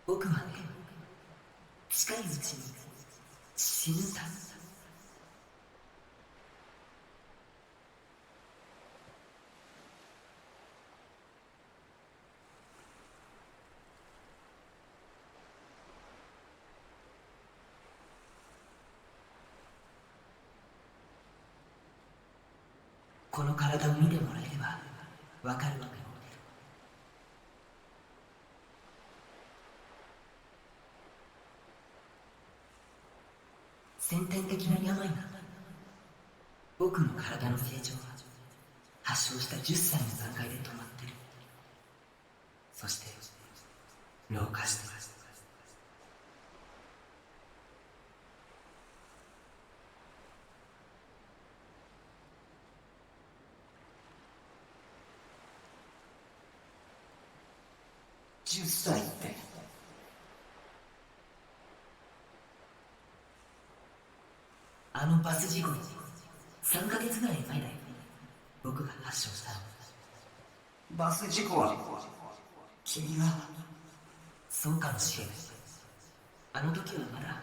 僕はね、近いうちに死ぬんだ。この体を見てもらえればわかるわけよ。先天的な病が僕の体の成長は発症した10歳の段階で止まってる。そして老化してます。10歳ってあのバス事故の3ヶ月ぐらい前だよ。僕が発症したの。バス事故は君が。そうかもしれない。あの時はまだ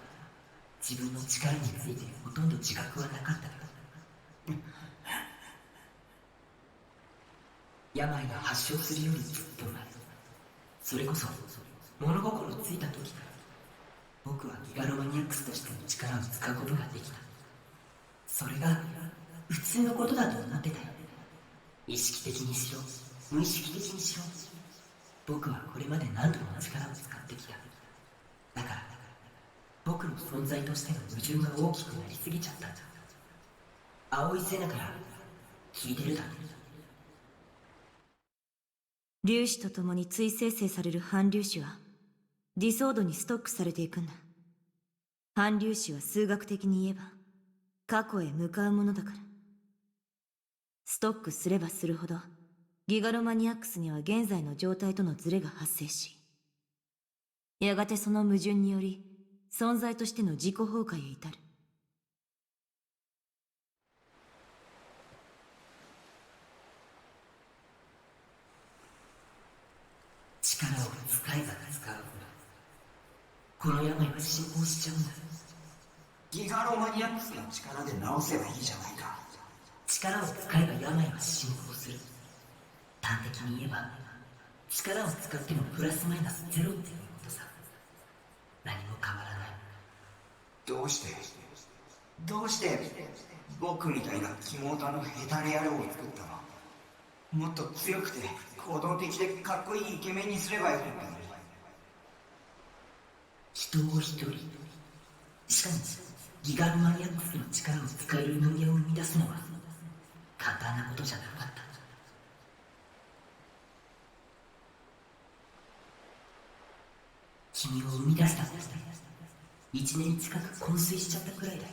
自分の力についてほとんど自覚はなかったけど、病が発症するよりずっと前、それこそ物心ついた時から僕はギガロマニアックスとしての力を使うことができた。それが普通のことだと思ってたよ。意識的にしろ無意識的にしろ、僕はこれまで何度も力を使ってきた。だから僕の存在としての矛盾が大きくなりすぎちゃったんだ。青いセナから聞いてるだろ。粒子とともに追生成される反粒子はディソードにストックされていくんだ。反粒子は数学的に言えば過去へ向かうものだから。ストックすればするほどギガロマニアックスには現在の状態とのズレが発生し、やがてその矛盾により存在としての自己崩壊へ至る。力を使えば使うほどこの病は進行しちゃうんだ。ギガロマニアックスの力で治せばいいじゃないか。力を使えば病は進行する。端的に言えば力を使ってもプラスマイナスゼロっていうことさ。何も変わらない。どうして僕みたいなキモオタのヘタレ野郎を作ったの？もっと強くて行動的でかっこいいイケメンにすればよかったのに。人を一人、しかもギガロマニアックスの力を使える人間を生み出すのは簡単なことじゃなかった。君を生み出したのですね。1年近く昏睡しちゃったくらいだよ。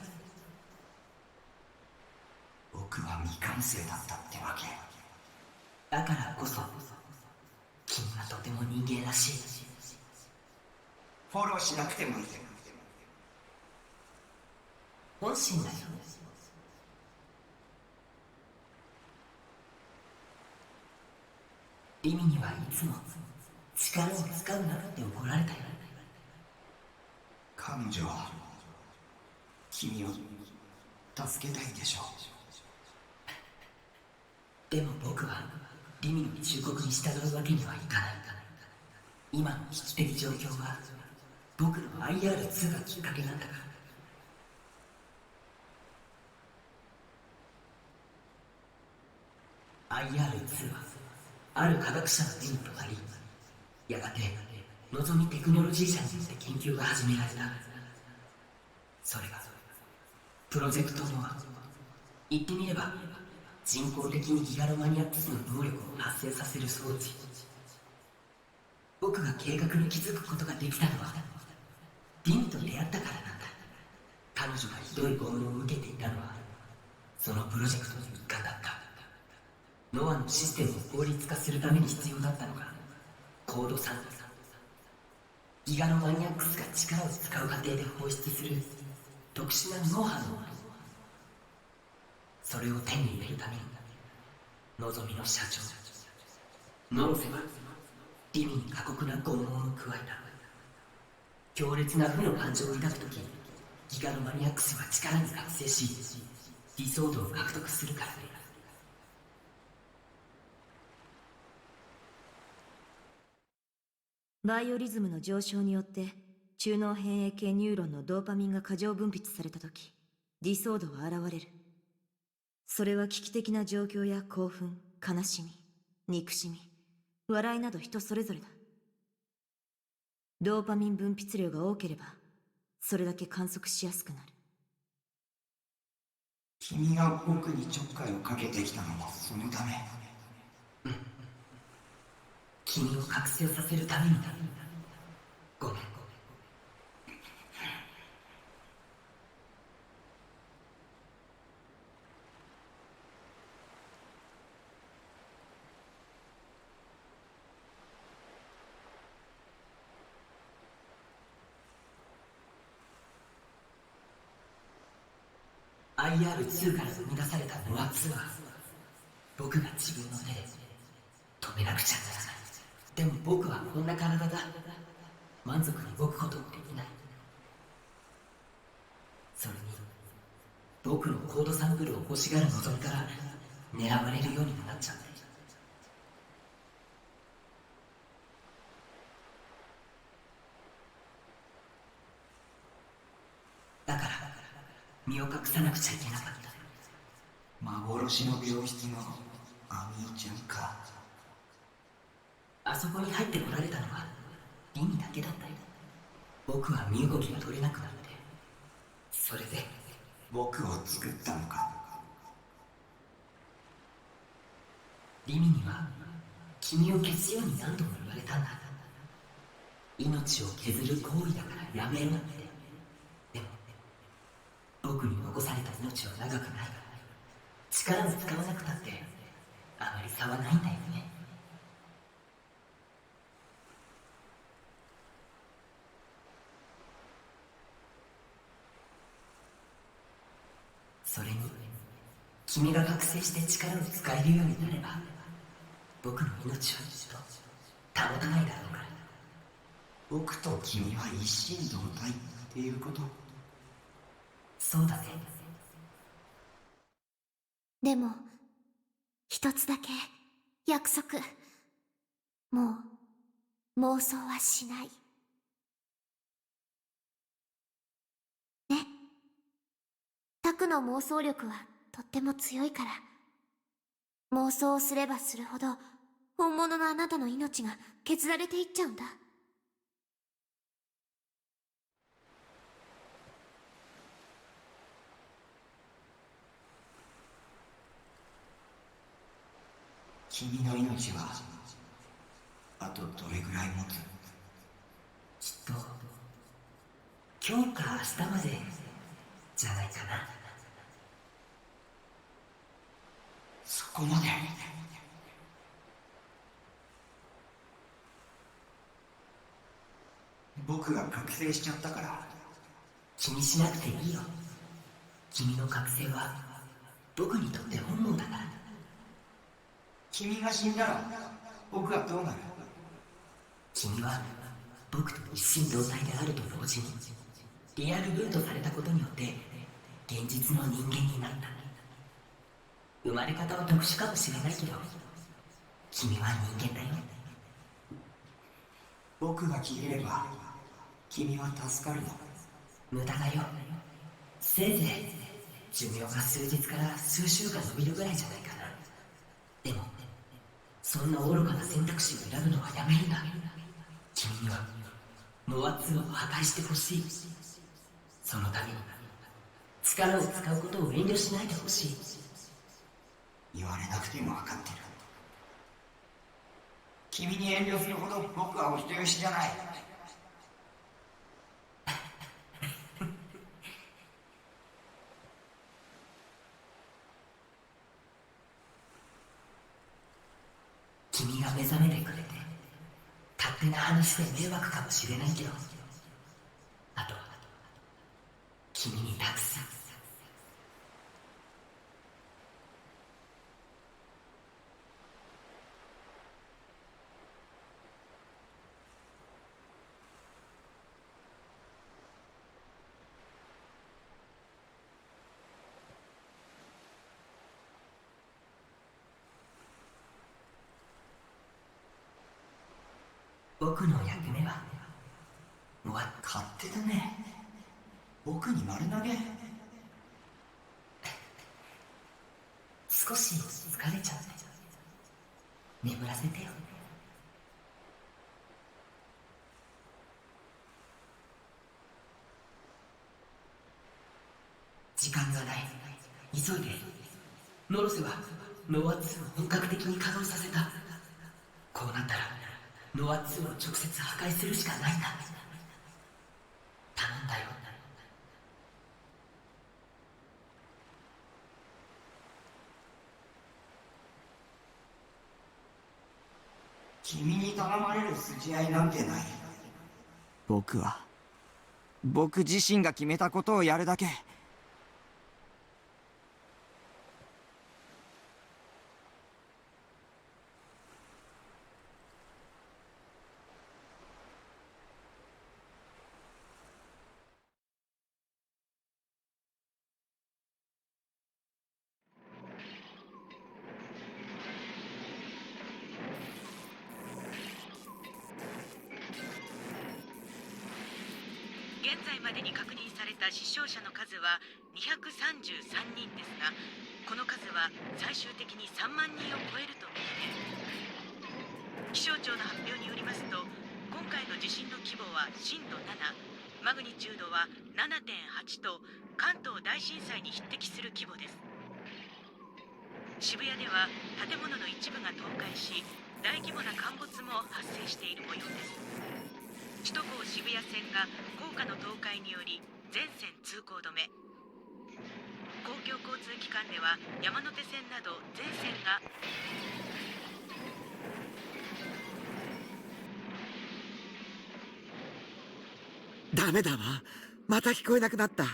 僕は未完成だったってわけ。だからこそ君はとても人間らしい。フォローしなくてもいい。本心だよ。リミにはいつも力を使うなって怒られたよ。彼女は君を助けたいでしょう。でも僕はリミの忠告に従うわけにはいかない。今の危機的状況は僕の IR2 がきっかけなんだから。IR2 はある科学者の手に留まり、やがてのぞみテクノロジー社によって研究が始められた。それがプロジェクトノア。言ってみれば人工的にギガロマニアックスの能力を発生させる装置。僕が計画に気づくことができたのはリミと出会ったからなんだ。彼女がひどい拷問を受けていたのはそのプロジェクトの一環だった。ノアのシステムを効率化するために必要だったのがコード3。ギガロマニアックスが力を使う過程で放出する特殊な脳波の音。それを手に入れるためにのぞみの社長ノロセはリミに過酷な拷問を加えた。強烈な負の感情を抱くとき、ギガロマニアックスは力に覚醒し、ディソードを獲得するからね。バイオリズムの上昇によって中脳変影系ニューロンのドーパミンが過剰分泌されたとき、ディソードは現れる。それは危機的な状況や興奮、悲しみ、憎しみ、笑いなど人それぞれだ。ドーパミン分泌量が多ければそれだけ観測しやすくなる。君が僕にちょっかいをかけてきたのもそのため。君を覚醒させるためにだ。ごめん。IR2 から生み出されたノア2は僕が自分の手で止めなくちゃならない。でも僕はこんな体だ。満足に動くこともできない。それに僕のコードサンプルを欲しがる望みから狙われるようにもなっちゃって。だから身を隠さなくちゃいけなかった。幻の病室のアミーちゃんか。あそこに入ってこられたのはリミだけだったよ。僕は身動きが取れなくなって、それで僕を作ったのか。リミには君を消すように何度も言われたんだ。命を削る行為だからやめろって。でも僕に残された命は長くないから、力を使わなくたってあまり差はないんだよね。それに君が覚醒して力を使えるようになれば僕の命はずっと保たないだろうから。僕と君は一心同体っていうこと。そうだね。でも一つだけ約束。もう妄想はしないね。タクの妄想力はとっても強いから、妄想をすればするほど本物のあなたの命が削られていっちゃうんだ。君の命はあとどれぐらい持つ？きっと今日か明日までじゃないかな。そこまで。僕が覚醒しちゃったから。気にしなくていいよ。君の覚醒は僕にとって本望だから。君が死んだら僕はどうなる？君は僕と一心同体であると同時にリアルブートされたことによって現実の人間になった。生まれ方は特殊かもしれないけど君は人間だよ。僕が消えれば君は助かるの？無駄だよ。せいぜい寿命が数日から数週間伸びるぐらいじゃないかな。でもそんな愚かな選択肢を選ぶのはやめるんだ。君にはノア2を破壊してほしい。そのために力を使うことを遠慮しないでほしい。言われなくても分かってる。君に遠慮するほど僕はお人よしじゃない。君が目覚めてくれて勝手な話で迷惑かもしれないけど、あとは君に託す。僕の役目は終わっ勝手だね。僕に丸投げ。少し疲れちゃって眠らせてよ。時間がない。急いで。ノロセはノア2を本格的に稼働させた。こうなったらノア2を直接破壊するしかないんだ。頼んだよ。君に頼まれる筋合いなんてない。僕自身が決めたことをやるだけ。現在までに確認された死傷者の数は233人ですが、この数は最終的に3万人を超えると見られ、気象庁の発表によりますと、今回の地震の規模は震度7、マグニチュードは 7.8 と関東大震災に匹敵する規模です。渋谷では建物の一部が倒壊し、大規模な陥没も発生している模様です。首都高渋谷線が高架の倒壊により全線通行止め。公共交通機関では山手線など全線が。ダメだわ。また聞こえなくなった。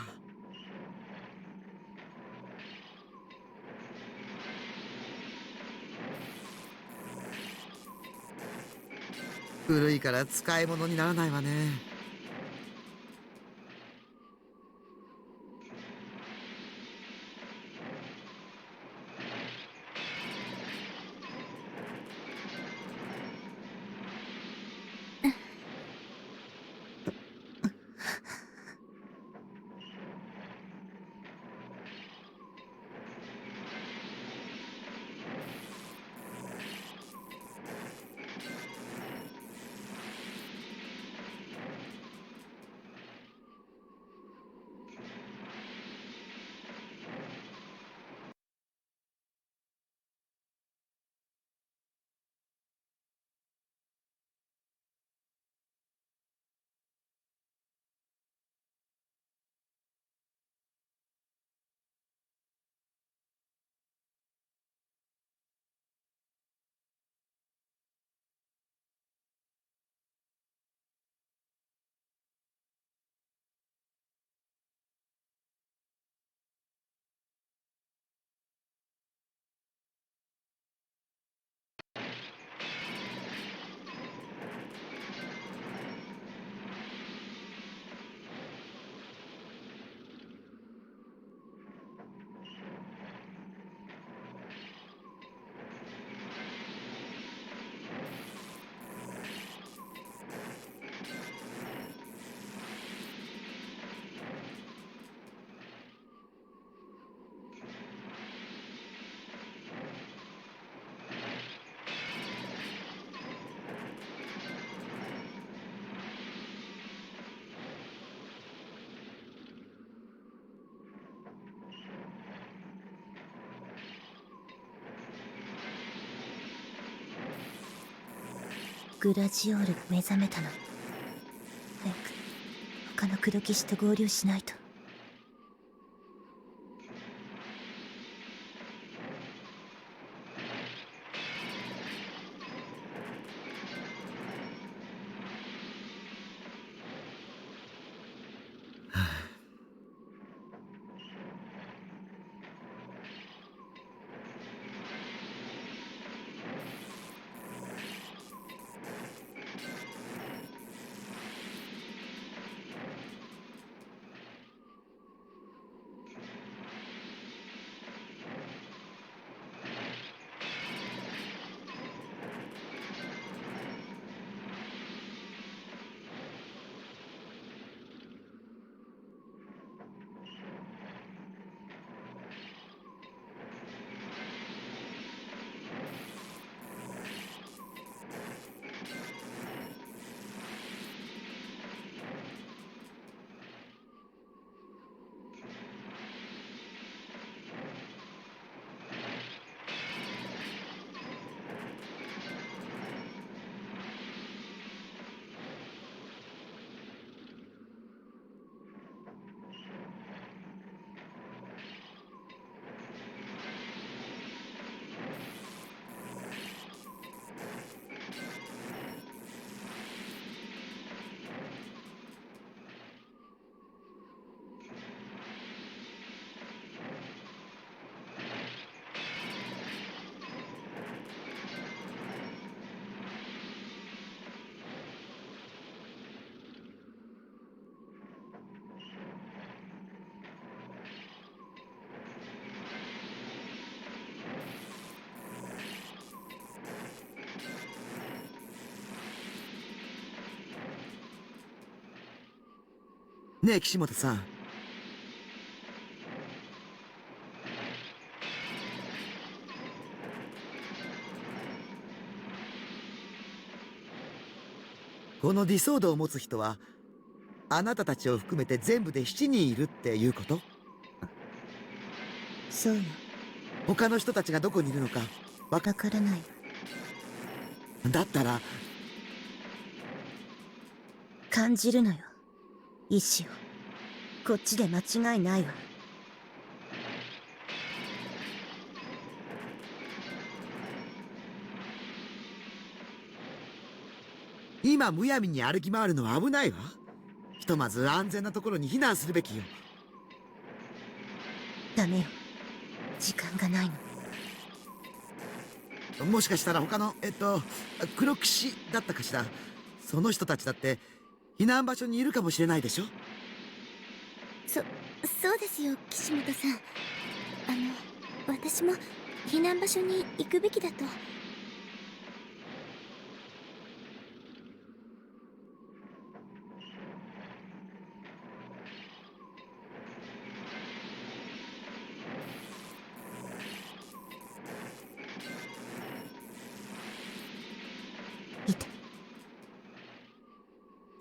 古いから使い物にならないわね。グラジオールが目覚めたの。早く他の黒騎士と合流しないと。ねえ岸本さん、このディソードを持つ人はあなたたちを含めて全部で7人いるっていうこと？そうよ。他の人たちがどこにいるのかわからない。だったら感じるのよ、意志を。こっちで間違いないわ。今むやみに歩き回るのは危ないわ。ひとまず安全なところに避難するべきよ。ダメよ、時間がないの。もしかしたら他の黒騎士だったかしら。その人たちだって避難場所にいるかもしれないでしょ。そうですよ、岸本さん。私も避難場所に行くべきだと。いた。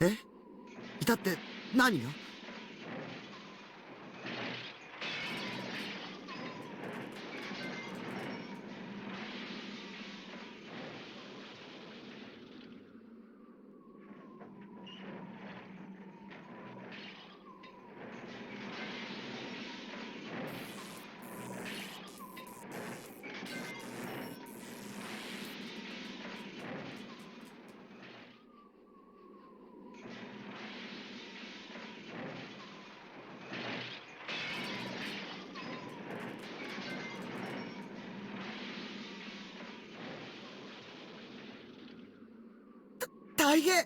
え、いたって何が？大変！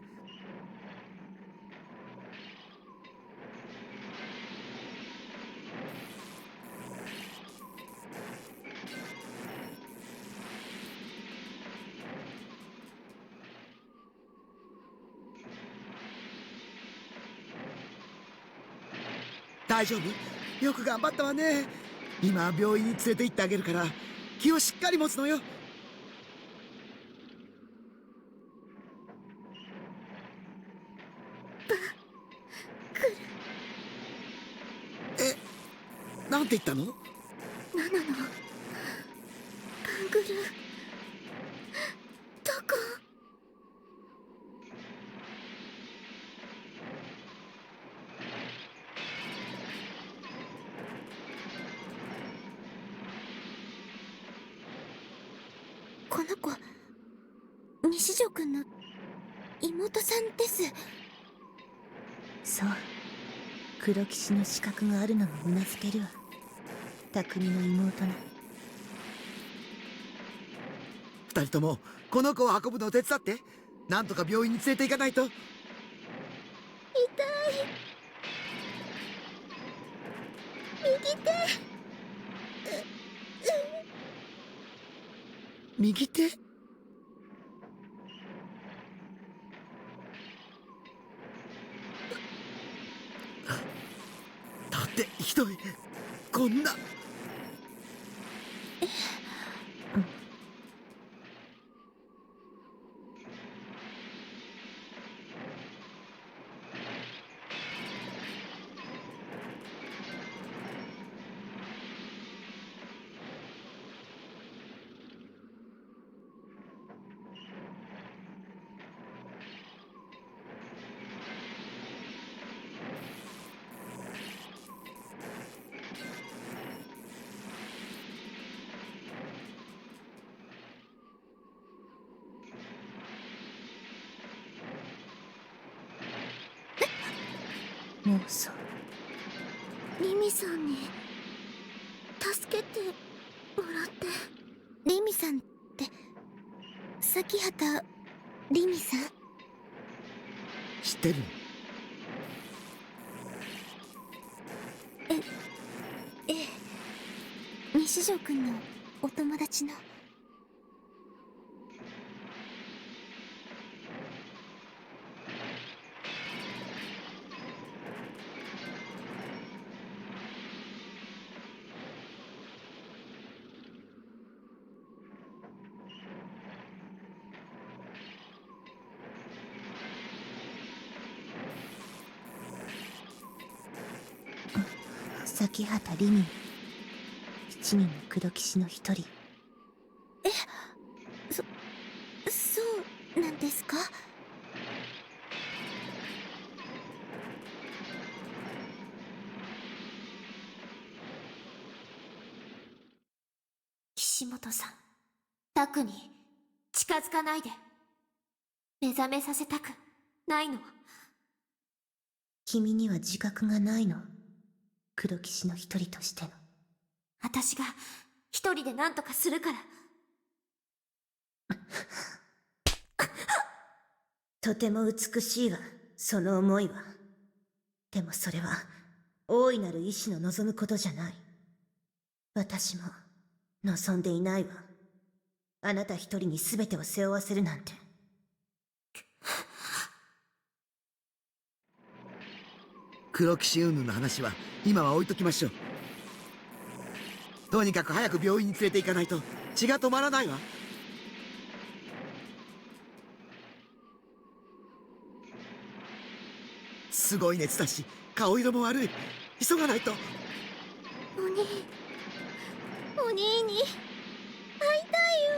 大丈夫？よく頑張ったわね。今病院に連れて行ってあげるから気をしっかり持つのよ。なんて言ったの？ナナのバングルどこ？この子西条くんの妹さんです。そう、黒騎士の資格があるのもうなずけるわ。匠の妹な。二人ともこの子を運ぶのを手伝って。なんとか病院に連れて行かないと。痛い。右手。右手？だってひどい。こんな。妄想。リミさんに助けてもらって。リミさんって咲畑リミさん？知ってる？ええ、西条くんのお友達の。崎畑リミン、7人の黒騎士の一人。そうなんですか？岸本さん、タクに近づかないで。目覚めさせたくないの。君には自覚がないの。黒騎士の一人としての。私が一人で何とかするから。とても美しいわ、その思いは。でもそれは、大いなる意志の望むことじゃない。私も、望んでいないわ。あなた一人に全てを背負わせるなんて。黒騎士云々の話は今は置いときましょう。とにかく早く病院に連れて行かないと血が止まらないわ。すごい熱だし顔色も悪い。急がないと。お兄に会いたいよ。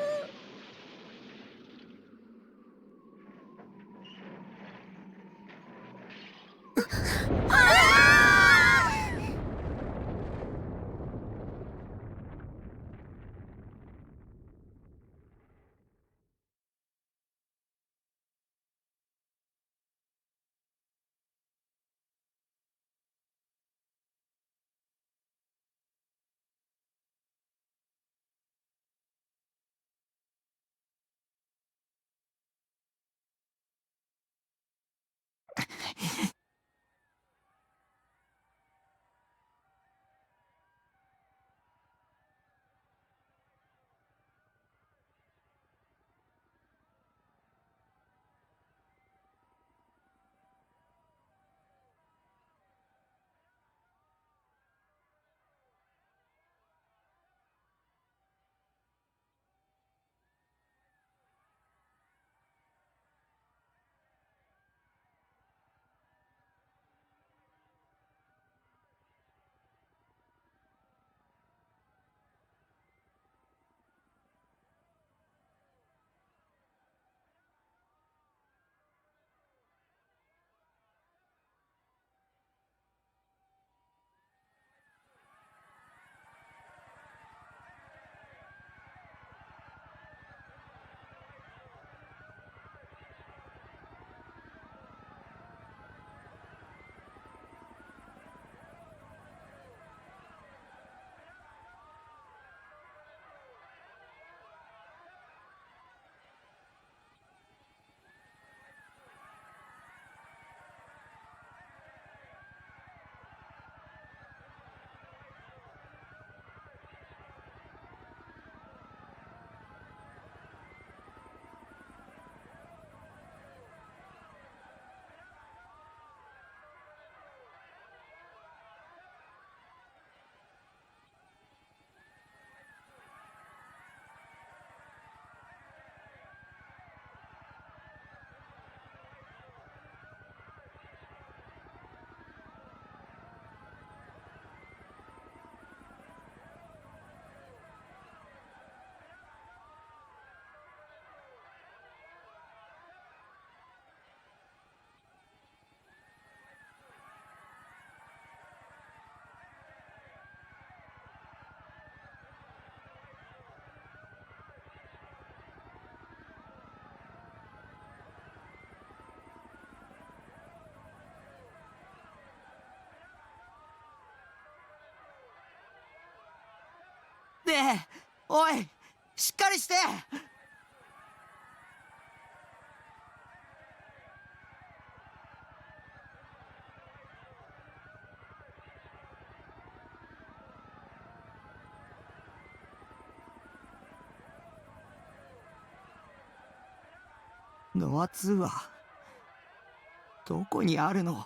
ねえ、おい、しっかりして。ノア2はどこにあるの？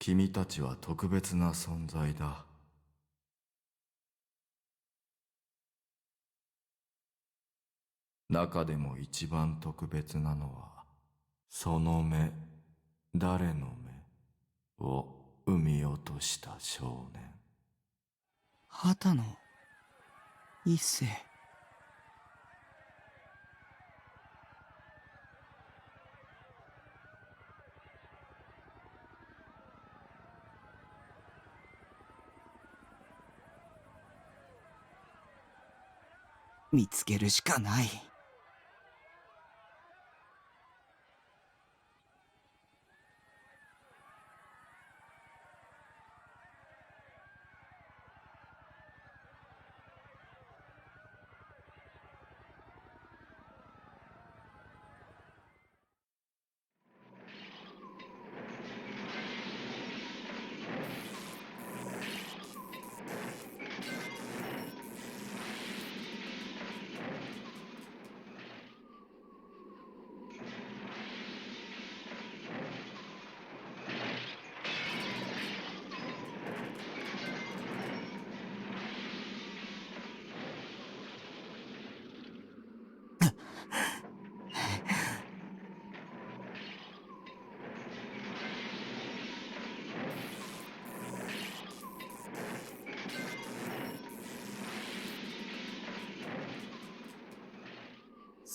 君たちは特別な存在だ。中でも一番特別なのは、その目、誰の目を産み落とした少年。畑野一世。見つけるしかない。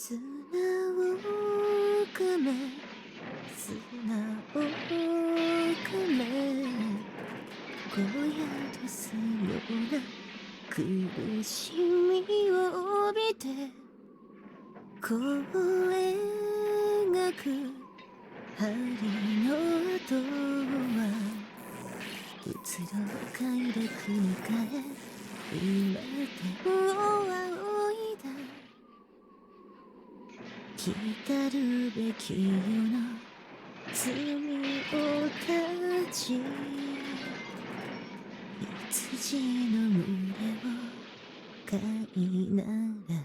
砂を噛め砂を噛めぼやとすような苦しみを帯びてこう描く針の跡はうつろ快楽に変え今天を仰いだ来たるべき世の罪を断ち羊の群れを飼いなら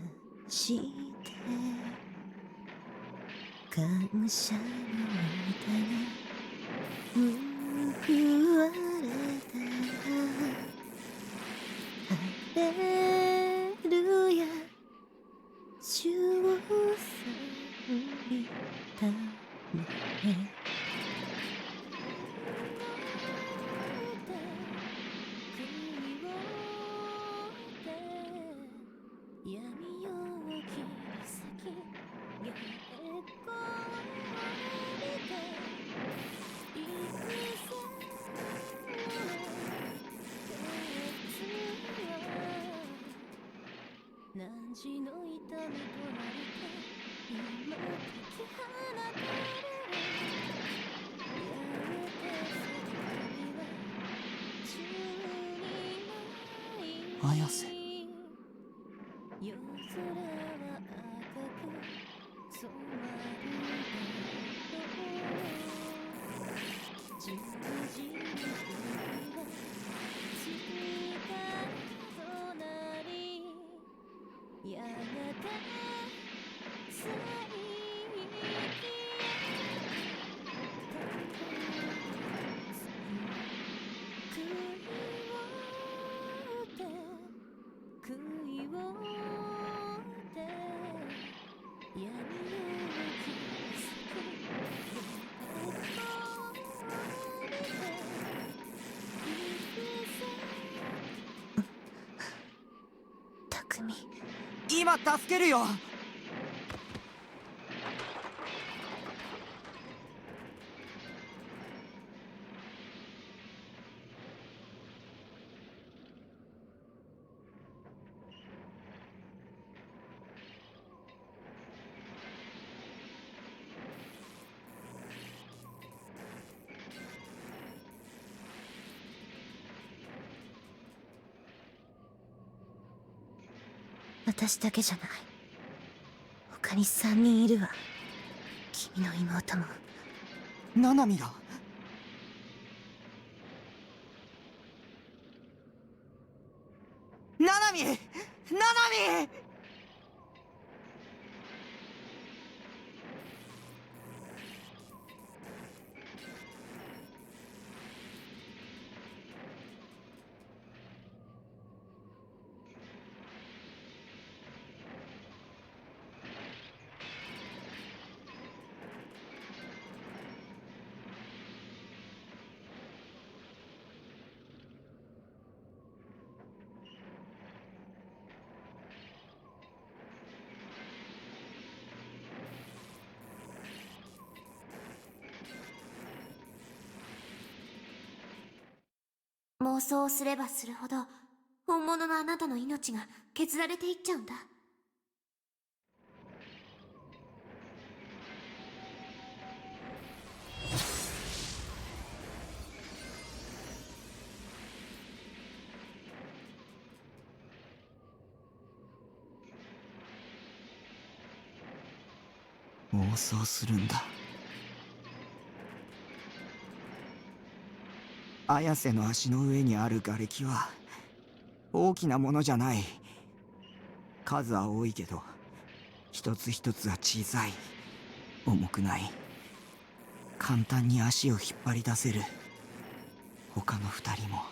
して感謝の歌が報われたハレルヤ主を賛美ため闇夜を切り裂き月光を浴びて幾千の鉄は汝の痛みとなりて今解き放たれるやがて叫びは綾瀬。夜空は赤く染まるだろう十字に時は近となりやがて聖域へ悔いをって闇を切り裂き月光を浴びて匠今助けるよ。私だけじゃない他に3人いるわ君の妹もナナミが。ナナミナナミ妄想をすればするほど本物のあなたの命が削られていっちゃうんだ。妄想するんだ。綾瀬の足の上にある瓦礫は大きなものじゃない。数は多いけど一つ一つは小さい。重くない。簡単に足を引っ張り出せる。他の二人も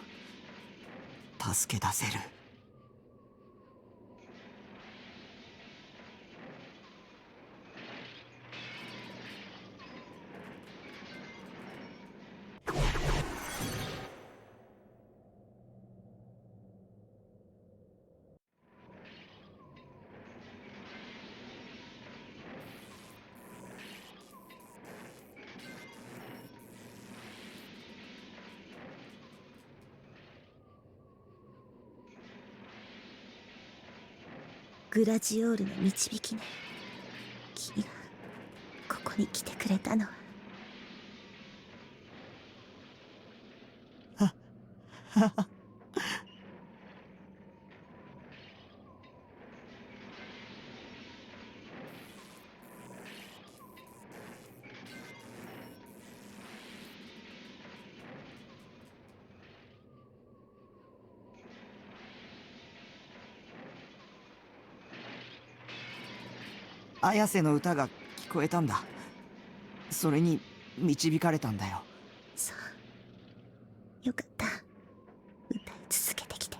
助け出せる。グラジオールの導きね。君がここに来てくれたのは。綾瀬の歌が聞こえたんだ。それに導かれたんだよ。そう。よかった。歌い続けてきて。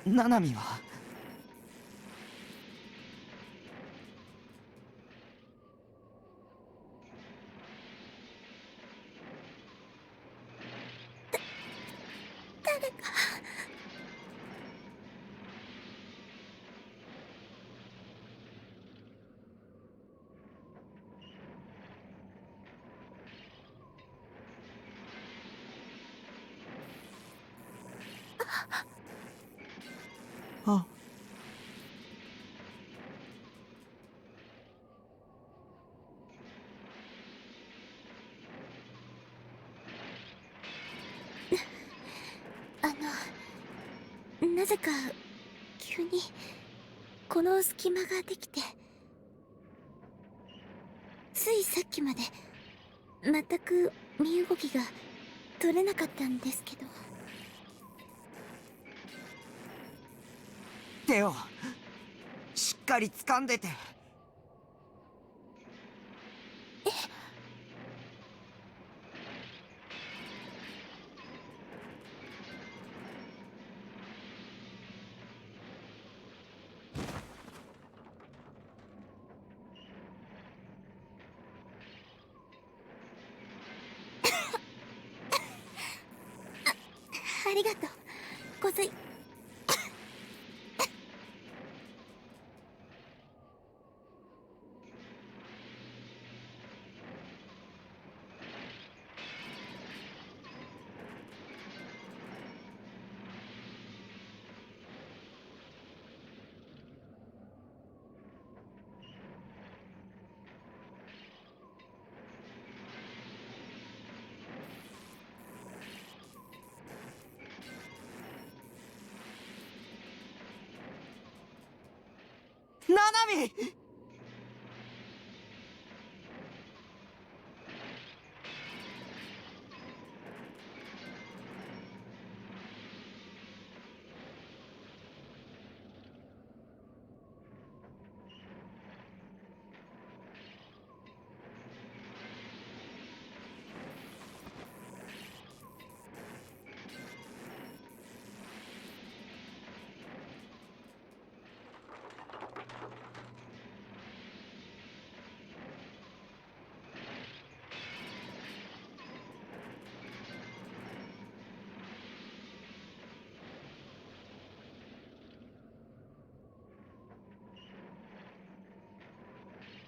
ナナミは？あ。なぜか急にこの隙間ができて、ついさっきまで全く身動きが取れなかったんですけど。手をしっかり掴んでて。ありがとう、小杉。ナナミ！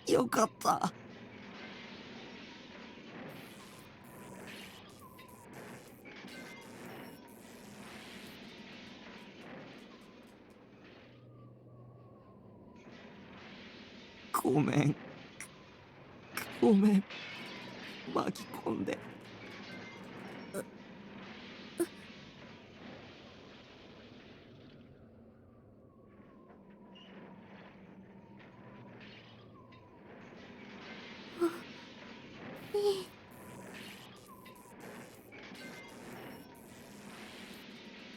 よかった。ごめん。ごめん。巻き込んで。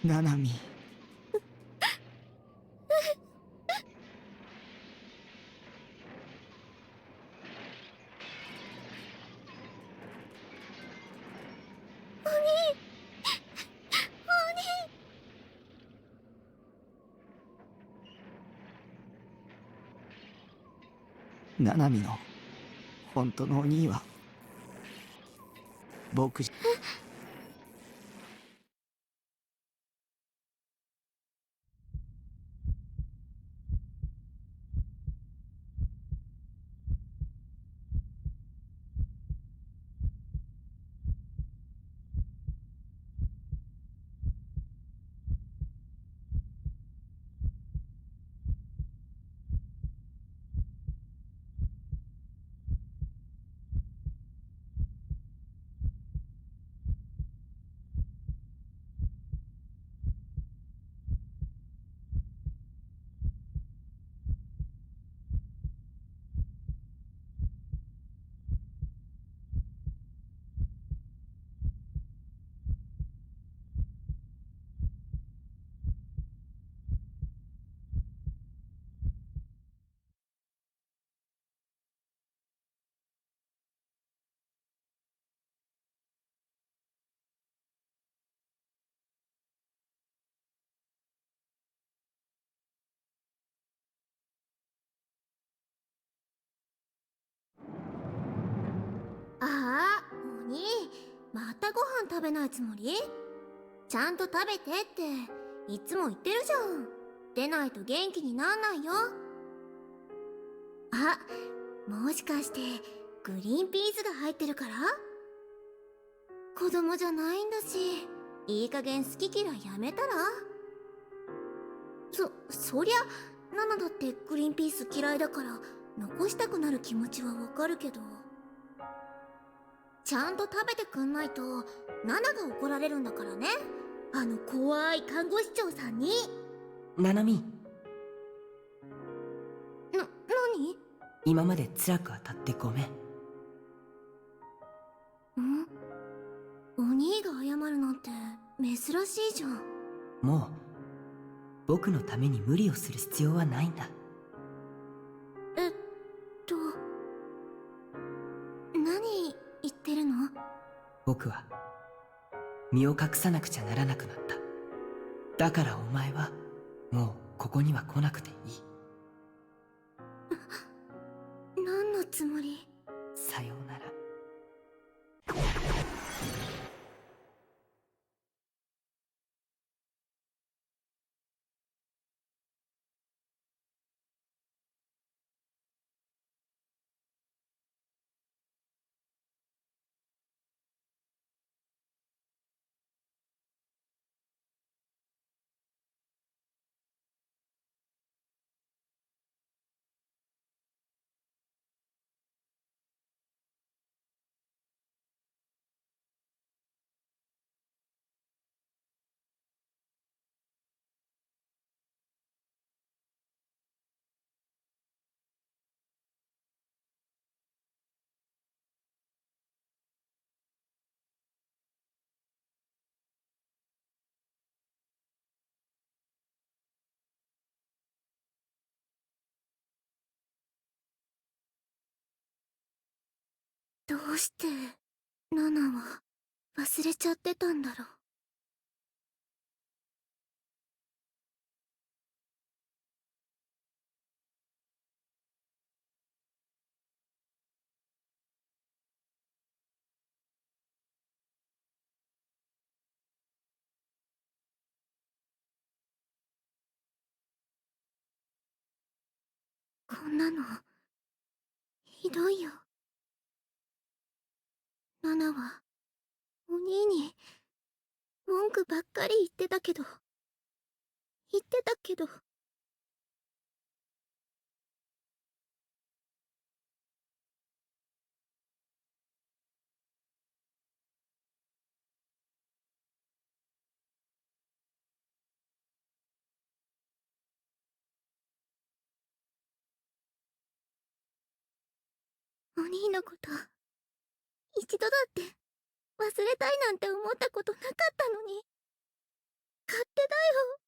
ナナミ。ナナミの本当のお兄は僕じゃ。ああ、お兄、またご飯食べないつもり？ちゃんと食べてっていつも言ってるじゃん。出ないと元気になんないよ。あ、もしかしてグリーンピースが入ってるから？子供じゃないんだし、いい加減好き嫌いやめたら？そりゃナナだってグリーンピース嫌いだから残したくなる気持ちはわかるけど、ちゃんと食べてくんないとナナが怒られるんだからね。あの怖い看護師長さんに。ナナミ、何？今まで辛く当たってごめん。お兄が謝るなんて珍しいじゃん。もう僕のために無理をする必要はないんだ。何言ってるの？僕は身を隠さなくちゃならなくなった。だからお前はもうここには来なくていい。何のつもり？さようなら。どうしてナナは忘れちゃってたんだろう。こんなのひどいよ。ナナはお兄に文句ばっかり言ってたけどお兄のこと一度だって忘れたいなんて思ったことなかったのに。勝手だよ。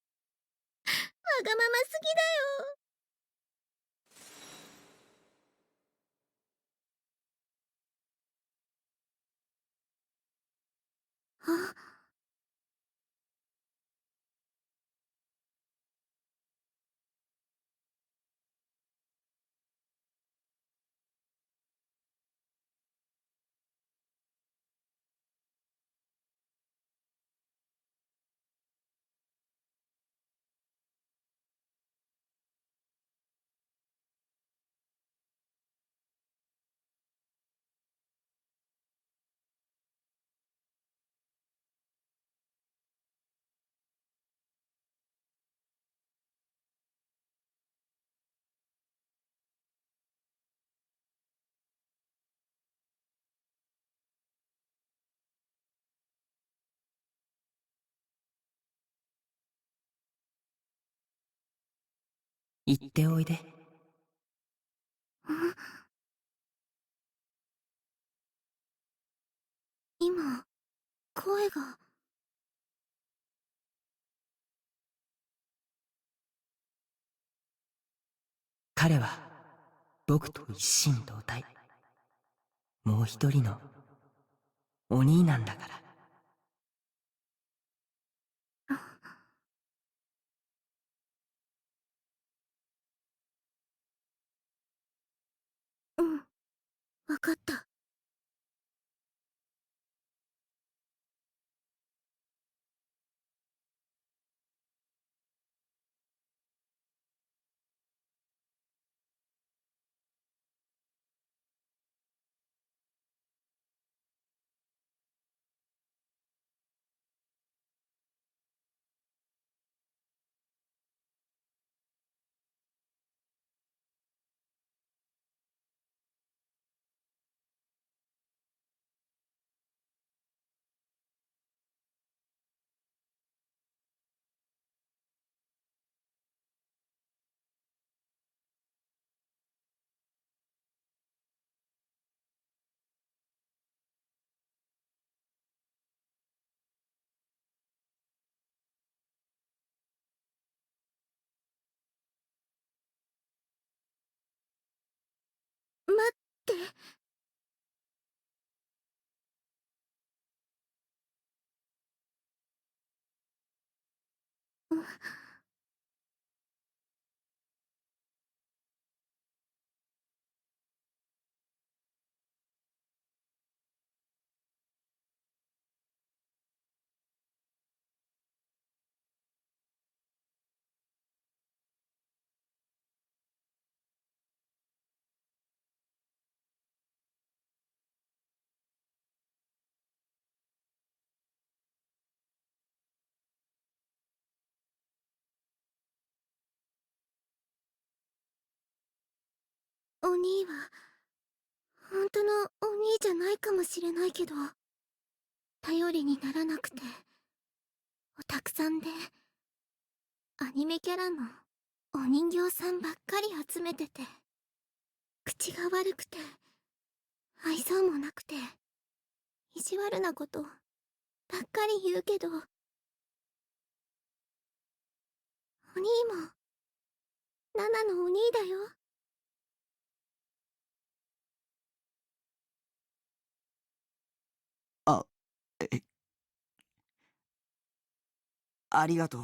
わがまますぎだよ。あ、行っておいで。今、声が。彼は僕と一心同体。もう一人のお兄なんだから。うん、わかった。待って。お兄は本当のお兄じゃないかもしれないけど、頼りにならなくておたくさんで、アニメキャラのお人形さんばっかり集めてて、口が悪くて愛想もなくて意地悪なことばっかり言うけど、お兄もナナのお兄だよ。ありがとう、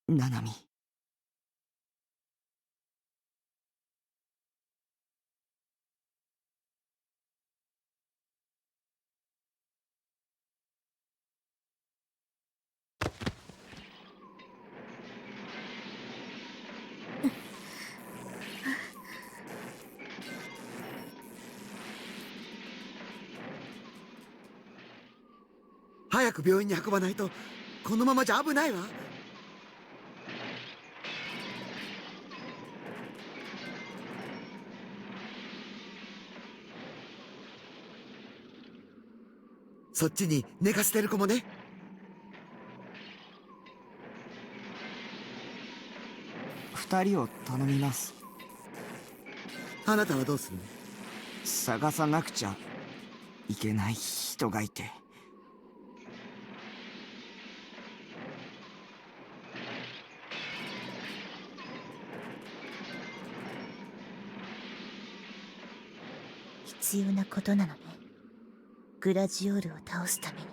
ナナミ。早く病院に運ばないと、このままじゃ危ないわ。そっちに寝かせてる子もね。2人を頼みます。あなたはどうする？探さなくちゃいけない人がいて。必要なことなのね。グラジオールを倒すために。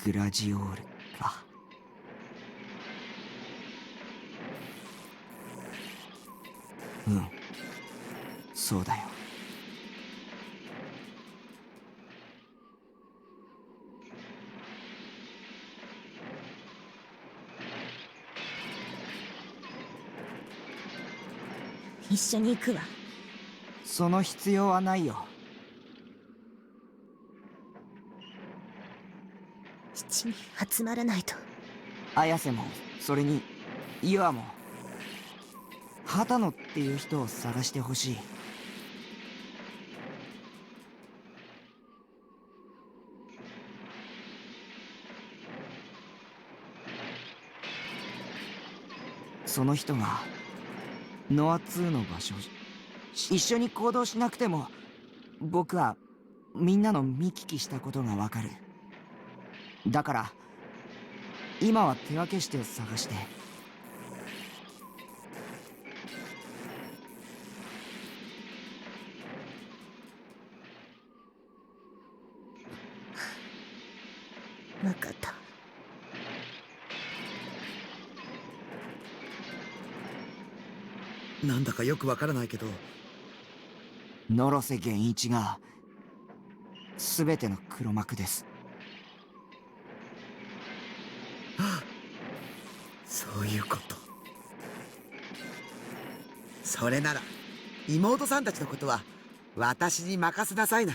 グラジオールか。うん、そうだよ。一緒に行くわ。その必要はないよ。7人集まらないと。綾瀬も、それにユアも、畑野っていう人を探してほしい。その人がノア2の場所、一緒に行動しなくても僕はみんなの見聞きしたことがわかる。だから今は手分けして探して。分かった。なんだかよくわからないけど、野呂瀬源一が全ての黒幕です。そういうこと。それなら妹さんたちのことは私に任せなさいな。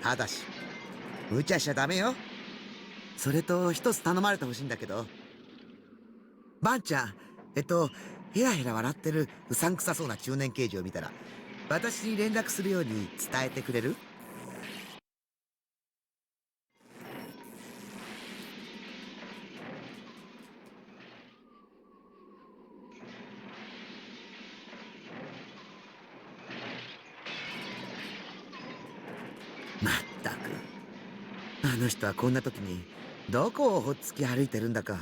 ただし無茶しちゃダメよ。それと一つ頼まれてほしいんだけど、ばんちゃん、ヘラヘラ笑ってるうさんくさそうな中年刑事を見たら私に連絡するように伝えてくれる？まったく、あの人はこんな時にどこをほっつき歩いてるんだか。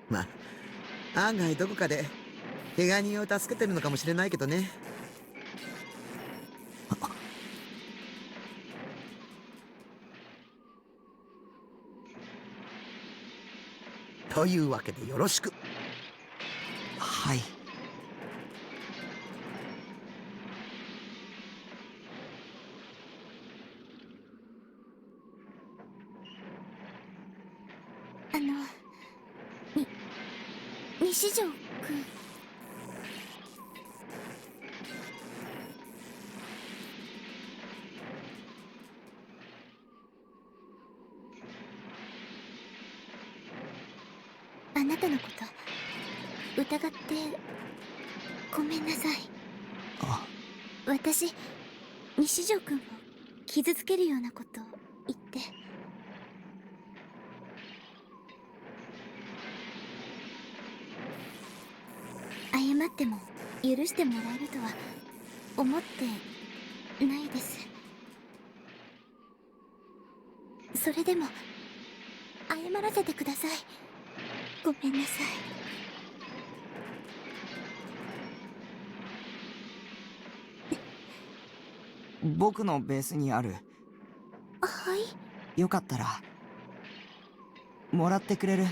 まあ案外どこかで怪我人を助けてるのかもしれないけどね。というわけでよろしく。はい。西条くん。あなたのこと疑ってごめんなさい。私、西条くんを傷つけるようなこと言って。謝っても許してもらえるとは思ってないです。それでも謝らせてください。ごめんなさい。僕のベースにある。はい。よかったらもらってくれる？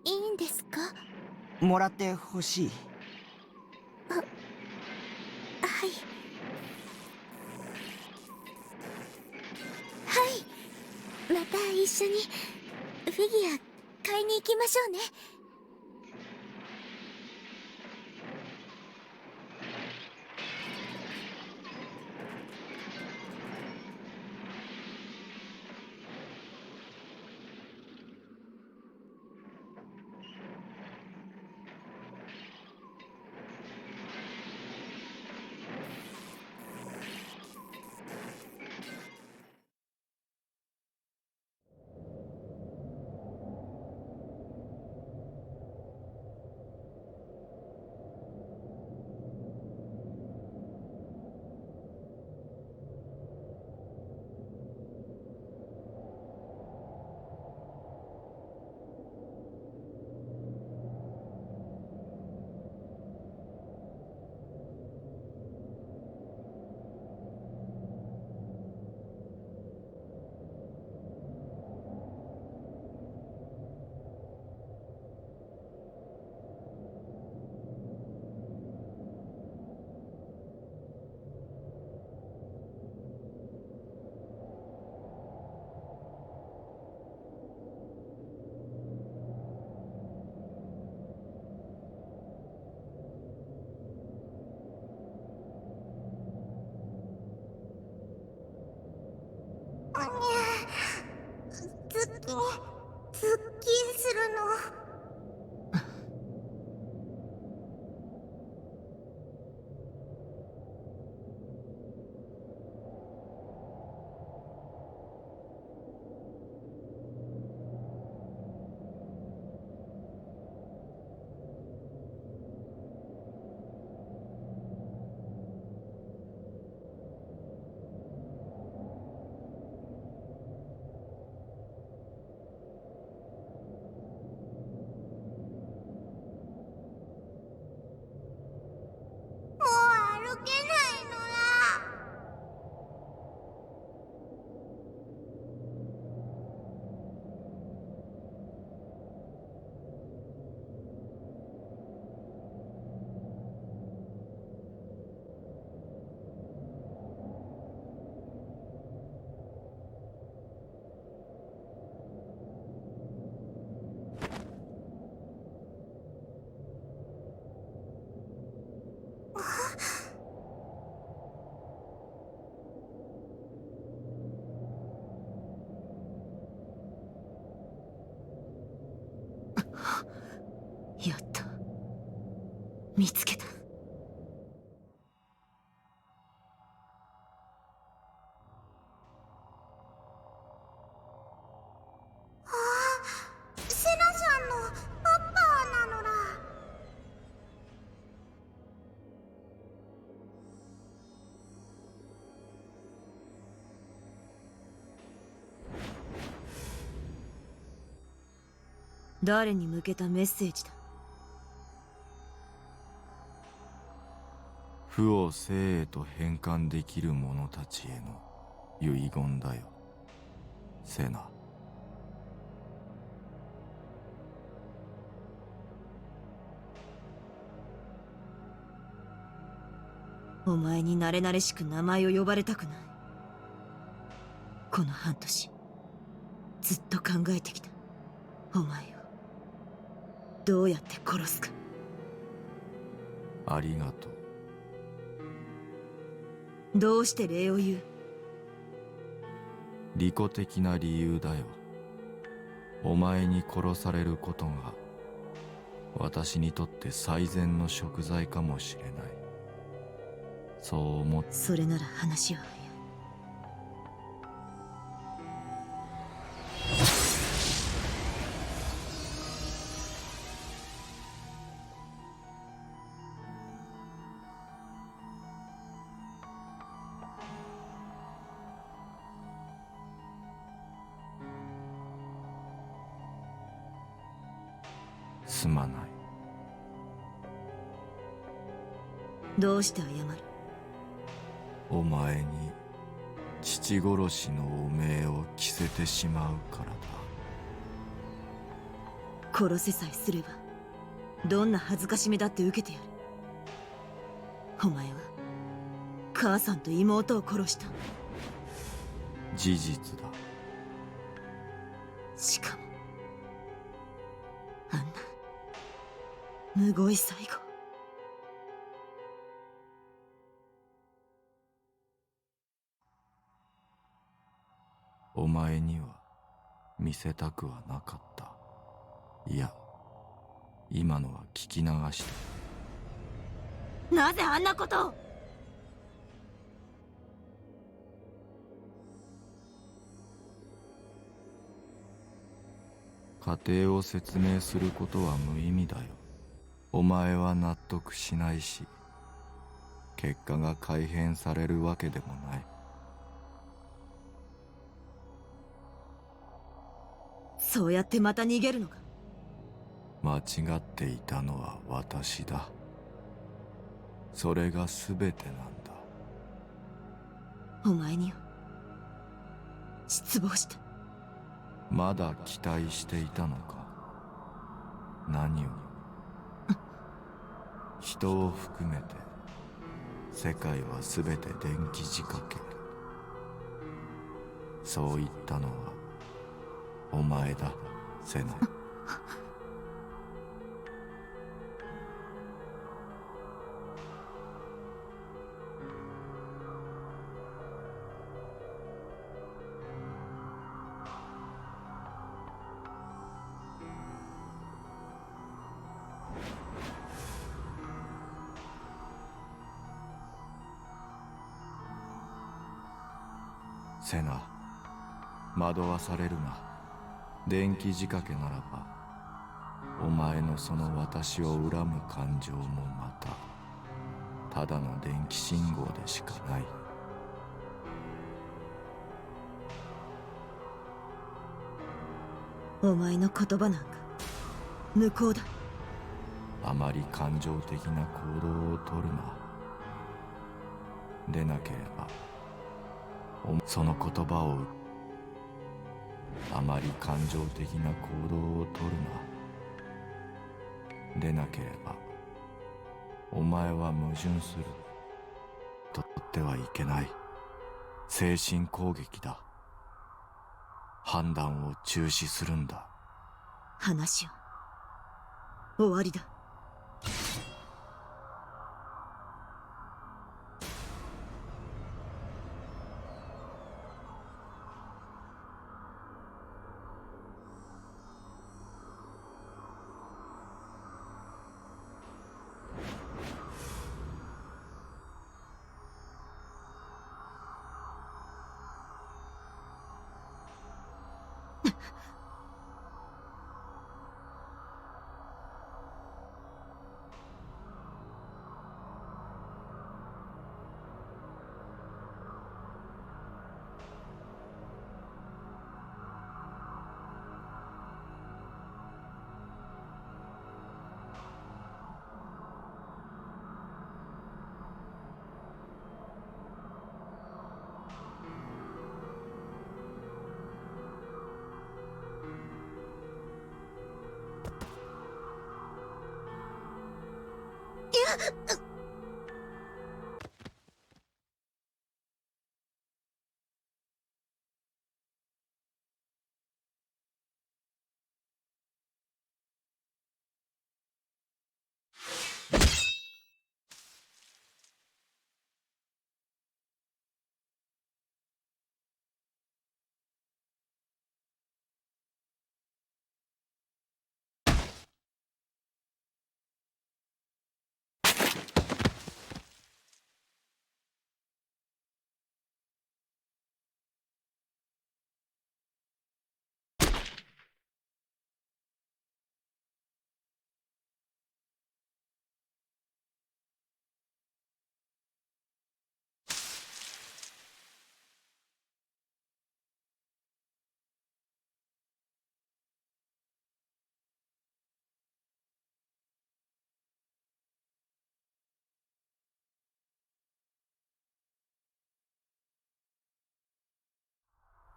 いいんですか？もらってほしい。はい。はい。また一緒にフィギュア買いに行きましょうね。ズッキンするの。もう歩けないのだ。やった。見つけた。セナさんのパパなのだ。誰に向けたメッセージだ。負を生へと変換できる者たちへの遺言だよ、セナ。お前に慣れ慣れしく名前を呼ばれたくない。この半年ずっと考えてきた。お前をどうやって殺すか。ありがとう。どうして礼を言う。利己的な理由だよ。お前に殺されることが私にとって最善の贖罪かもしれない。そう思って。それなら話は早い。すまない。どうして謝る。お前に父殺しの汚名を着せてしまうからだ。殺せさえすればどんな恥ずかしめだって受けてやる。お前は母さんと妹を殺した。事実だ。しかもあんなむごい最後。お前には見せたくはなかった。いや、今のは聞き流した。なぜあんなことを。過程を説明することは無意味だよ。お前は納得しないし、結果が改変されるわけでもない。そうやってまた逃げるのか。間違っていたのは私だ。それが全てなんだ。お前には失望した。まだ期待していたのか。何を。人を含めて世界は全て電気仕掛け。そう言ったのはお前だ、セナ。セナ、惑わされるな。電気仕掛けならば、お前のその私を恨む感情もまたただの電気信号でしかない。お前の言葉なんか無効だ。あまり感情的な行動をとるな。でなければその言葉をあまり感情的な行動をとるな。でなければお前は矛盾する。とってはいけない。精神攻撃だ。判断を中止するんだ。話を終わりだ。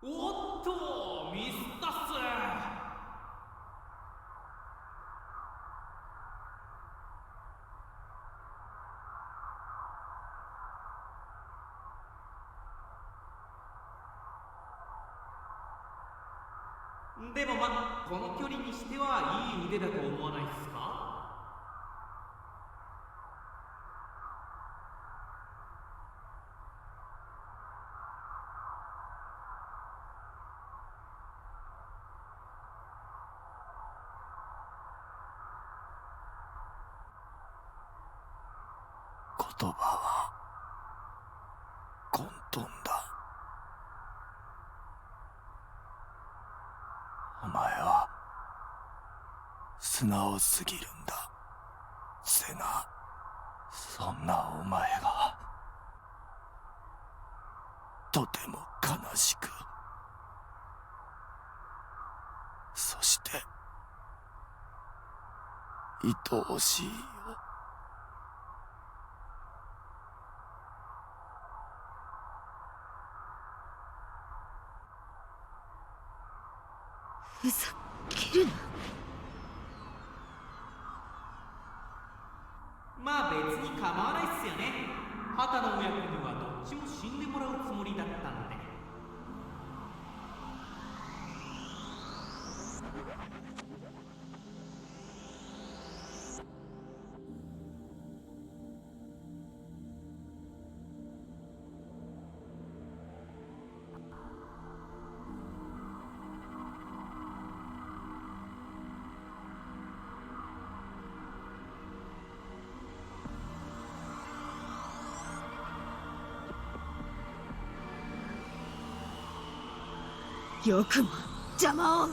おっとミスったっす。でもこの距離にしてはいい腕だと思わないっすか？言葉は混沌だ。お前は素直すぎるんだ、セナ。そんなお前がとても悲しく、そして愛おしいよ。ふざけるな。別に構わないっすよね。畑の親子にはどっちも死んでもらうつもりだったんで。よくも邪魔を。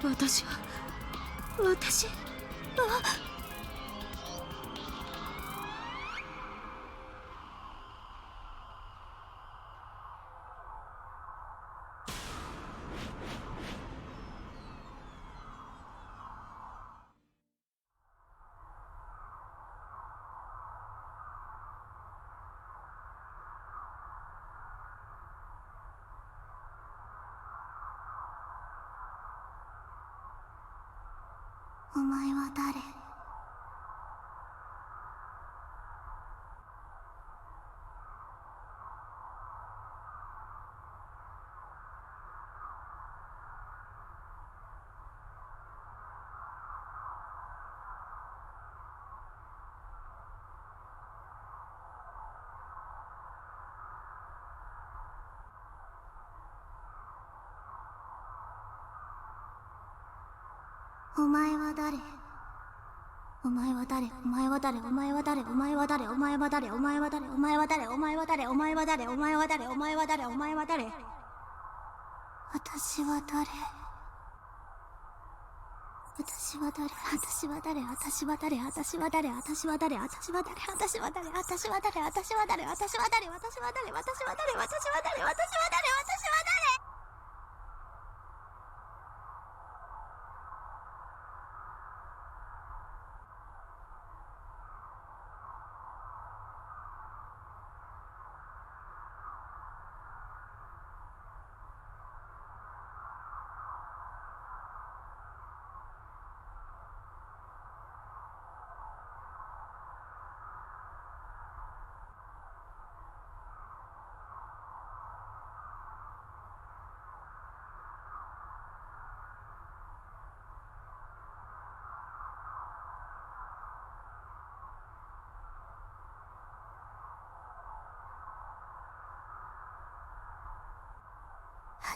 私はお前は誰？お前は誰？お前は誰？お前は誰？お前は誰？お前は誰？お前は誰？お前は誰？お前は誰？お前は誰？お前は誰？お前は誰？お前は誰？お前は誰？私は誰？私は誰？私は誰？私は誰？私は誰？私は誰？私は誰？私は誰？私は誰？私は誰？私は誰？私は誰？私は誰？私は誰？私は誰？私は誰？私は誰？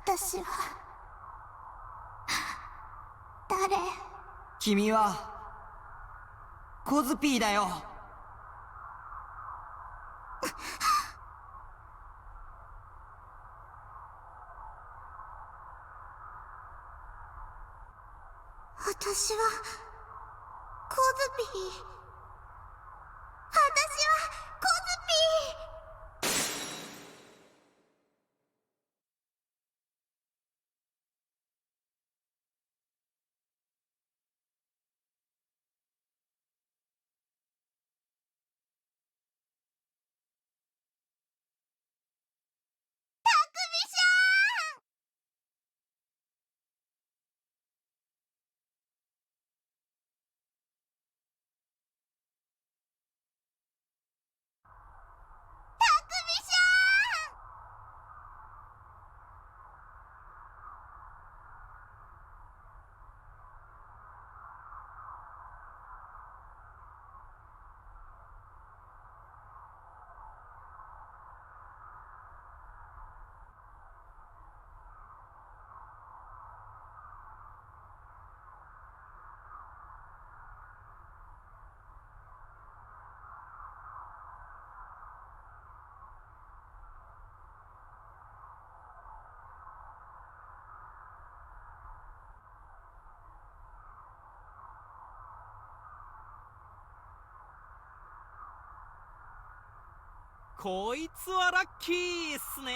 私は誰？君はコズピーだよ。私はコズピー。こいつはラッキーっすね。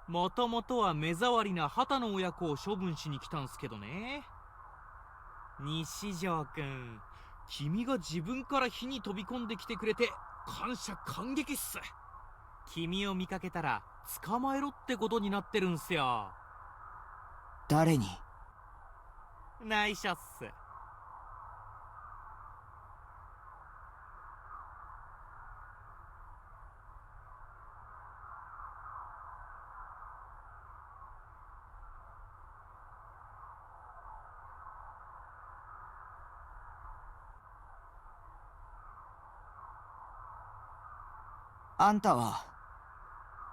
もともとは目障りな畑の親子を処分しに来たんすけどね。西条くん、君が自分から火に飛び込んできてくれて感謝感激っす。君を見かけたら捕まえろってことになってるんすよ。誰に？内緒っす。あんたは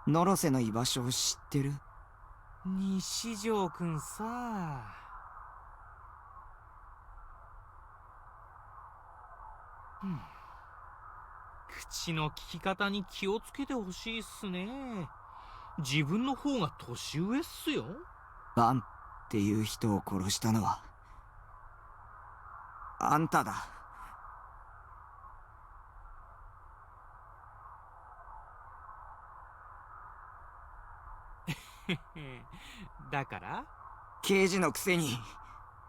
ノロセの居場所を知ってる？西条くんさ。口の利き方に気をつけてほしいっすね。自分の方が年上っすよ。バンっていう人を殺したのはあんただ。だから刑事のくせに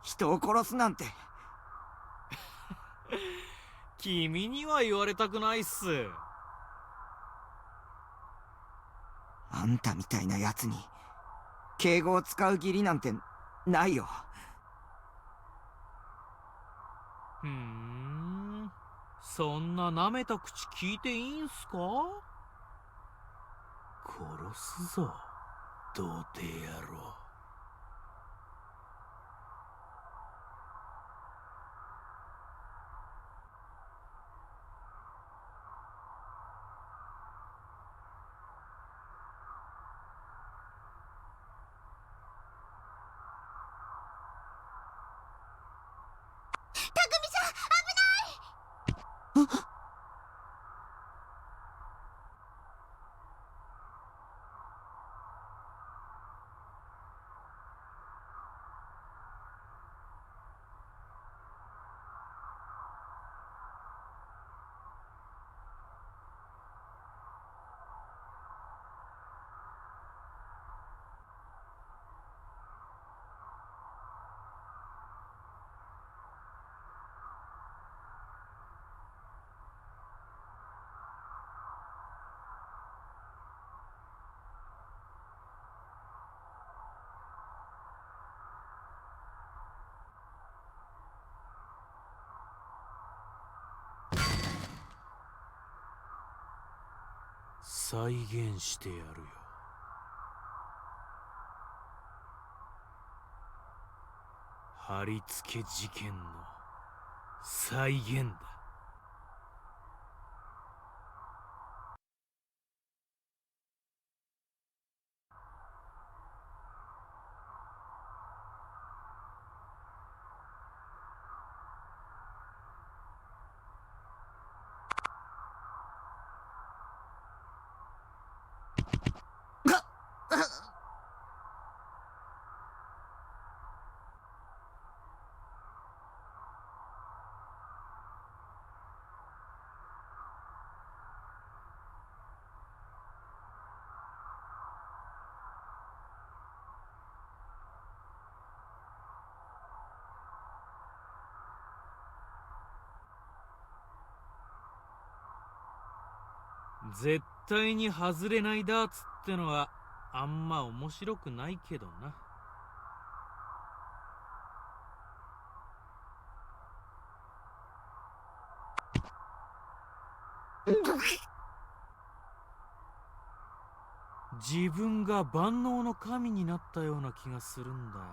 人を殺すなんて。君には言われたくないっす。あんたみたいなやつに敬語を使う義理なんてないよ。そんな舐めた口聞いていいんすか？殺すぞ、童貞野郎。再現してやるよ。貼り付け事件の再現だ。絶対に外れないダーツってのはあんま面白くないけどな。自分が万能の神になったような気がするんだよ。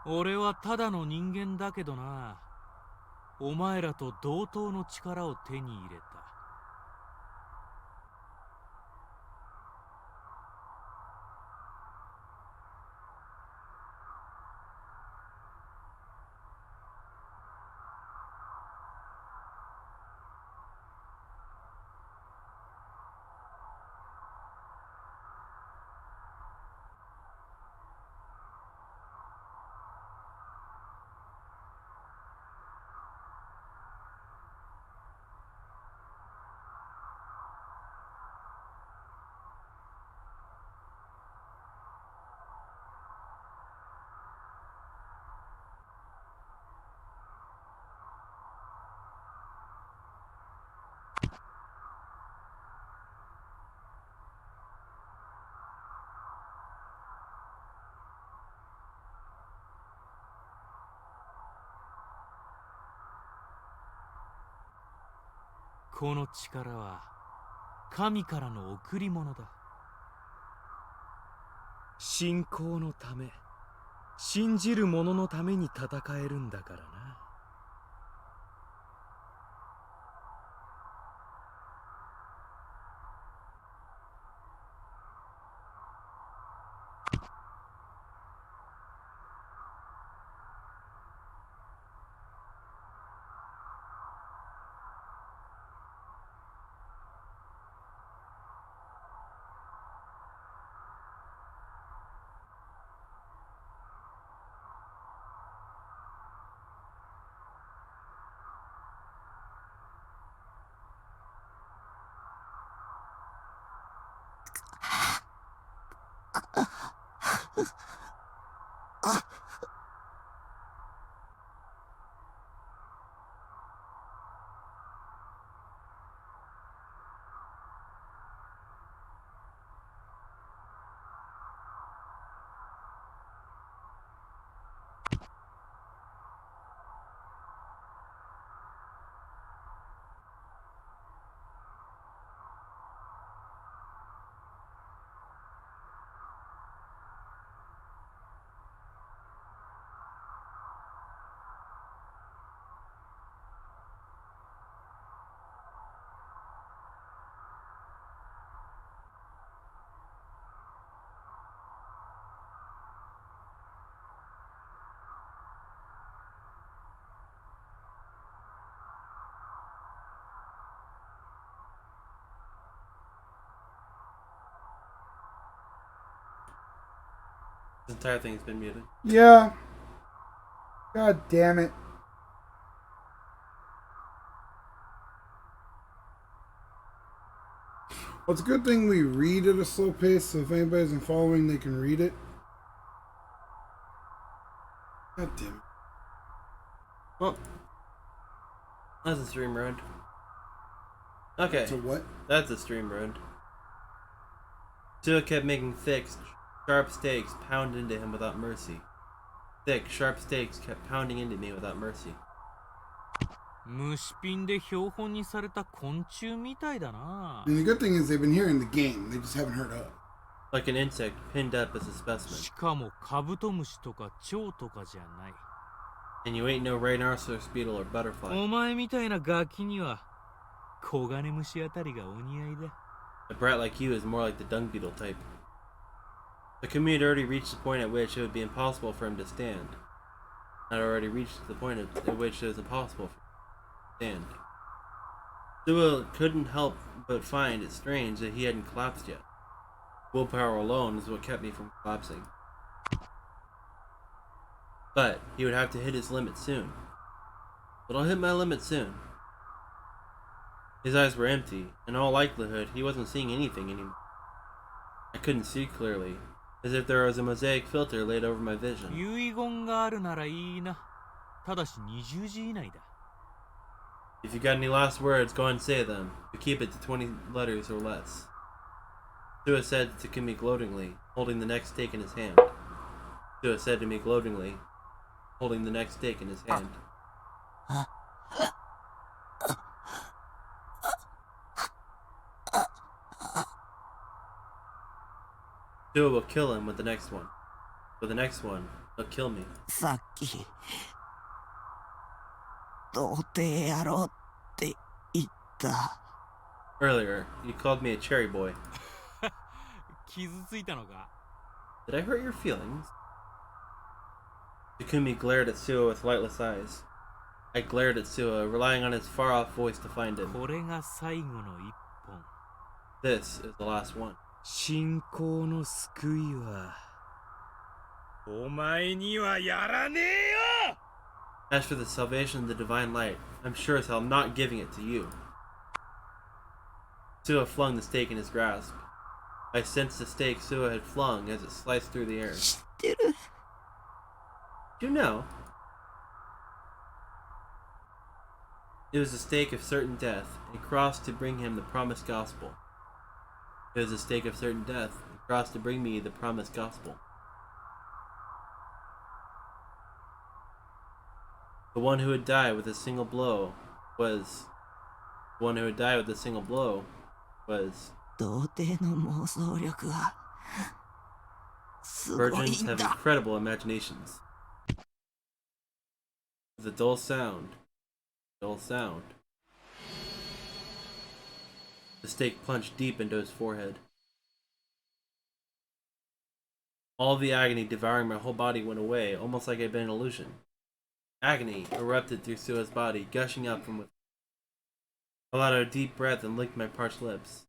俺はただの人間だけどな。お前らと同等の力を手に入れた。この力は神からの贈り物だ。信仰のため、信じる者のために戦えるんだからな。This entire thing's been muted. Yeah. God damn it. Well, it's a good thing we read at a slow pace, so if anybody isn't following, they can read it. God damn it. Well, that's a stream ruined. Okay. So what? That's a stream ruined. Tua kept making thick, sharp stakes pound into him without mercy. Thick, sharp stakes kept pounding into me without mercy. 虫ピンで標本にされた昆虫みたいだな。 And the good thing is they've been here in the game. They just haven't heard up. Like an insect pinned up as a specimen. しかもカブトムシとか蝶とかじゃない。 And you ain't no rhinoceros beetle or butterfly. お前みたいなガキにはコガネムシあたりがお似合いだ。 A brat like you is more like the dung beetle type. The Kumi had already reached the point at which it would be impossible for him to stand. Had already reached the point at which it was impossible for him to stand. Tua couldn't help but find it strange that he hadn't collapsed yet. Willpower alone is what kept me from collapsing. But he would have to hit his limit soon. But I'll hit my limit soon. His eyes were empty. In all likelihood, he wasn't seeing anything anymore. I couldn't see clearly, as if there was a mosaic filter laid over my vision. 遺言があるならいいな。ただし20字以内だ。 If you got any last words, go and say them, but keep it to 20 letters or less. Tua said to Kimi gloatingly, holding the next stake in his hand. Tua said to me gloatingly, holding the next stake in his hand. Tua will kill him with the next one. So the next one, he'll kill me. さっき童貞野郎って言った。 Earlier, you called me a cherry boy. 傷ついたのか？ Did I hurt your feelings? Takumi glared at Suo with lightless eyes. I glared at Suo, relying on his far-off voice to find him. これが最後の一本。 This is the last one. 信仰の救いはお前にはやらねえよ。 As for the salvation of the divine light, I'm sure as hell not giving it to you. Suo flung the stake in his grasp. I sensed the stake Suo had flung as it sliced through the air. 知ってる。 You know, it was a stake of certain death, a cross to bring him the promised gospel. It was a stake of certain death, a cross to bring me the promised gospel. The one who would die with a single blow was... The one who would die with a single blow was... 童貞の妄想力はすごい Virgins ん have だ。 incredible imaginations. With a dull sound. The stake plunged deep into his forehead. All the agony devouring my whole body went away, almost like it had been an illusion. Agony erupted through Suo's body, gushing up from within. I let out a deep breath and licked my parched lips.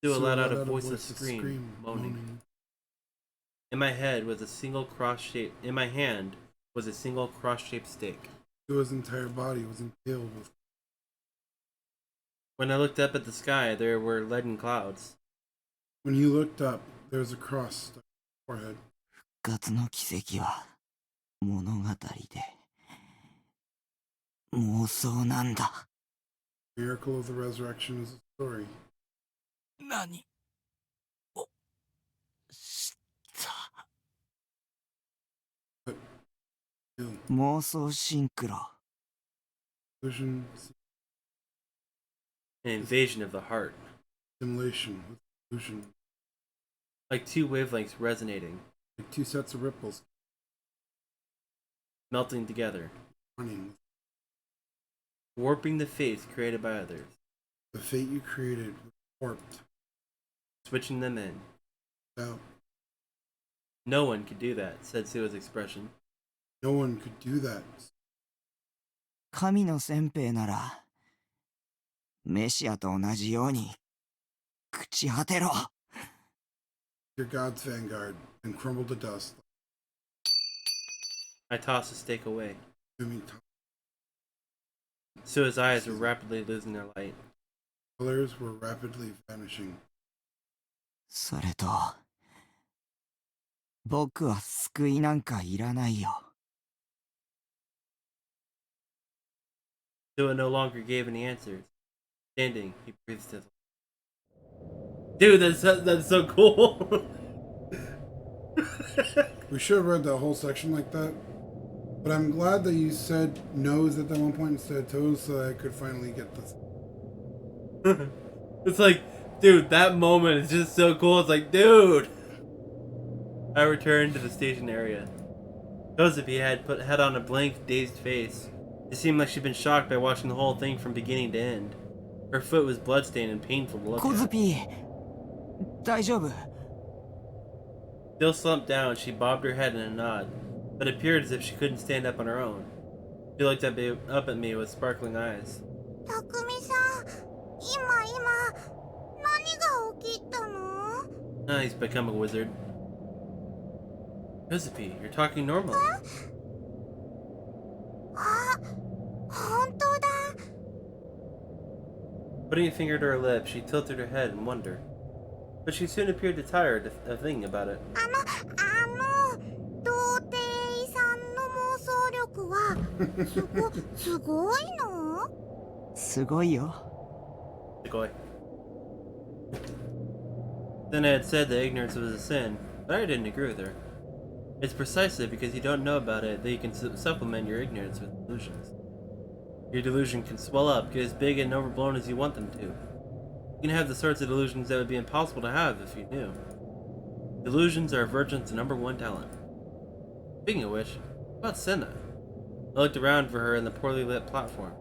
Suo let out a voiceless scream, moaning. In my hand was a single cross-shaped stake. His entire body was impaled with. When I looked up at the sky, there were leaden clouds. When he looked up, there was a cross stuck on his forehead. 復活の奇跡は物語で妄想なんだ。 The miracle of the resurrection is a story. 何をした妄想シンクロ。 Illusion, An invasion of the heart. simulation with illusion, Like two wavelengths resonating, like two sets of ripples melting together, running. warping the faith created by others, The fate you created was warped switching them in. out. No one could do that, said Suo's expression. No one could do that. 神の先兵ならメシアと同じように朽ち果てろ。 Your God's vanguard and crumble to dust. I tossed the stake away. Assuming Suo's eyes were rapidly losing their light. colors were rapidly vanishing. それと僕は救いなんかいらないよ。 Suo no longer gave any answers. Standing, he breathed heavily. Dude, that's so cool. We should have read that whole section like that. But I'm glad that you said nose at that one point instead of toes so that I could finally get this. It's like, dude, that moment is just so cool. It's like, dude. I returned to the station area. Josephine had on a blank, dazed face. It seemed like she'd been shocked by watching the whole thing from beginning to end. Her foot was bloodstained and painful to look コズ at. ピー大丈夫。 Still slumped down, she bobbed her head in a nod, but it appeared as if she couldn't stand up on her own. She looked up at me with sparkling eyes. たくみさん、今、何が起きたの？ Ah, he's become a wizard. Josephine, you're talking normally. あ、本当だ。 Putting a finger to her lips, she tilted her head in wonder. But she soon appeared to tire of thinking about it. 童貞さんの妄想力はすごいの？すごいよ。 Then I had said that ignorance was a sin, but I didn't agree with her. It's precisely because you don't know about it that you can supplement your ignorance with delusions. Your delusion can swell up, get as big and overblown as you want them to. You can have the sorts of delusions that would be impossible to have if you knew. Delusions are a virgin's #1 talent. Speaking of which, what about Senna? I looked around for her in the poorly lit platform.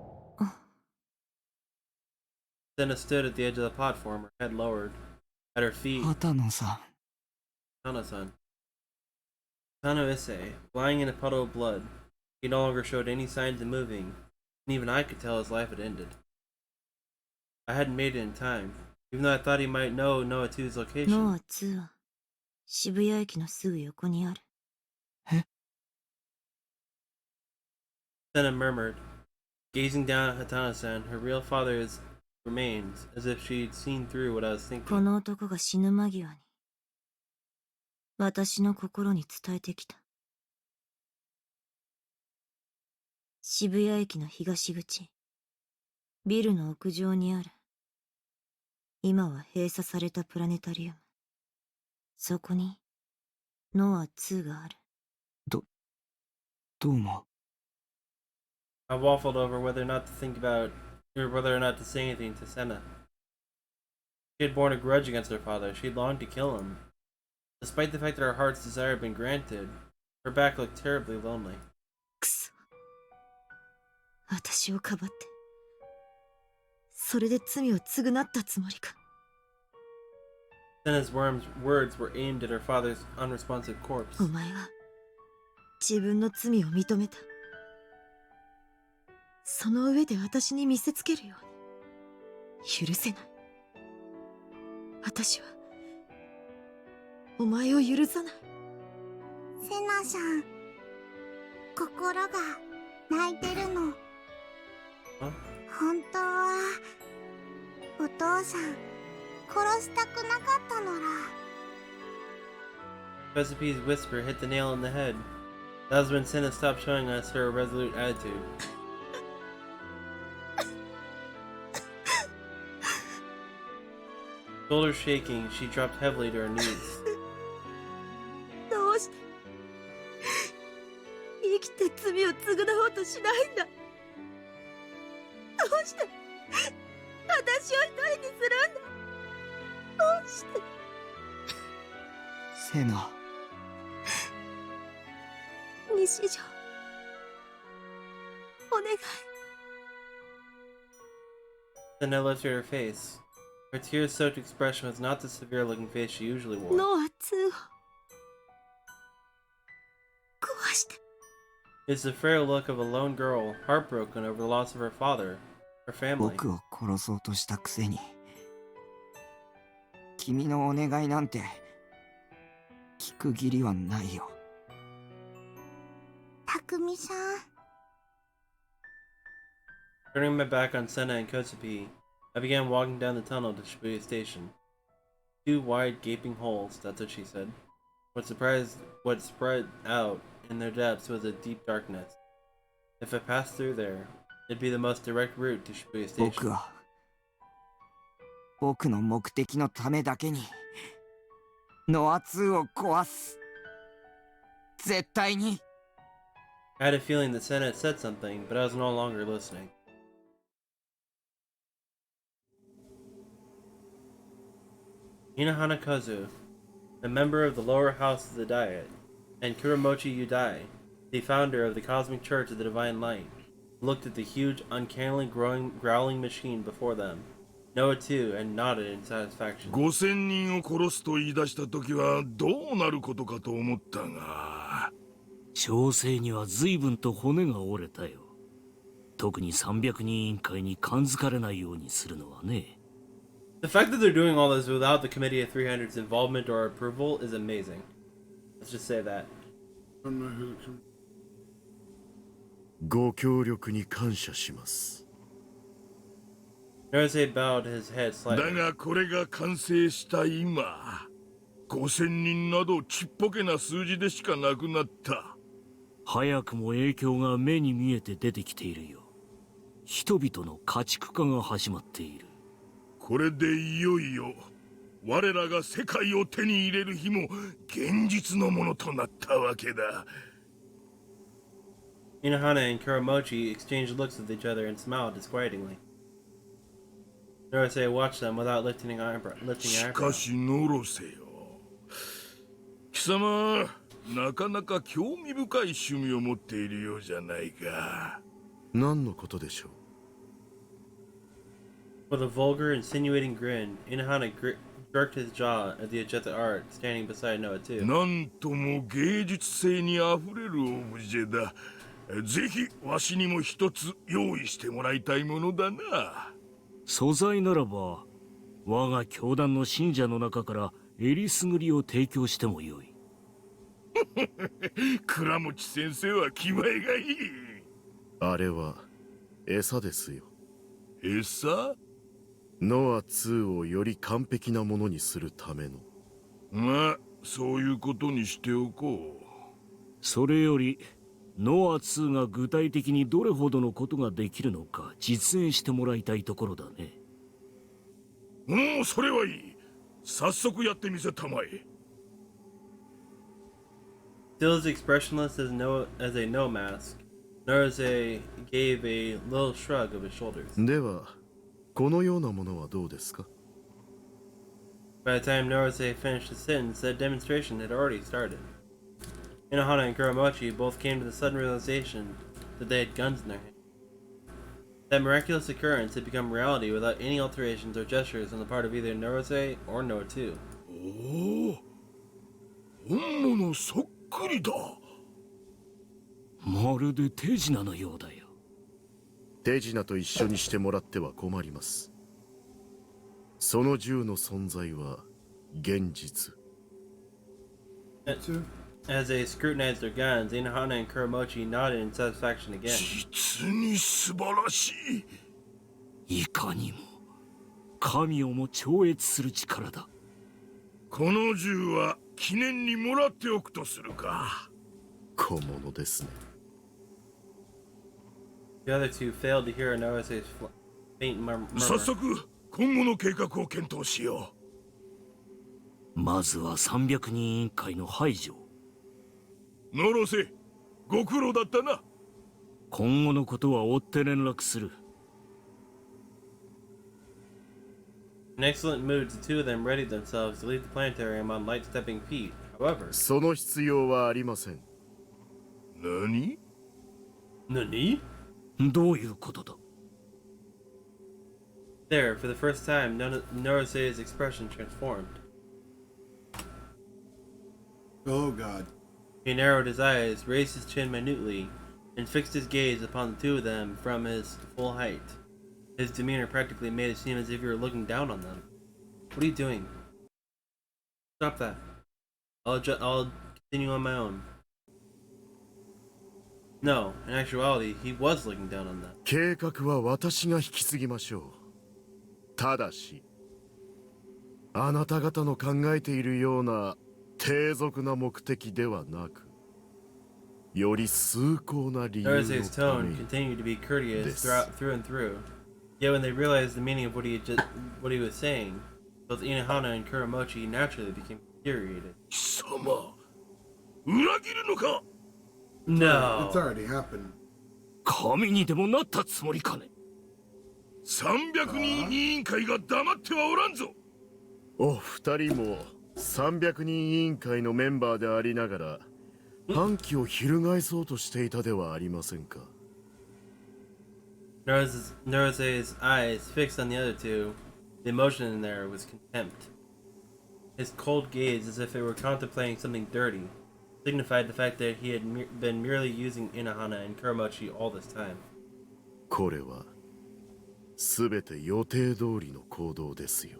Senna stood at the edge of the platform, her head lowered. At her feet, 畑野さん Tana-san. Tano Issei, lying in a puddle of blood. He no longer showed any signs of moving, and even I could tell his life had ended. I hadn't made it in time, even though I thought he might know Noah 2's ノ location. ア2は渋谷駅のすぐ横にある。 Senna murmured, gazing down at Hatana-san, her real father's remains, as if she'd seen through what I was こ thinking. の男が死ぬ間際に私の心に伝えてきた。渋谷駅の東口、ビルの屋上にある。今は閉鎖されたプラネタリウム。そこにノア2がある。どうも I waffled over whether or not to think about, or whether or not to say anything to Senna. She had borne a grudge against her father. She had longed to kill him. Despite the fact that her heart's desire had been granted, her back looked terribly lonely. くそ。私をかばって。それで罪を償ったつもりか。Senna's words were aimed at her father's unresponsive corpse. お前は自分の罪を認めた。その上で私に見せつけるように許せない。私はお前を許さない。セナさん、心が泣いてるの。本当はお父さん殺したくなかったのら。Recipe's whisper hit the nail on the head. That was when Senna stopped showing us her resolute attitude. Shoulders shaking, she dropped heavily to her knees. どうして生きて罪を償おうとしないんだ。どうして私を一人にするんだ。どうして。セナ西条、お願い。 Senna lifted her face. Her tear-soaked expression was not the severe-looking face she usually wore. ノア2を壊して。 It's the frail look of a lone girl, heartbroken over the loss of her father, her family. 僕を殺そうとしたくせに君のお願いなんて聞く義理はないよ。匠さん、 Turning my back on Senna and Kosupi, I began walking down the tunnel to Shibuya Station. 2 wide, gaping holes, that's what she said. What spread out in their depths was a deep darkness. If I passed through there, it'd be the most direct route to Shibuya 僕 Station. は僕の目的のためだけにノア2を壊す。絶対に。 I had a feeling that Senna had said something, but I was no longer listening. Inahana Kazu, a member of the lower house of the Diet, and Kuramochi Yudai, the founder of the Cosmic Church of the Divine Light, looked at the huge, uncannily growling machine before them. Noah too, and nodded in satisfaction. 5000人を殺すと言い出した時はどうなることかと思ったが。調整には随分と骨が折れたよ。特に300人委員会に感づかれないようにするのはね。The fact that they're doing all this without the Committee of 300's involvement or approval is amazing. Let's just say that. ご協力に感謝します。 Naruse bowed his head だ slightly. がこれが完成した今、5000人などちっぽけな数字でしかなくなった。早くも影響が目に見えて出てきているよ。人々の家畜化が始まっている。これでいよいよ我らが世界を手に入れる日も現実のものとなったわけだ。 Inahana and Kuramochi exchanged looks with each other and smiled disquietingly. Naruse watched them without lifting an し eyebrow. かしノロセよ。貴様、なかなか興味深い趣味を持っているようじゃないか。何のことでしょう。 With a vulgar, insinuating grin, Inohana jerked his jaw at the Ajeta art standing beside Noah too. なんとも芸術性にあふれるオブジェだ。ぜひわしにも一つ用意してもらいたいものだな。素材ならば我が教団の信者の中からえりすぐりを提供してもよい。倉持先生は気前がいい。あれは餌ですよ。餌？ノア2をより完璧なものにするための。まあそういうことにしておこう。それよりノア2が具体的にどれほどのことができるのか実演してもらいたいところだね。もうそれはいい。早速やってみせたまえ。Still as expressionless as a no mask, Naruse gave a little shrug of his shoulders. ではこのようなものはどうですか。 By the time Naruse finished his sentence, that demonstration had already started. Inohana and Kuramochi both came to the sudden realization that they had guns in their hands. That miraculous occurrence had become reality without any alterations or gestures on the part of either Naruse or Noa 2. おお、本物そっくりだ。まるで手品のようだよ。手品と一緒にしてもらっては困ります。その銃の存在は現実。As they scrutinized their guns, Inohana and Kuramochi nodded in satisfaction again. 実に素晴らしい。いかにも神をも超越する力だ。この銃は記念にもらっておくとするか。小物ですね。The other two failed to hear Naruse's faint murmur. 早速今後の計画を検討しよう。まずは300人委員会の排除。ノロセ、ご苦労だったな。今後のことは追って連絡する。In excellent mood, the two of them readied themselves to leave the planetarium on light-stepping feet. However, その必要はありません。何？Nani? どういうことだ？ There, for the first time, Naruse's expression transformed. Oh god. He narrowed his eyes, raised his chin minutely, and fixed his gaze upon the two of them from his full height. His demeanor practically made it seem as if you were looking down on them. What are you doing? Stop that. I'll continue on my own. No, in actuality, he was looking down on them. 計画は私が引き継ぎましょう。ただし、あなた方の考えているような低俗な目的ではなく、より崇高な理由のため Naruse's tone continued to be courteous through and through. Yet when they realized the meaning of what he was saying, both Inohana and Kuramochi naturally became infuriated. 貴様、裏切るのか？ No. It's already happened. 神にでもなったつもりかね。300人委員会が黙ってはおらんぞ。お二人も300人委員会のメンバーでありながら反旗を翻そうとしていたではありませんか。Naruse's eyes fixed on the other two. The emotion in there was contempt. His cold gaze, as if it were contemplating something dirty, signified the fact that he had been merely using Inohana and Kuramochi all this time. これはすべて予定通りの行動ですよ。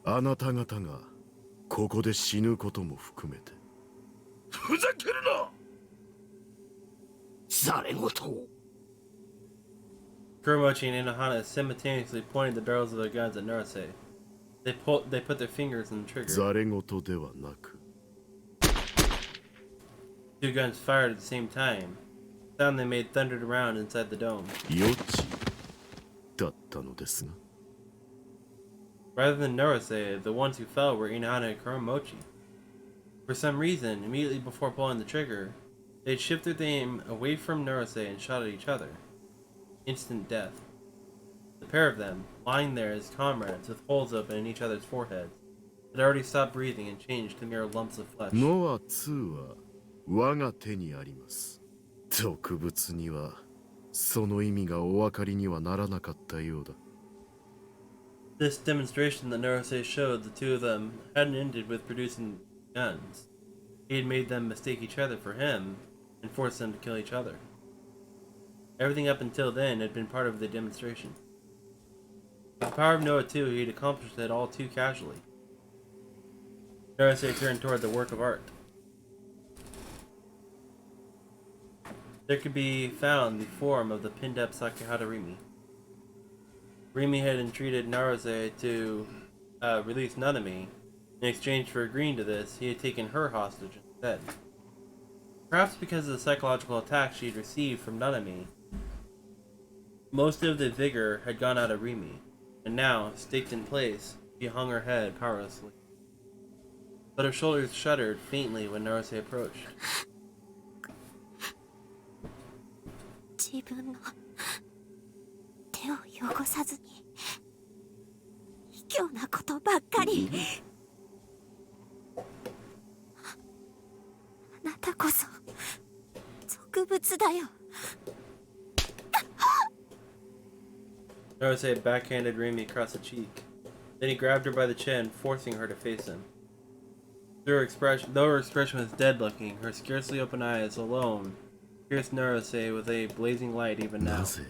あなた方がここで死ぬことも含めて。ふざけるな！ざれ言を。Kuramochi and Inohana simultaneously pointed the barrels of their guns at Naruse. They put their fingers on the trigger. ざれ言ではなく。Two guns fired at the same time. Sound they made thundered around inside the dome. 予知だったのですが。Rather than Naruse, the ones who fell were Inohana and Kuramochi. For some reason, immediately before pulling the trigger, they'd shifted their aim away from Naruse and shot at each other. Instant death. The pair of them, lying there as comrades with holes open in each other's foreheads, had already stopped breathing and changed to mere lumps of flesh. ノア2は我が手にあります。特物にはその意味がお分かりにはならなかったようだ。This demonstration that Naruse showed the two of them hadn't ended with producing guns. He had made them mistake each other for him and forced them to kill each other. Everything up until then had been part of the demonstration. With the power of Noah 2, he had accomplished it all too casually. Naruse turned toward the work of art. There could be found the form of the pinned-up Sakihara Rimi. Rimi had entreated Naruse to release Nanami. In exchange for agreeing to this, he had taken her hostage instead. Perhaps because of the psychological attack she had received from Nanami, most of the vigor had gone out of Rimi, and now, staked in place, she hung her head powerlessly. But her shoulders shuddered faintly when Naruse approached. 自分の手を汚さずに卑怯なことばっかり。あなたこそ俗物だよ。Naruse backhanded Rimi across the cheek. Then he grabbed her by the chin, forcing her to face him. Though her expression was dead-looking, her scarcely open eyes alone pierced Naruse with a blazing light even now. なぜ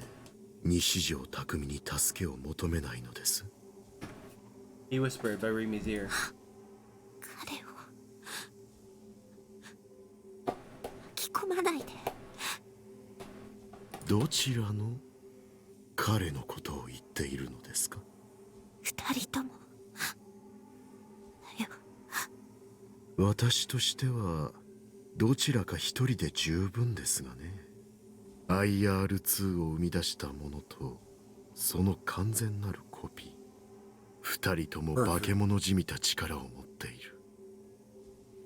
西条匠に助けを求めないのです？ He whispered by Rimi's ear. 彼を巻き込まないで。どちらの彼のことを言っているのですか？二人とも。私としてはどちらか一人で十分ですがね。IR2 を生み出したものとその完全なるコピー。二人とも化け物じみた力を持っている。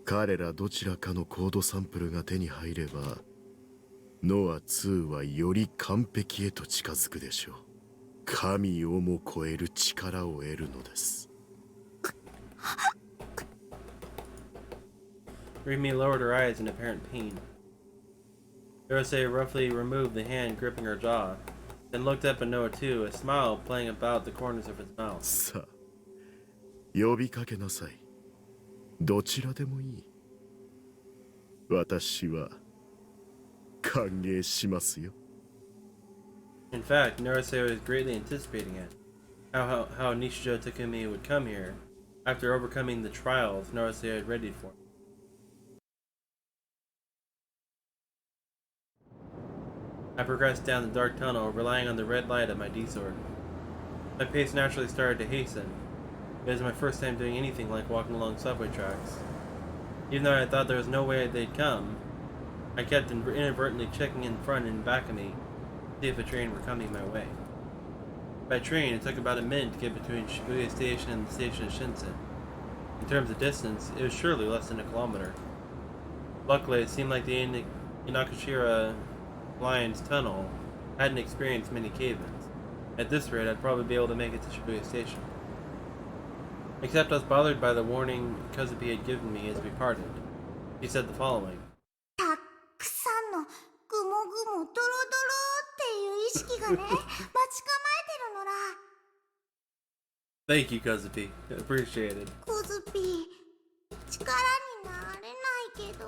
彼らどちらかのコードサンプルが手に入ればノア2はより完璧へと近づくでしょう。神をも超える力を得るのです。Rimi lowered her eyes in apparent pain. Naruse roughly removed the hand gripping her jaw, then looked up at Noah 2, a smile playing about the corners of his mouth. さあ、呼びかけなさい。どちらでもいい。私は歓迎しますよ。In fact, Naruse was greatly anticipating it. How Nishijo Takumi would come here after overcoming the trials Naruse had readied for him. I progressed down the dark tunnel, relying on the red light of my D-sword. My pace naturally started to hasten. It was my first time doing anything like walking along subway tracks. Even though I thought there was no way they'd come, I kept inadvertently checking in front and back of me to see if a train were coming my way. By train, it took about a minute to get between Shibuya Station and the station of Shinsen. In terms of distance, it was surely less than a kilometer. Luckily, it seemed like the Inokashira Lion's Tunnel hadn't experienced many cave-ins. At this rate, I'd probably be able to make it to Shibuya Station. Except I was bothered by the warning Kazupi had given me as we parted. He said the following. たくさんのグモグモドロドロっていう意識がね、待ち構えてるのら。Thank you, Kazupi. Appreciated. コズピー、力になれないけど、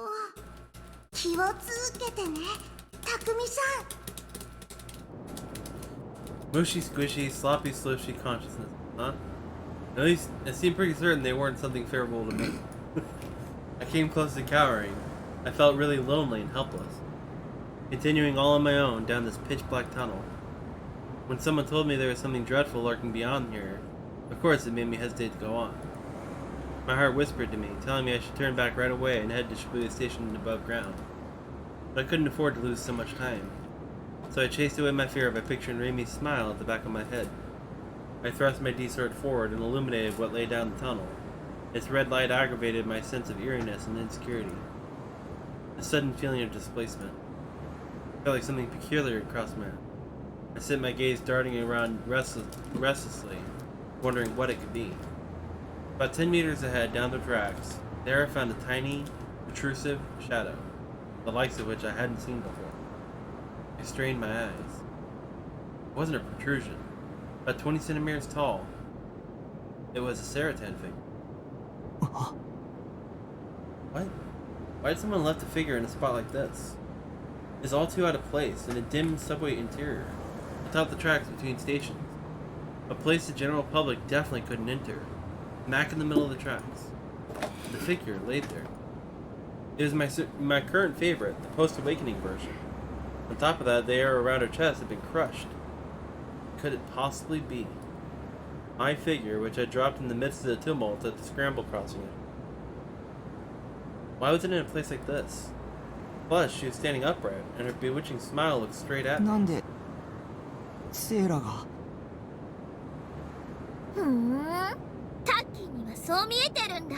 気をつけてね、たくみさん。 Mushy squishy, sloppy slushy consciousness, huh? At least, it seemed pretty certain they weren't something favorable to me. I came close to cowering. I felt really lonely and helpless. Continuing all on my own down this pitch-black tunnel. When someone told me there was something dreadful lurking beyond here, of course it made me hesitate to go on. My heart whispered to me, telling me I should turn back right away and head to Shibuya Station above ground. But I couldn't afford to lose so much time. So I chased away my fear by picturing Rimi's smile at the back of my head. I thrust my D-sword forward and illuminated what lay down the tunnel. Its red light aggravated my sense of eeriness and insecurity. A sudden feeling of displacement. I felt like something peculiar had crossed my... I set my gaze darting around restlessly, wondering what it could be. About 10 meters ahead, down the tracks, there I found a tiny, protrusive shadow, the likes of which I hadn't seen before. I strained my eyes. It wasn't a protrusion, about 20 centimeters tall. It was a Saratan figure. What? Why had someone left a figure in a spot like this? It's all too out of place in a dim subway interior, atop the tracks between stations. A place the general public definitely couldn't enter. Smack in the middle of the tracks. The figure laid there. It was my current favorite, the post-awakening version. On top of that, the air around her chest had been crushed. Could it possibly be? My figure, which had dropped in the midst of the tumult at the scramble crossing it. Why was it in a place like this? Plus, she was standing upright, and her bewitching smile looked straight at me. なんでセイラがふーん、タッキーにはそう見えてるんだ。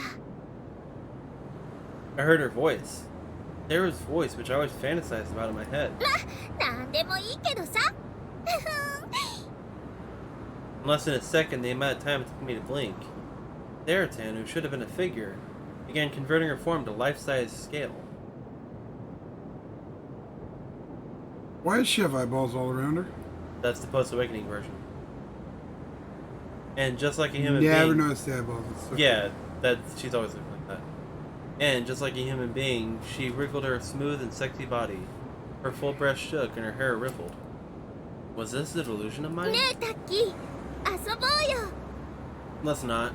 I heard her voice. Sarah's voice, which I always fantasized about in my head. なんでもいいけどさ。 In less than a second, the amount of time it took me to blink, Saratan, who should have been a figure, began converting her form to life-size scale. Why does she have eyeballs all around her? That's the post-awakening version. And just like a human Yeah, I never being... noticed the eyeballs. It's so Yeah, she's always looked like that. And just like a human being, she wriggled her smooth and sexy body. Her full breast shook and her hair rippled. Was this a delusion of mine? ねえタッキー、遊ぼうよ。 Let's not.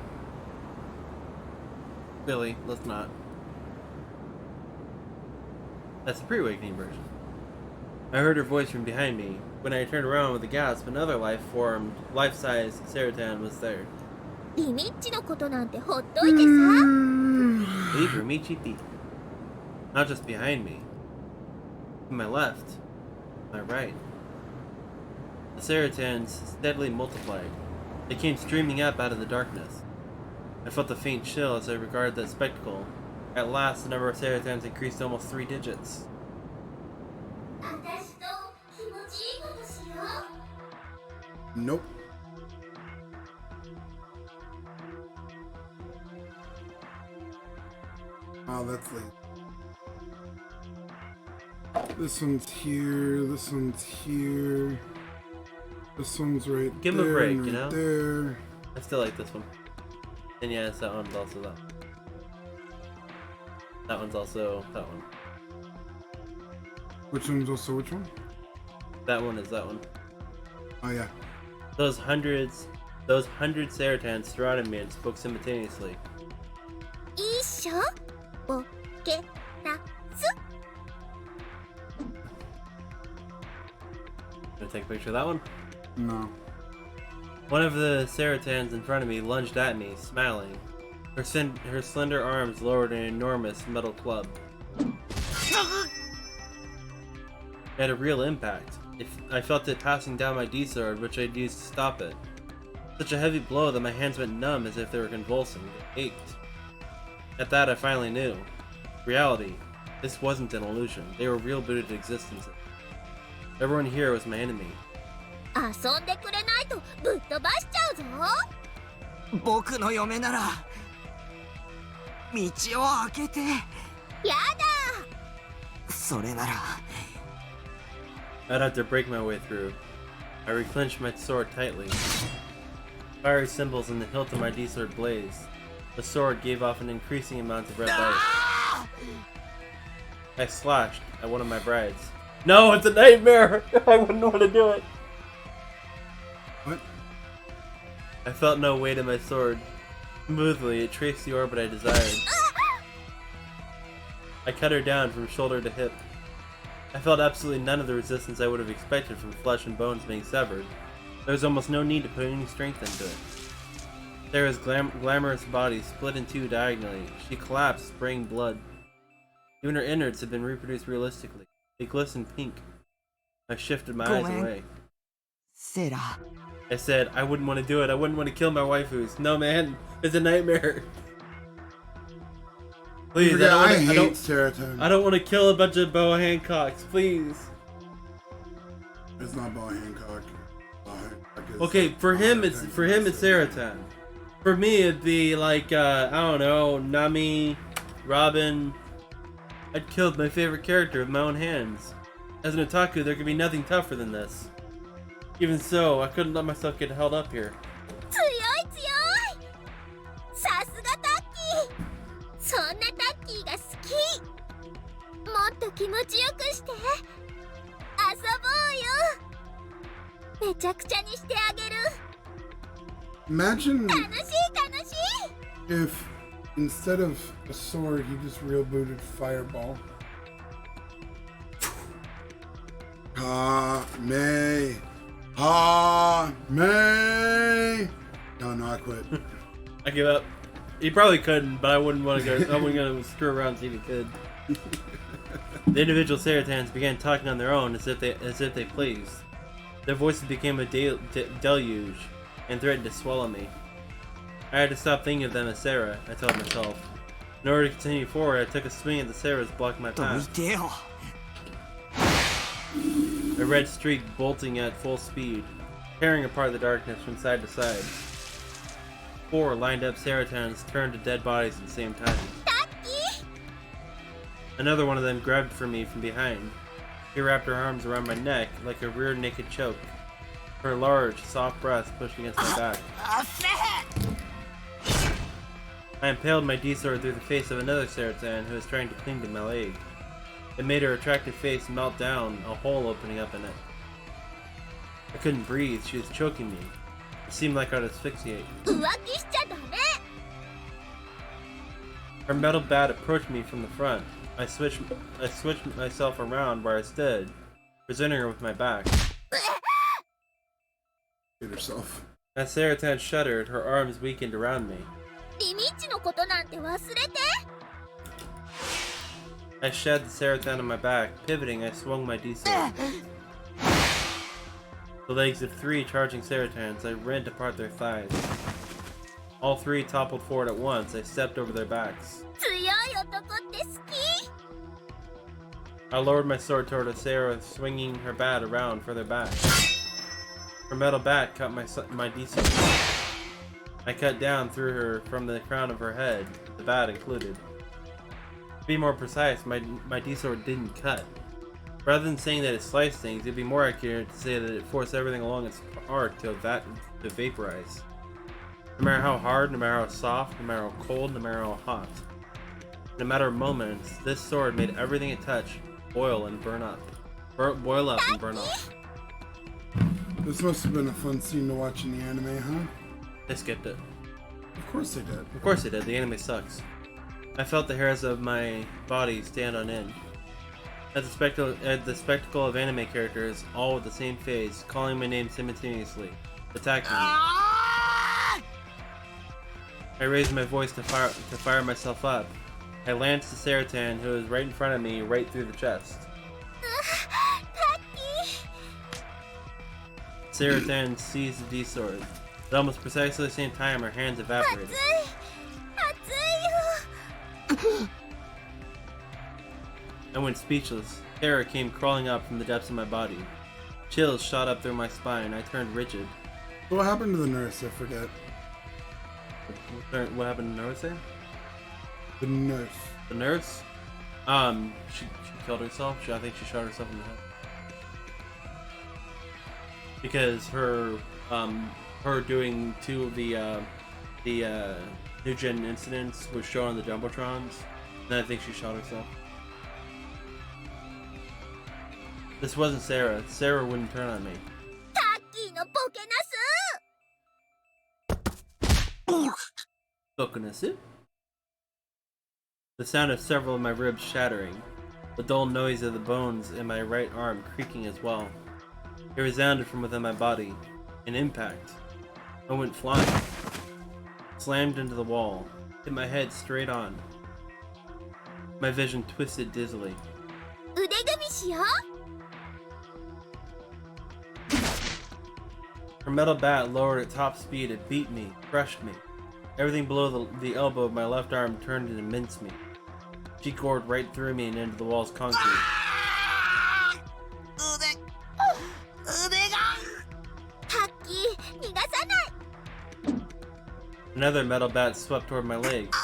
Billy, let's not. That's the pre-awakening version. I heard her voice from behind me. When I turned around with a gasp, another life-formed, life-size Saratan was there. リミッチのことなんてほっといてさ。 Leave her, Michipi. Not just behind me. To my left. My right. The Saratans steadily multiplied. They came streaming up out of the darkness. I felt a faint chill as I regarded that spectacle. At last, the number of Saratans increased to almost 3 digits. 私と気持ちいいことしよう。 Nope. Oh, that's late. This one's here. This one's here. This one's right Give there. him a break, and you right know? There. I still like this one. And yes, that one's also that. That one's also that one. Which one's also which one? That one is that one. Oh yeah. Those hundred Saratans surrounded me and spoke simultaneously. 一緒おけらす。 Gonna take a picture of that one? No. One of the Saratans in front of me lunged at me, smiling. Her slender arms lowered an enormous metal club. It had a real impact. I felt it passing down my D-sword, which I'd used to stop it. Such a heavy blow that my hands went numb as if they were convulsing. They ached. At that, I finally knew. Reality. This wasn't an illusion. They were real-booted existences. Everyone here was my enemy. 遊んでくれないとぶっ飛ばしちゃうぞ。僕の嫁なら道を開けて。やだ。それなら I'd have to break my way through. I reclenched my sword tightly. Fiery symbols in the hilt of my D-sword blazed. The sword gave off an increasing amount of red light. I slashed at one of my brides. No, it's a nightmare! I wouldn't want to do it. What? I felt no weight in my sword. Smoothly, it traced the orbit I desired. I cut her down from shoulder to hip. I felt absolutely none of the resistance I would have expected from flesh and bones being severed. There was almost no need to put any strength into it. Sarah's glamorous body split in two diagonally. She collapsed, spraying blood. Even her innards had been reproduced realistically. They glistened pink. I shifted my eyes away. Sarah. I said, I wouldn't want to do it. I wouldn't want to kill my waifus. No, man. It's a nightmare. Please, I hate Saratan. I don't want to kill a bunch of Boa Hancocks. Please. It's not Boa Hancock. Okay, for him it's Saratan. For me, it'd be like, I don't know, Nami, Robin. I'd killed my favorite character with my own hands. As an otaku, there could be nothing tougher than this. Even so, I couldn't let myself get held up here. 強い強い。さすがタッキー。そんなタッキーが好き。もっと気持ちよくして遊ぼうよ。めちゃくちゃにしてあげる。 Imagine 楽しい楽しい。 if instead of a sword, he just real booted Fireball. May. May. No, I quit. I give up. He probably couldn't, but I wouldn't want to go. I wouldn't go screw around and see if he could. The individual Saratans began talking on their own as if they pleased. Their voices became a deluge and threatened to swallow me. I had to stop thinking of them as Sarah, I told myself. In order to continue forward, I took a swing at the Sarahs blocking my path. A red streak bolting at full speed, tearing apart the darkness from side to side. 4 lined up Saratans turned to dead bodies at the same time. Another one of them grabbed for me from behind. She wrapped her arms around my neck like a rear naked choke, her large, soft breast pushed against my back. I impaled my D-sword through the face of another Saratan who was trying to cling to my leg. It made her attractive face melt down, a hole opening up in it. I couldn't breathe, she was choking me. It seemed like I'd asphyxiate. 浮気しちゃダメ。 Her metal bat approached me from the front. I switched myself around where I stood, presenting her with my back. Hit herself. As Saratan shuddered, her arms weakened around me. リミッチのことなんて忘れて。 I shed the Saratan on my back. Pivoting, I swung my D-sword. The legs of 3 charging Saratans, I rent apart their thighs. All 3 toppled forward at once. I stepped over their backs. 強い男って好き。 I lowered my sword toward a Sarah, swinging her bat around further back. Her metal bat caught my D-sword. I cut down through her from the crown of her head, the bat included. To be more precise, my D-sword didn't cut. Rather than saying that it sliced things, it'd be more accurate to say that it forced everything along its arc to vaporize. No matter how hard, no matter how soft, no matter how cold, no matter how hot. In a matter of moments, this sword made everything it touched boil and burn up. Boil up and burn up. This must have been a fun scene to watch in the anime, huh? I skipped it. Of course they did. Of course they did. The anime sucks. I felt the hairs of my body stand on end. At the spectacle of anime characters, all with the same face, calling my name simultaneously, attacking me. I raised my voice to fire myself up. I lanced the Saratan, who was right in front of me, right through the chest. Saratan seized the D-sword. At almost precisely the same time, her hands evaporated. I went speechless. Terror came crawling up from the depths of my body. Chills shot up through my spine. I turned rigid. What happened to the nurse? I forget. What happened to Nurse? The nurse. The nurse? She killed herself. I think she shot herself in the head. Because her doing 2 of the New Gen incidents was shown on the Jumbotrons, and I think she shot herself. This wasn't Sarah. Sarah wouldn't turn on me. タッキーのボケなす。 Bokunasu? The sound of several of my ribs shattering, the dull noise of the bones in my right arm creaking as well. It resounded from within my body. An impact. I went flying. Slammed into the wall. Hit my head straight on. My vision twisted dizzily. 腕組みしよう。 Her metal bat lowered at top speed. It beat me, crushed me. Everything below the elbow of my left arm turned into mincemeat. She gored right through me and into the wall's concrete. タッキー、逃がさない。Another metal bat swept toward my leg.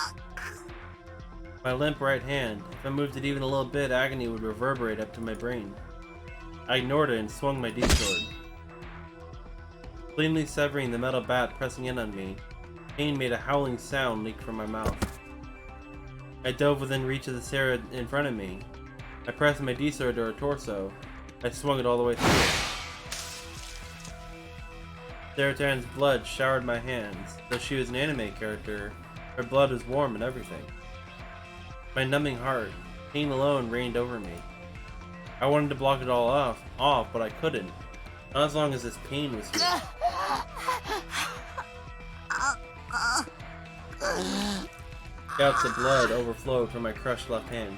My limp right hand, if I moved it even a little bit, agony would reverberate up to my brain. I ignored it and swung my D-sword. Cleanly severing the metal bat pressing in on me, pain made a howling sound leak from my mouth. I dove within reach of the Sarah in front of me. I pressed my D-sword to her torso. I swung it all the way through. Saratan's blood showered my hands. Though she was an anime character, her blood was warm and everything. My numbing heart, pain alone reigned over me. I wanted to block it all off, but I couldn't. Not as long as this pain was here. Gouts of blood overflowed from my crushed left hand.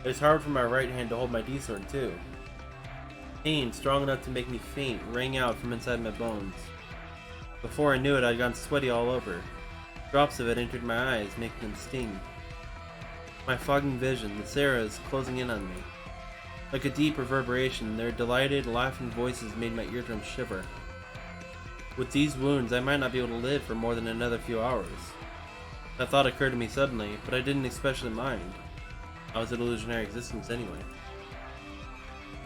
It was hard for my right hand to hold my D-sword too. Pain, strong enough to make me faint, rang out from inside my bones. Before I knew it, I'd gone sweaty all over. Drops of it entered my eyes, making them sting. My fogging vision, the Sarahs closing in on me. Like a deep reverberation, their delighted, laughing voices made my eardrums shiver. With these wounds, I might not be able to live for more than another few hours. That thought occurred to me suddenly, but I didn't especially mind. I was an illusionary existence anyway.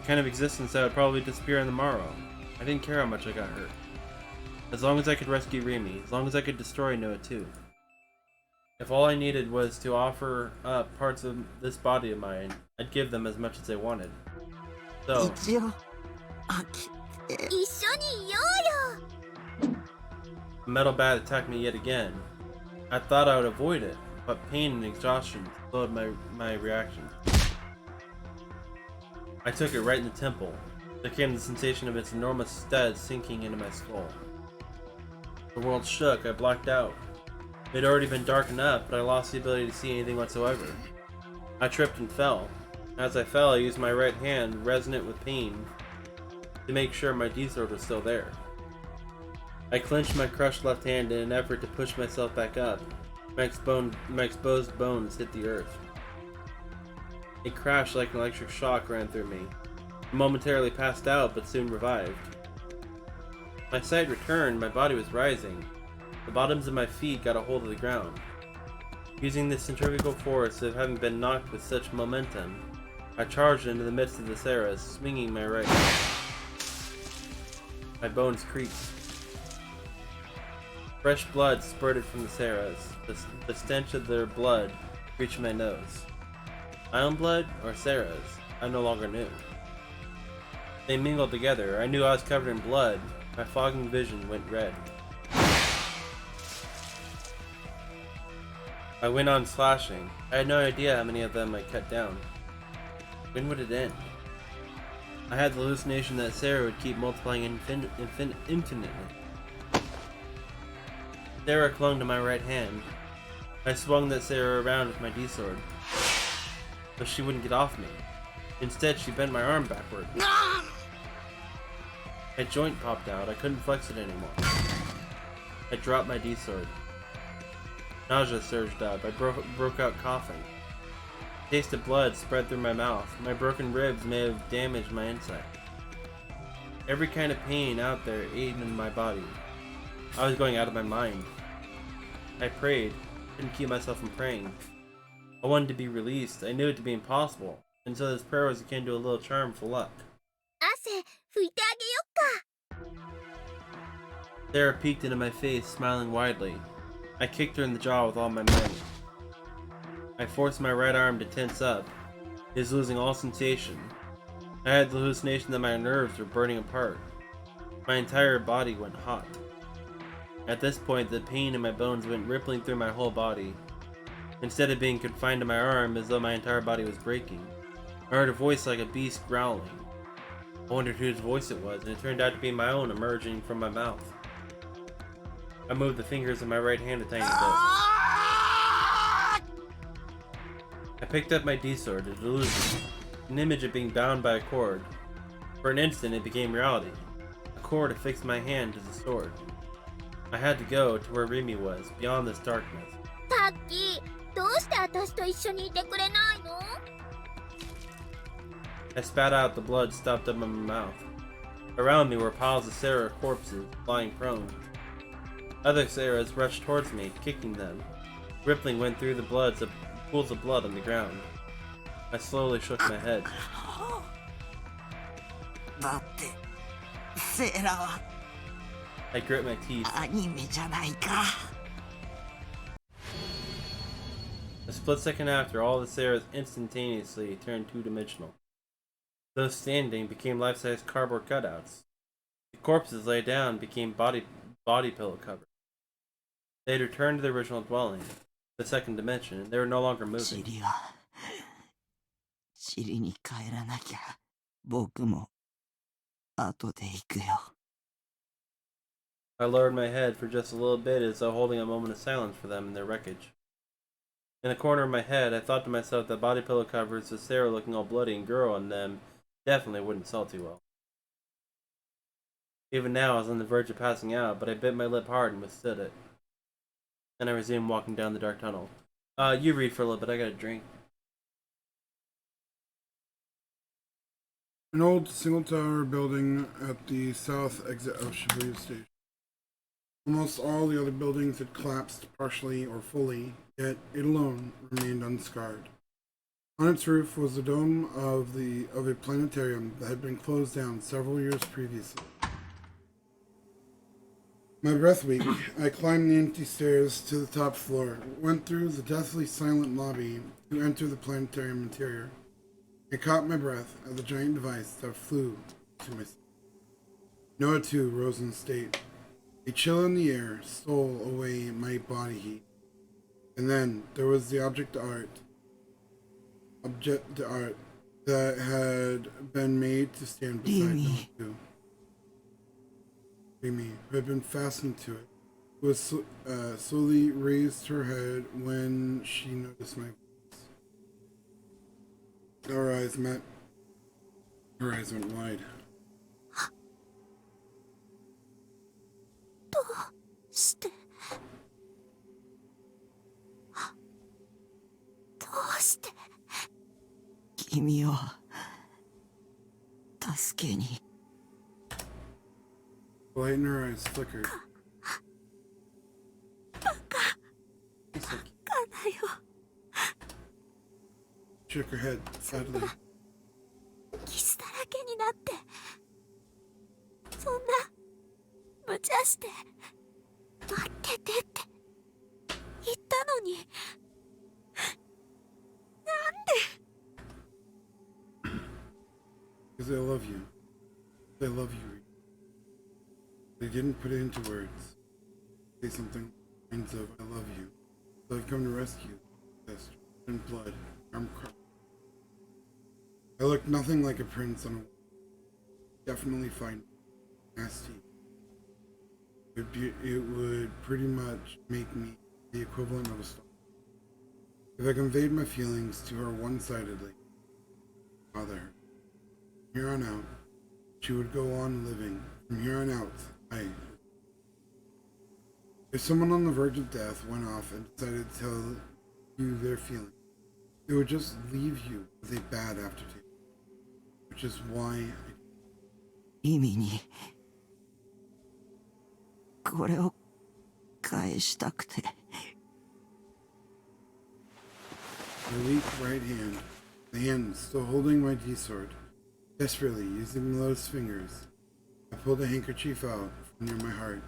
The kind of existence that would probably disappear on the morrow. I didn't care how much I got hurt. As long as I could rescue Remy, as long as I could destroy Noah too. If all I needed was to offer up parts of this body of mine, I'd give them as much as they wanted. So, a metal bat attacked me yet again. I thought I would avoid it, but pain and exhaustion slowed my reaction. I took it right in the temple. There came the sensation of its enormous stud sinking into my skull. The world shook, I blacked out. It had already been dark enough, but I lost the ability to see anything whatsoever. I tripped and fell. As I fell, I used my right hand, resonant with pain, to make sure my D-sword was still there. I clenched my crushed left hand in an effort to push myself back up. My exposed bones hit the earth. A crash like an electric shock ran through me. I momentarily passed out, but soon revived. My sight returned, my body was rising. The bottoms of my feet got a hold of the ground. Using the centrifugal force of having been knocked with such momentum, I charged into the midst of the Sarahs, swinging my right hand. My bones creaked. Fresh blood spurted from the Sarahs. The stench of their blood reached my nose. My own blood or Sarah's? I no longer knew. They mingled together. I knew I was covered in blood. My fogging vision went red. I went on slashing. I had no idea how many of them I cut down. When would it end? I had the hallucination that Sarah would keep multiplying infinitely. Sarah clung to my right hand. I swung that Sarah around with my D-sword, but she wouldn't get off me. Instead, she bent my arm backward. A joint popped out. I couldn't flex it anymore. I dropped my D-sword. Nausea surged up. I broke out coughing. A taste of blood spread through my mouth. My broken ribs may have damaged my insight. Every kind of pain out there ate in my body. I was going out of my mind. I prayed. Couldn't keep myself from praying. I wanted to be released. I knew it to be impossible. And so this prayer was akin to a little charm for luck. Sarah peeked into my face, smiling widely. I kicked her in the jaw with all my might. I forced my right arm to tense up. It was losing all sensation. I had the hallucination that my nerves were burning apart. My entire body went hot. At this point, the pain in my bones went rippling through my whole body. Instead of being confined to my arm as though my entire body was breaking, I heard a voice like a beast growling. I wondered whose voice it was, and it turned out to be my own emerging from my mouth. I moved the fingers of my right hand a tiny bit. I picked up my D-sword, a delusion, an image of being bound by a cord. For an instant, it became reality. A cord affixed my hand to the sword. I had to go to where Remy was, beyond this darkness. I spat out the blood stopped up in my mouth. Around me were piles of Sarah corpses, lying prone. Other Sarahs rushed towards me, kicking them. Rippling went through the pools of blood on the ground. I slowly shook my head. だってセーラは I grit my teeth. アニメじゃないか。 A split second after, all the Sarahs instantaneously turned two-dimensional. Those standing became life-size cardboard cutouts. The corpses lay down became body pillow covers. They had returned to their original dwelling, the second dimension, and they were no longer moving. チリに帰らなきゃ。僕も後で行くよ。 I lowered my head for just a little bit as though holding a moment of silence for them and their wreckage. In the corner of my head, I thought to myself that body pillow covers with Sarah looking all bloody and girl on them definitely wouldn't sell too well. Even now, I was on the verge of passing out, but I bit my lip hard and withstood it. Then I resumed walking down the dark tunnel. You read for a little bit, I got a drink. An old single-tower building at the south exit of Shibuya Station. Almost all the other buildings had collapsed partially or fully, yet it alone remained unscarred. On its roof was the dome of a planetarium that had been closed down several years previously. My breath weak, I climbed the empty stairs to the top floor, went through the deathly silent lobby to enter the planetarium interior. I caught my breath at the giant device that flew to my side. Noah too rose in state. A chill in the air stole away my body heat. And then there was the object art that had been made to stand beside Noah too. Amy, who had been fastened to it, was slowly raised her head when she noticed my voice. Our eyes met. Her eyes went wide. どうしてどうして君を助けに。 The light in her eyes flickered. バカだよ She shook her head sadly. キスだらけになってそんな無茶して待っててって言ったのになんで Because I love you. I love you. They didn't put it into words. Say something kinds of I love you. So I've come to rescue you. Yes, in blood. I'm crushed. I look nothing like a prince on a definitely fine nasty. It would pretty much make me the equivalent of a star. If I conveyed my feelings to her one-sidedly, bother her. From here on out, she would go on living. From here on out, if someone on the verge of death went off and decided to tell you their feelings, it would just leave you with a bad aftertaste. Which is why 意味にこれを返したくて。 my weak right hand, the hand still holding my D-sword, desperately using Melo's fingers, I pulled a handkerchief out from near my heart.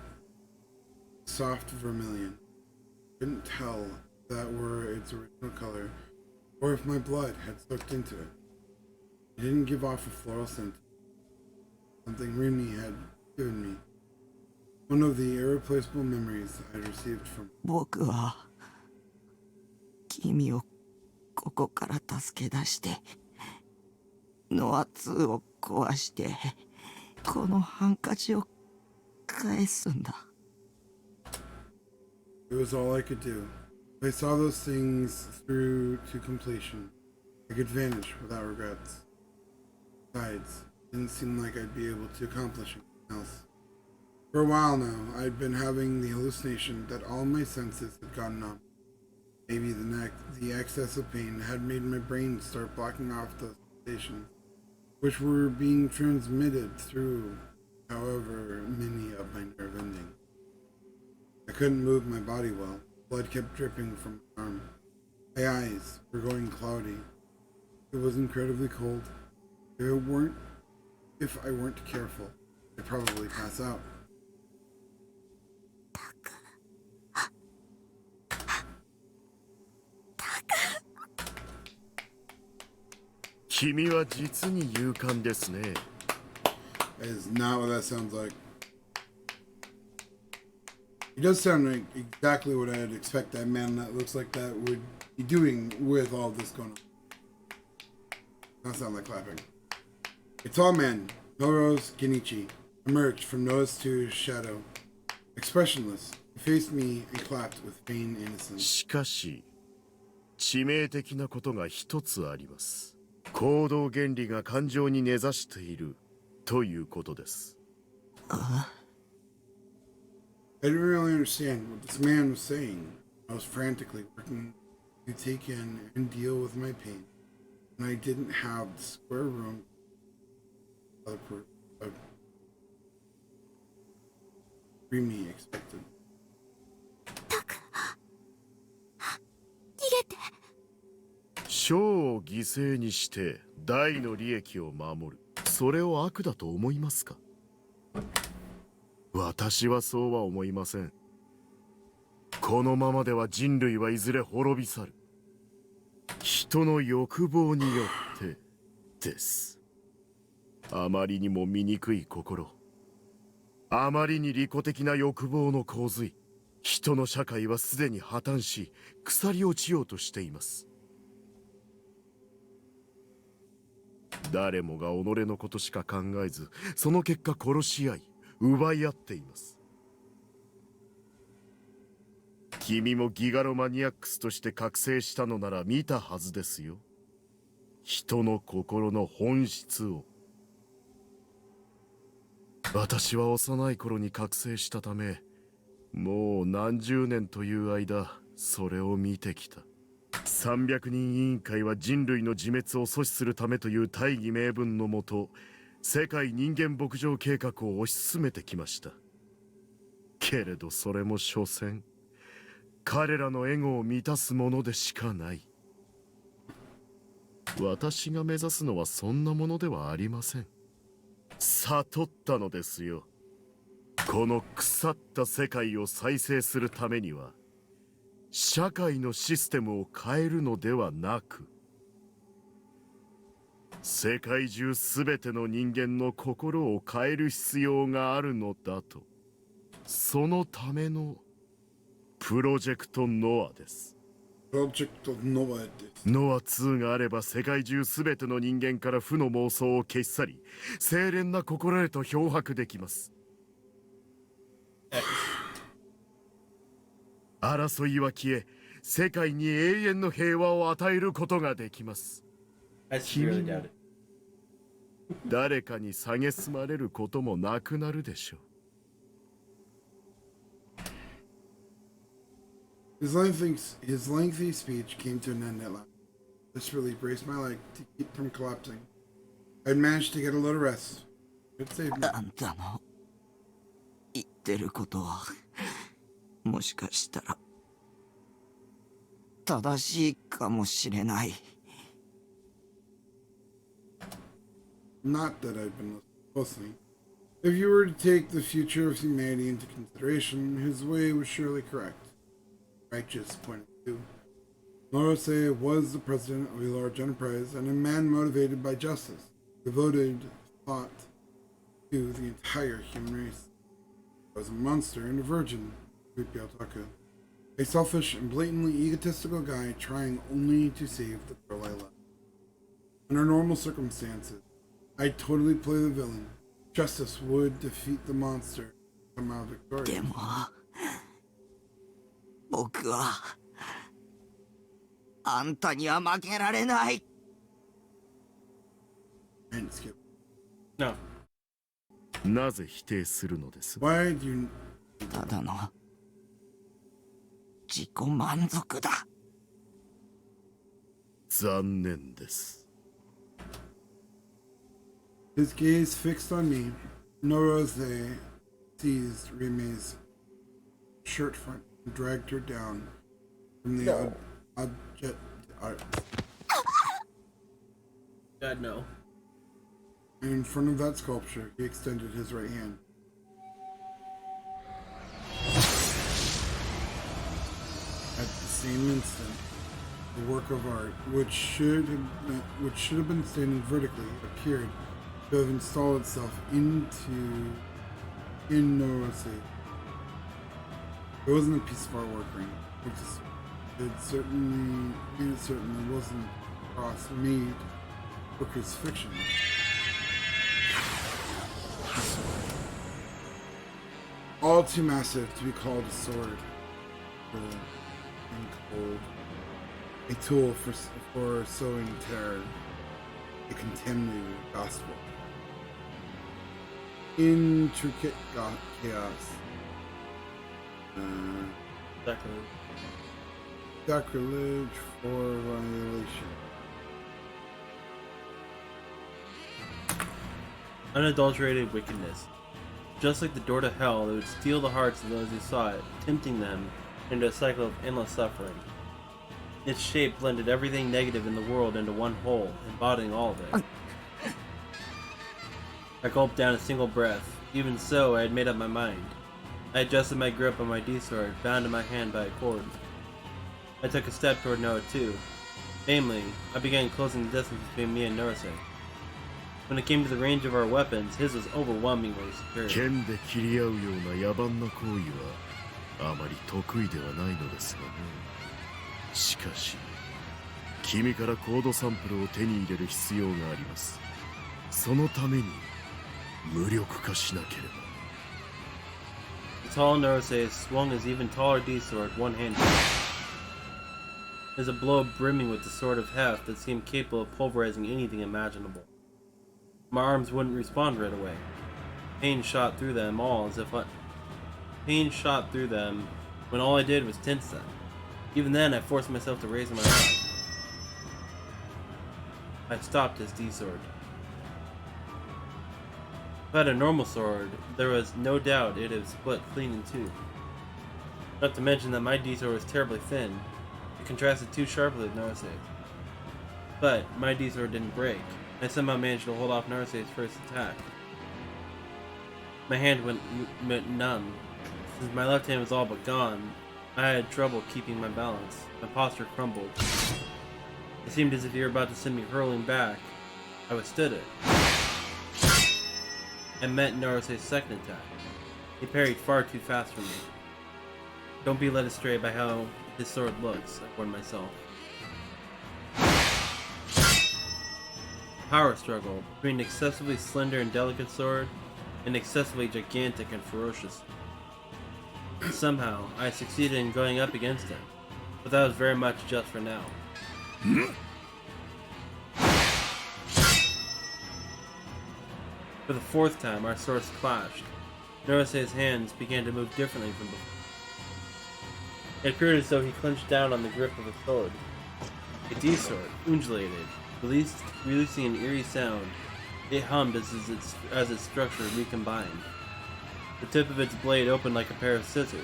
Soft vermilion. Couldn't tell if that were its original color, or if my blood had soaked into it. It didn't give off a floral scent. Something Rumi had given me. One of the irreplaceable memories I had received from 僕は君をここから助け出してノア2を壊してこのハンカチを返すんだ。 It was all I could do. If I saw those things through to completion, I could vanish without regrets. Besides, it didn't seem like I'd be able to accomplish anything else. For a while now, I'd been having the hallucination that all my senses had gone numb. Maybe the excess of pain had made my brain start blocking off the sensations, which were being transmitted through however many of my nerve endings. I couldn't move my body well. Blood kept dripping from my arm. My eyes were going cloudy. It was incredibly cold. If I weren't careful, I'd probably pass out.君は実に勇敢ですね。 That is not what that sounds like. He does sound like exactly what I'd expect that man that looks like that would be doing with all this going on. Not sound like clapping. A tall man, Noros Genichi, emerged from Noah's Two's shadow. Expressionless, he faced me and clapped with feigned innocence. しかし、致命的なことが一つあります。行動原理が感情に根ざしているということです。I didn't really understand what this man was saying. I was frantically working to take in and deal with my pain, and I didn't have the square room of me expected. 逃げて。小を犠牲にして大の利益を守る。それを悪だと思いますか？私はそうは思いません。このままでは人類はいずれ滅び去る。人の欲望によってです。あまりにも醜い心、あまりに利己的な欲望の洪水、人の社会はすでに破綻し、腐り落ちようとしています。誰もが己のことしか考えず、その結果殺し合い、奪い合っています。君もギガロマニアックスとして覚醒したのなら見たはずですよ。人の心の本質を。私は幼い頃に覚醒したため、もう何十年という間、それを見てきた。300人委員会は人類の自滅を阻止するためという大義名分のもと、世界人間牧場計画を推し進めてきました。けれどそれも所詮、彼らのエゴを満たすものでしかない。私が目指すのはそんなものではありません。悟ったのですよ。この腐った世界を再生するためには、社会のシステムを変えるのではなく、世界中すべての人間の心を変える必要があるのだと。そのためのプロジェクトノアです。プロジェクトノアです。ノア2があれば世界中すべての人間から負の妄想を消し去り、清廉な心へと漂白できます。争いは消え、世界に永遠の平和を与えることができます。君も誰かに蔑まれることもなくなるでしょう。His lengthy speech came to an end at last. Desperately braced my leg to keep from collapsing. I'd managed to get a little rest. It saved me. あんたの言ってることはもしかしたら正しいかもしれない。Not that I'd been listening closely. If you were to take the future of humanity into consideration, his way was surely correct. Righteous point of view. Morose was the president of a large enterprise and a man motivated by justice, devoted thought to the entire human race. I was a monster and a virgin, Creepy Otaku. A selfish and blatantly egotistical guy trying only to save the girl I loved. Under normal circumstances, I'd totally play the villain. Justice would defeat the monster and come out victorious. でも僕はあんたには負けられない。No. なぜ否定するのです？ Why do you... ただの自己満足だ。残念です。His gaze fixed on me, Norose seized Rime's shirt front and dragged her down from the object art. God, no. And in front of that sculpture, he extended his right hand. At the same instant, the work of art, which should have been standing vertically, appeared to have installed itself in Norose. It wasn't a piece of artwork or anything. It certainly wasn't a cross made for crucifixion. All too massive to be called a sword, and cold. A tool for sowing terror, a contaminated gospel. Intricate chaos. Sacrilege for violation. Unadulterated wickedness. Just like the door to hell, it would steal the hearts of those who saw it, tempting them into a cycle of endless suffering. Its shape blended everything negative in the world into one whole, embodying all of it. I gulped down a single breath. Even so, I had made up my mind. I adjusted my grip on my D-sword, bound in my hand by a cord. I took a step toward Noah too. Namely, I began closing the distance between me and Norase. When it came to the range of our weapons, his was overwhelmingly superior. 剣で切り合うような野蛮な行為はあまり得意ではないのですがね。しかし、君からコードサンプルを手に入れる必要があります。そのために無力化しなければ。The tall Norase swung his even taller D-sword one-handed. There's a blow brimming with the sword of heft that seemed capable of pulverizing anything imaginable. My arms wouldn't respond right away. Pain shot through them when all I did was tense them. Even then, I forced myself to raise my arm. I stopped his D-sword. If I had a normal sword, there was no doubt it'd have split clean in two. Not to mention that my D-sword was terribly thin. It contrasted too sharply with Narase's. But my D-sword didn't break. I somehow managed to hold off Narase's first attack. My hand went numb. Since my left hand was all but gone, I had trouble keeping my balance. My posture crumbled. It seemed as if he were about to send me hurling back. I withstood it. I met Narase's second attack. He parried far too fast for me. Don't be led astray by how his sword looks, I warned myself. Power struggle between an excessively slender and delicate sword and excessively gigantic and ferocious. Somehow, I succeeded in going up against him, but that was very much just for now. For the fourth time, our swords clashed. Narase's hands began to move differently from before. It appeared as though he clenched down on the grip of a sword. A D-sword undulated, releasing an eerie sound. It hummed as its structure recombined. The tip of its blade opened like a pair of scissors,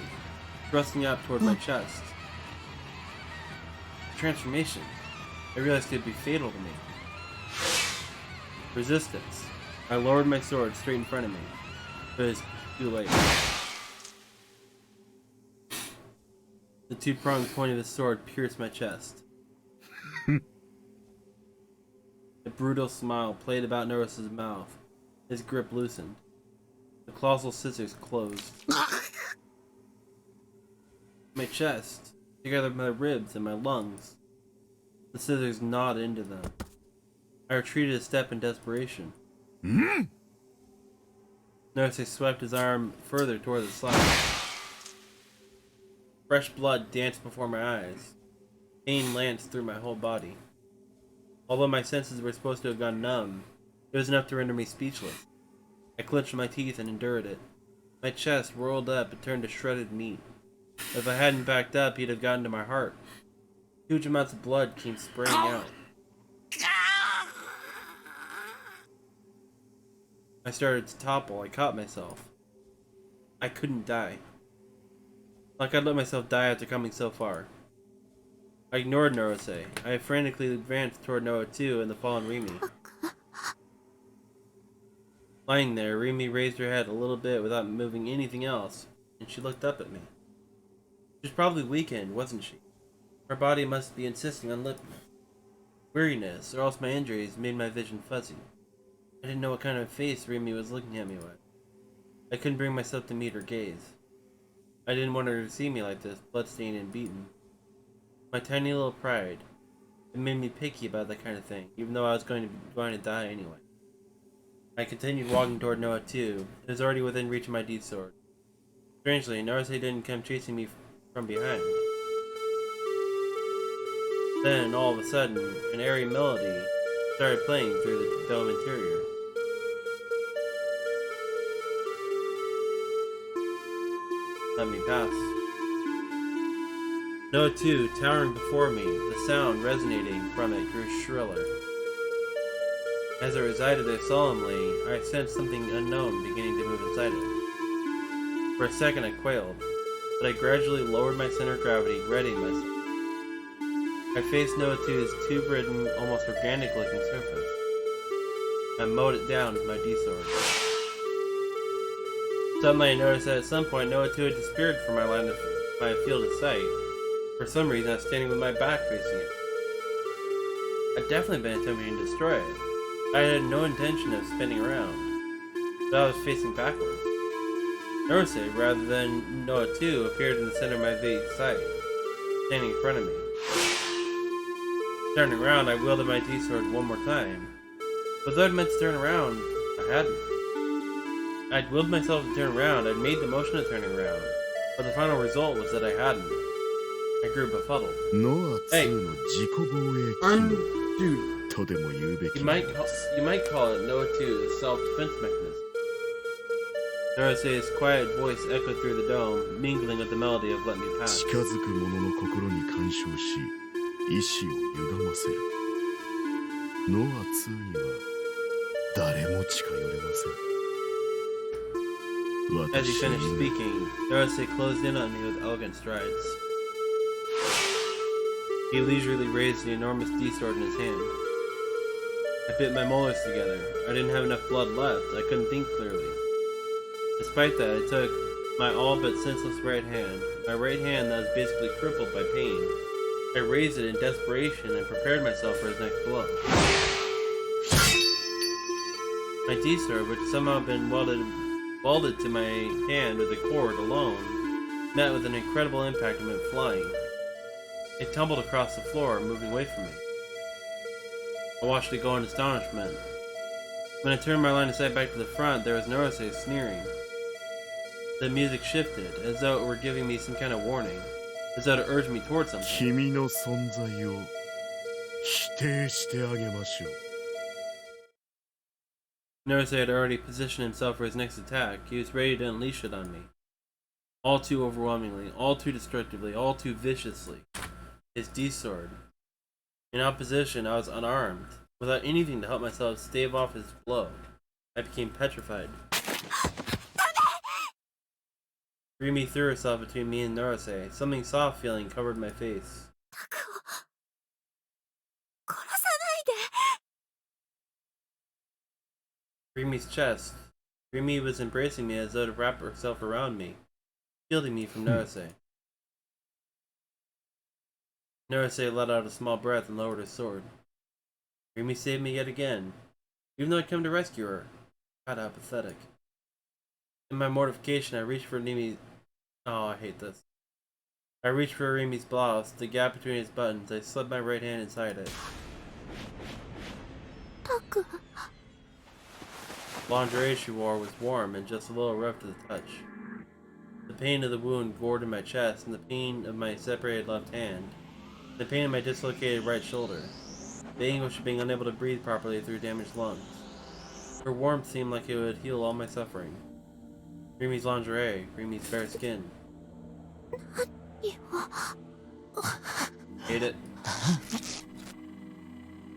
thrusting out toward my chest. Transformation. I realized it would be fatal to me. Resistance. I lowered my sword straight in front of me, but it was too late. The two-pronged point of his sword pierced my chest. A brutal smile played about Narase's mouth. His grip loosened. The colossal scissors closed. My chest, together with my ribs and my lungs. The scissors gnawed into them. I retreated a step in desperation. Narase swept his arm further toward the slide. Fresh blood danced before my eyes. Pain lanced through my whole body. Although my senses were supposed to have gone numb, it was enough to render me speechless. I clenched my teeth and endured it. My chest rolled up and turned to shredded meat. If I hadn't backed up, he'd have gotten to my heart. Huge amounts of blood came spraying out. I started to topple. I caught myself. I couldn't die. Like I'd let myself die after coming so far. I ignored Norose. I frantically advanced toward Noa 2 and the fallen Rimi. Lying there, Rimi raised her head a little bit without moving anything else, and she looked up at me. She was probably weakened, wasn't she? Her body must be insisting on living. Weariness, or else my injuries, made my vision fuzzy. I didn't know what kind of face Rimi was looking at me with. I couldn't bring myself to meet her gaze. I didn't want her to see me like this, bloodstained and beaten. My tiny little pride. It made me picky about that kind of thing, even though I was going to die anyway. I continued walking toward Noa 2. It was already within reach of my D-sword. Strangely, Naruse didn't come chasing me from behind. Then, all of a sudden, an airy melody started playing through the dome interior. Let me pass. Noa 2, towering before me, the sound resonating from it grew shriller. As I resided there solemnly, I sensed something unknown beginning to move inside it. For a second I quailed, but I gradually lowered my center of gravity, readying myself. I faced Noa 2's tube-ridden, almost organic-looking surface. I mowed it down with my D-sword. Suddenly I noticed that at some point Noa 2 had disappeared from my field of sight. For some reason I was standing with my back facing it. I'd definitely been attempting to destroy it. I had no intention of spinning around, but I was facing backwards. Naruse, rather than Noa 2, appeared in the center of my vague sight, standing in front of me. Turning around, I wielded my D-sword one more time. But though I'd meant to turn around, I hadn't. I'd willed myself to turn around, I'd made the motion of turning around, but the final result was that I hadn't. I grew befuddled. Hey! You might call it Noa 2's self-defense mechanism. Naruse's quiet voice echoed through the dome, mingling with the melody of Let Me Pass. As he finished speaking, Naruse closed in on me with elegant strides. He leisurely raised the enormous D-sword in his hand. I bit my molars together. I didn't have enough blood left. I couldn't think clearly. Despite that, I took my all but senseless right hand, my right hand that was basically crippled by pain. I raised it in desperation and prepared myself for his next blow. My D-sword, which somehow had been welded to my hand with a cord alone, met with an incredible impact and went flying. It tumbled across the floor, moving away from me. I watched it go in astonishment. When I turned my line of sight back to the front, there was Naruse sneering. The music shifted, as though it were giving me some kind of warning, as though to urge me towards something. Naruse had already positioned himself for his next attack. He was ready to unleash it on me. All too overwhelmingly, all too destructively, all too viciously. His D-sword. In opposition, I was unarmed, without anything to help myself stave off his blow. I became petrified. Rimi threw herself between me and Naruse. Something soft feeling covered my face. Rimi's chest. Rimi was embracing me as though to wrap herself around me, shielding me from Naruse. Naruse let out a small breath and lowered his sword. Rimi saved me yet again, even though I'd come to rescue her. God, how pathetic. In my mortification, I reached for Rimi's... Oh, I hate this. I reached for Rimi's blouse, the gap between his buttons. I slipped my right hand inside it. The lingerie she wore was warm and just a little rough to the touch. The pain of the wound gored in my chest, and the pain of my separated left hand. The pain in my dislocated right shoulder. The anguish of being unable to breathe properly through damaged lungs. Her warmth seemed like it would heal all my suffering. Rimi's lingerie, Rimi's bare skin. Hate it.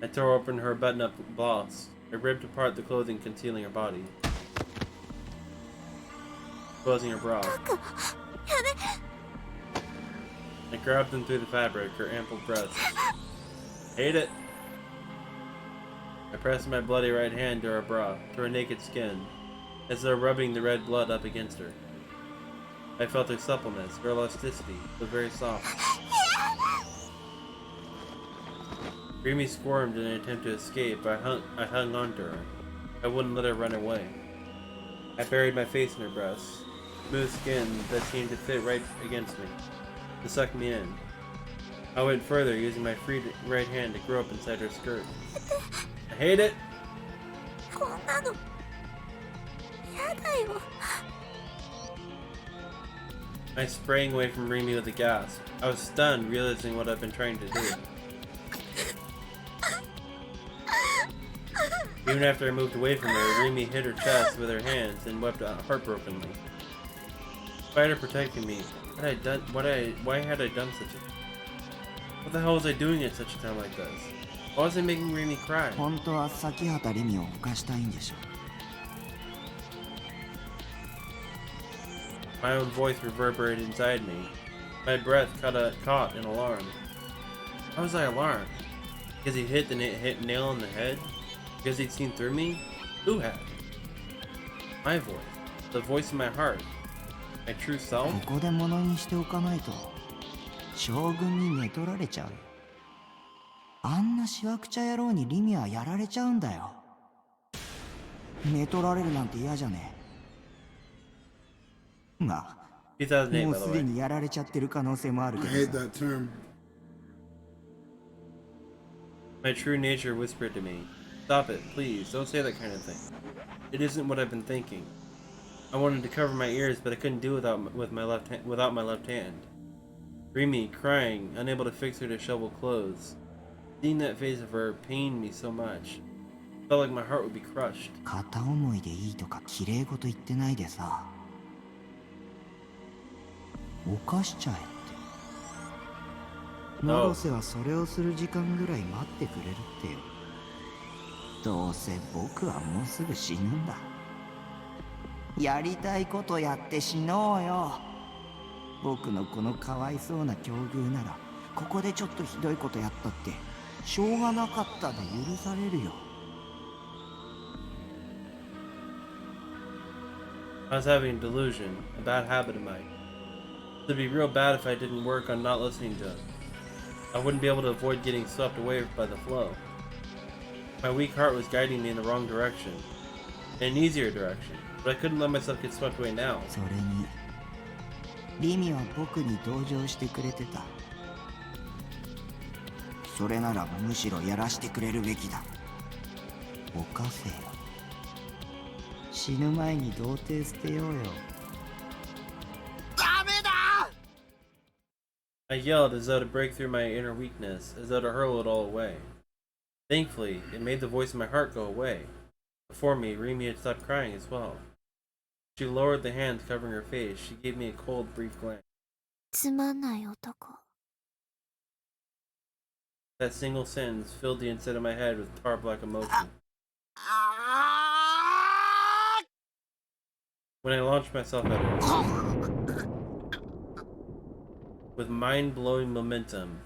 I tore open her button-up blouse. I ripped apart the clothing concealing her body, exposing her bra. I grabbed them through the fabric, her ample breasts. Hate it! I pressed my bloody right hand to her bra, to her naked skin, as though rubbing the red blood up against her. I felt her suppleness, her elasticity, so very soft. Remy squirmed in an attempt to escape, but I hung on to her. I wouldn't let her run away. I buried my face in her breasts, smooth skin that seemed to fit right against me, to suck me in. I went further, using my free right hand to grope inside her skirt. I hate it! こんなのやだよ。 I sprang away from Remy with a gasp. I was stunned, realizing what I've been trying to do. Even after I moved away from her, Remy hit her chest with her hands and wept heartbrokenly. Despite her protecting me, why had I done such a... What the hell was I doing at such a time like this? Why was I making Remy cry? 本当は先畑レミを犯したいんでしょ。 My own voice reverberated inside me. My breath caught in alarm. How was I alarmed? Because he hit the nail on the head? Because he'd seen through me? Who had? My voice. The voice of my heart. My true self? ここで物にしておかないと将軍に寝取られちゃうよ。あんなしわくちゃ野郎にリミはやられちゃうんだよ。寝取られるなんて嫌じゃねえ。まあ、もうすでにやられちゃってる可能性もあるけどさ。 I hate that term. My true nature whispered to me, "Stop it, please, don't say that kind of thing. It isn't what I've been thinking." I wanted to cover my ears, but I couldn't do it without my left hand. Remy, crying, unable to fix her disheveled clothes. Seeing that face of her pained me so much. Felt like my heart would be crushed. 片思いでいいとか綺麗事言ってないでさ。犯しちゃえって。ノロセはそれをする時間ぐらい待ってくれるってよ。どうせ僕はもうすぐ死ぬんだ。やりたいことやって死のうよ。僕のこのかわいそうな境遇ならここでちょっとひどいことやったってしょうがなかったで許されるよ。 I was having a delusion, a bad habit of mine. It'd be real bad if I didn't work on not listening to him. I wouldn't be able to avoid getting swept away by the flow. My weak heart was guiding me in the wrong direction, in an easier direction, but I couldn't let myself get swept away now. それにリミは僕に同情してくれてた。それならむしろやらしてくれるべきだ。犯せよ。死ぬ前に童貞捨てようよ。 I yelled as though to break through my inner weakness, as though to hurl it all away. Thankfully, it made the voice of my heart go away. Before me, Remy had stopped crying as well. She lowered the hands covering her face. She gave me a cold, brief glance. つまんない男。 That single sentence filled the inside of my head with tar-black emotion. When I launched myself at her, with mind-blowing momentum,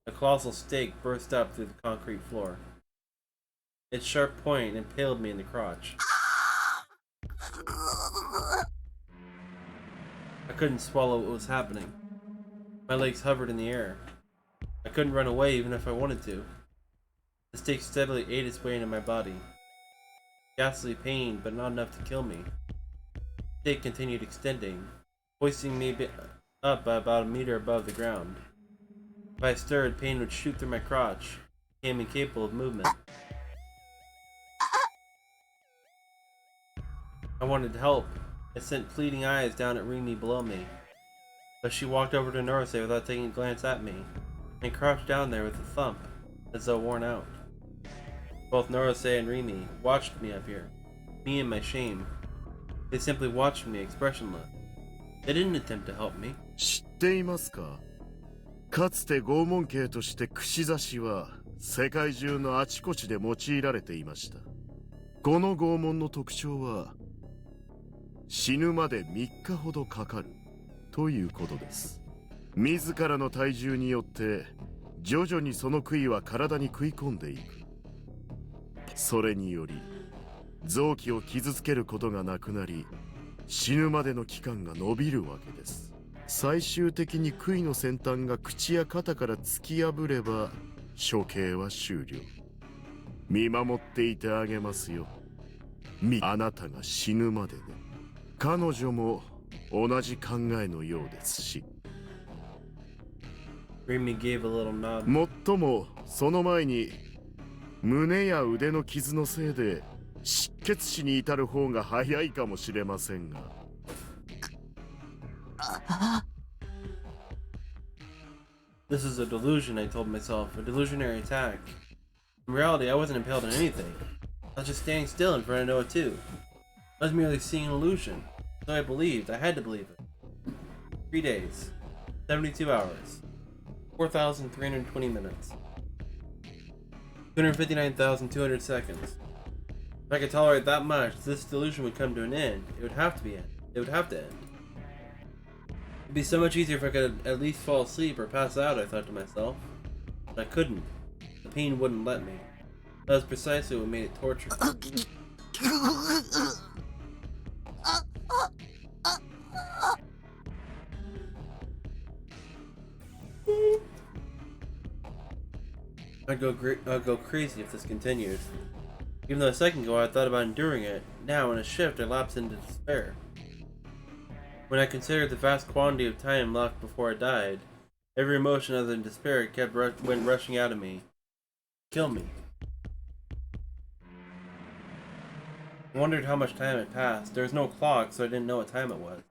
a colossal stake burst up through the concrete floor. Its sharp point impaled me in the crotch. I couldn't swallow what was happening. My legs hovered in the air. I couldn't run away even if I wanted to. The stake steadily ate its way into my body. Ghastly pain, but not enough to kill me. The stake continued extending, hoisting me up by about a meter above the ground. If I stirred, pain would shoot through my crotch, became incapable of movement. I wanted help. I sent pleading eyes down at Remy below me, but she walked over to Norose without taking a glance at me, and crouched down there with a thump, as though worn out. Both Norose and Remy watched me up here, me and my shame. They simply watched me expressionless. They didn't attempt to help me. 知っていますか？かつて拷問刑として串刺しは世界中のあちこちで用いられていました。この拷問の特徴は死ぬまで3日ほどかかるということです。自らの体重によって徐々にその杭は体に食い込んでいく。それにより臓器を傷つけることがなくなり、死ぬまでの期間が延びるわけです。最終的に杭の先端が口や肩から突き破れば処刑は終了。見守っていてあげますよ。あなたが死ぬまでね。彼女も同じ考えのようですし。Remy gave a little nod. もっともその前に胸や腕の傷のせいで失血死に至る方が早いかもしれませんが。This is a delusion, I told myself. A delusionary attack. In reality, I wasn't impaled on anything. I was just standing still in front of Noah 2. I was merely seeing an illusion. So I believed. I had to believe it. 3 days. 72 hours. 4,320 minutes. 259,200 seconds. If I could tolerate that much, this delusion would come to an end. It would have to be end. It would have to end. It'd be so much easier if I could at least fall asleep or pass out, I thought to myself. But I couldn't. The pain wouldn't let me. That was precisely what made it torture. I'd go crazy if this continued. Even though a second ago I thought about enduring it, now in a shift I lapsed into despair. When I considered the vast quantity of time left before I died, every emotion other than despair went rushing out of me. Kill me. I wondered how much time had passed. There was no clock, so I didn't know what time it was.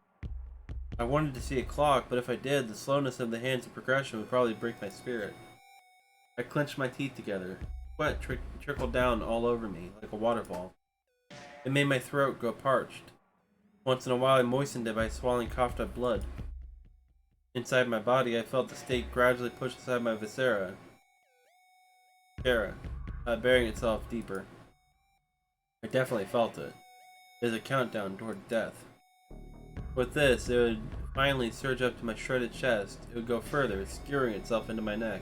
I wanted to see a clock, but if I did, the slowness of the hands of progression would probably break my spirit. I clenched my teeth together. Sweat trickled down all over me, like a waterfall. It made my throat go parched. Once in a while I moistened it by swallowing coughed up blood. Inside my body I felt the stake gradually push aside my viscera, burying itself deeper. I definitely felt it. It was a countdown toward death. With this, it would finally surge up to my shredded chest. It would go further, skewering itself into my neck.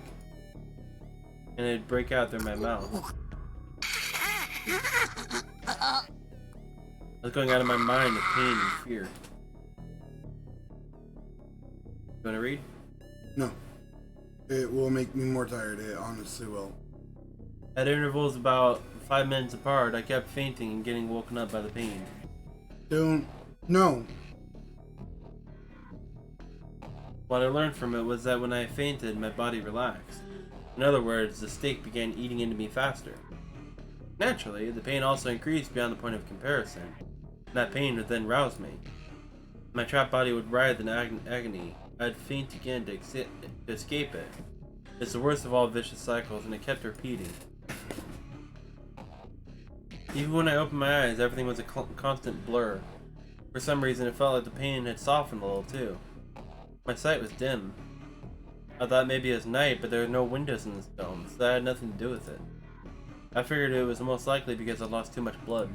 And it would break out through my mouth. I was going out of my mind with pain and fear. You wanna read? No. It will make me more tired, it honestly will. At intervals about 5 minutes apart, I kept fainting and getting woken up by the pain. No. What I learned from it was that when I fainted, my body relaxed. In other words, the stake began eating into me faster. Naturally, the pain also increased beyond the point of comparison, and that pain would then rouse me. My trapped body would writhe in agony. I'd faint again to escape it. It's the worst of all vicious cycles, and it kept repeating. Even when I opened my eyes, everything was a constant blur. For some reason, it felt like the pain had softened a little too. My sight was dim. I thought maybe it was night, but there were no windows in this dome, so that had nothing to do with it. I figured it was most likely because I lost too much blood.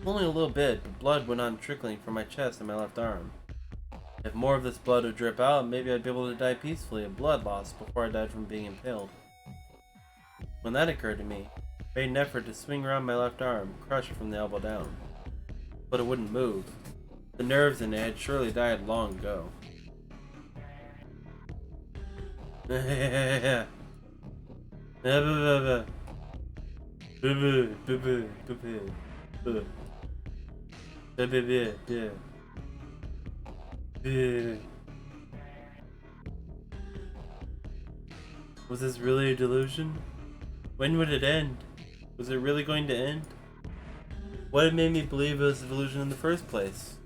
Only a little bit, but blood went on trickling from my chest and my left arm. If more of this blood would drip out, maybe I'd be able to die peacefully of blood loss before I died from being impaled. When that occurred to me, I made an effort to swing around my left arm, crushed from the elbow down. But it wouldn't move. The nerves in it had surely died long ago. Was this really a delusion? When would it end? Was it really going to end? What had made me believe it was a delusion in the first place?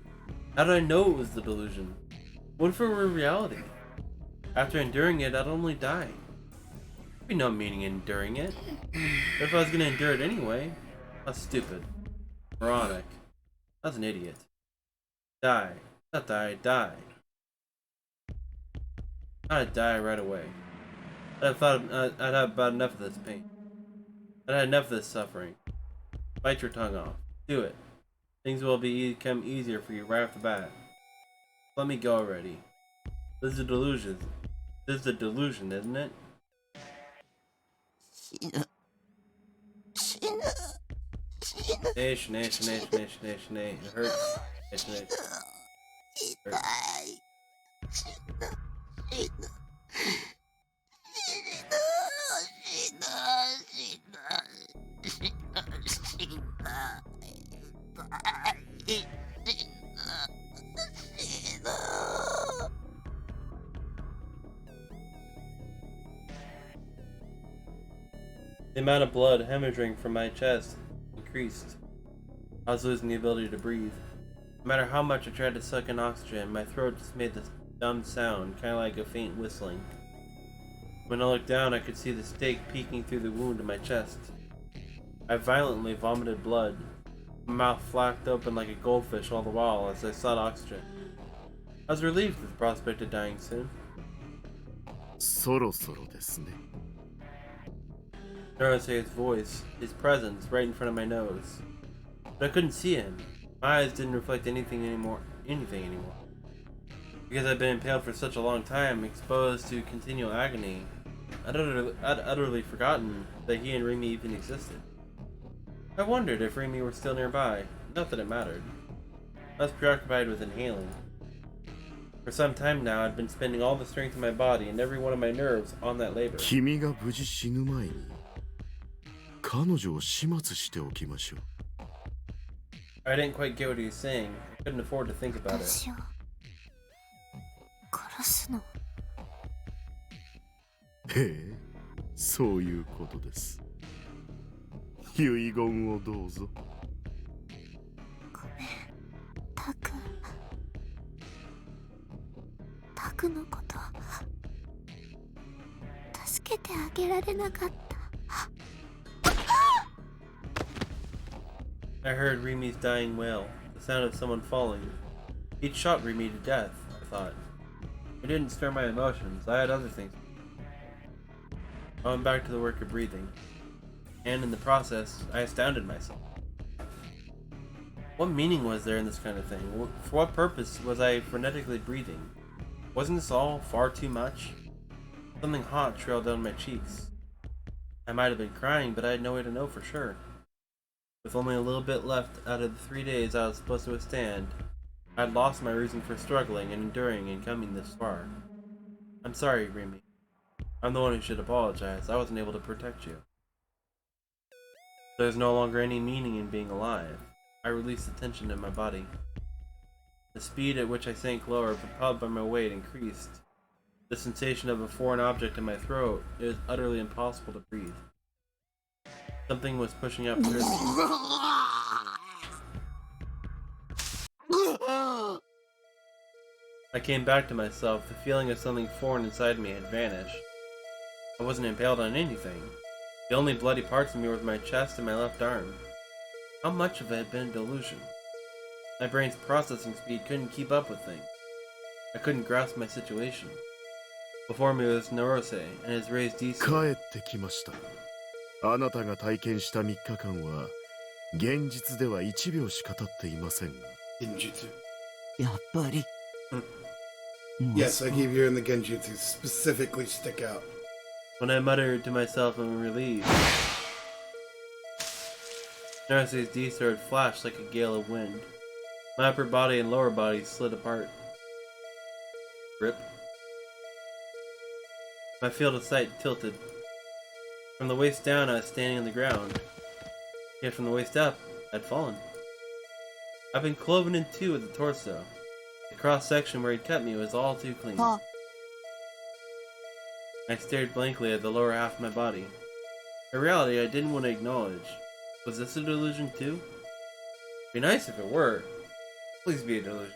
How did I know it was the delusion? What if it were reality? After enduring it, I'd only die. There'd be no meaning in enduring it. But if I was gonna endure it anyway, that's stupid. Moronic. I was an idiot. Die. Not die, die. I'd die right away. I'd have about enough of this pain. I'd had enough of this suffering. Bite your tongue off. Do it. Things will become easier for you right off the bat. Let me go already. This is a delusion. This is a delusion, isn't it? It hurts. It The amount of blood hemorrhaging from my chest increased. I was losing the ability to breathe. No matter how much I tried to suck in oxygen, my throat just made this dumb sound, kind of like a faint whistling. When I looked down, I could see the stake peeking through the wound in my chest. I violently vomited blood. My mouth flapped open like a goldfish all the while as I sought oxygen. I was relieved at the prospect of dying soon. そろそろですね。 Naruse's voice, his presence, right in front of my nose. But I couldn't see him. My eyes didn't reflect anything anymore. Because I'd been impaled for such a long time, exposed to continual agony, I'd utterly forgotten that he and Remy even existed. I wondered if Remy were still nearby. Not that it mattered. I was preoccupied with inhaling. For some time now, I'd been spending all the strength in my body and every one of my nerves on that labor. 君が無事死ぬ前に彼女を始末しておきましょう。 I didn't quite get what he was saying. I couldn't afford to think about it. 私を殺すの？へえ、そういうことです。遺言をどうぞ。ごめん、タク。タクのこと助けてあげられなかった。 I heard Remy's dying wail, the sound of someone falling. He'd shot Remy to death, I thought. It didn't stir my emotions. I had other things. I went back to the work of breathing. And in the process, I astounded myself. What meaning was there in this kind of thing? For what purpose was I frenetically breathing? Wasn't this all far too much? Something hot trailed down my cheeks. I might have been crying, but I had no way to know for sure. With only a little bit left out of the 3 days I was supposed to withstand, I had lost my reason for struggling and enduring and coming this far. I'm sorry, Remy. I'm the one who should apologize. I wasn't able to protect you. There's no longer any meaning in being alive. I released the tension in my body. The speed at which I sank lower, propelled by my weight, increased. The sensation of a foreign object in my throat, it was utterly impossible to breathe. Something was pushing up through me. I came back to myself. The feeling of something foreign inside me had vanished. I wasn't impaled on anything. The only bloody parts of me were my chest and my left arm. How much of it had been a delusion? My brain's processing speed couldn't keep up with things. I couldn't grasp my situation. Before me was Narose and his raised D-sword. 帰ってきました。あなたが体験した3日間は現実では1秒しか経っていませんが。Genjutsu. やっぱり。Yes, I gave you in the Genjutsu specifically stick out. When I muttered to myself in relief, Naruse's D-sword flashed like a gale of wind. My upper body and lower body slid apart. Rip. My field of sight tilted. From the waist down, I was standing on the ground. Yet from the waist up, I'd fallen. I've been cloven in two at the torso. The cross-section where he'd cut me was all too clean. I stared blankly at the lower half of my body. A reality I didn't want to acknowledge. Was this a delusion too? Be nice if it were. Please be a delusion.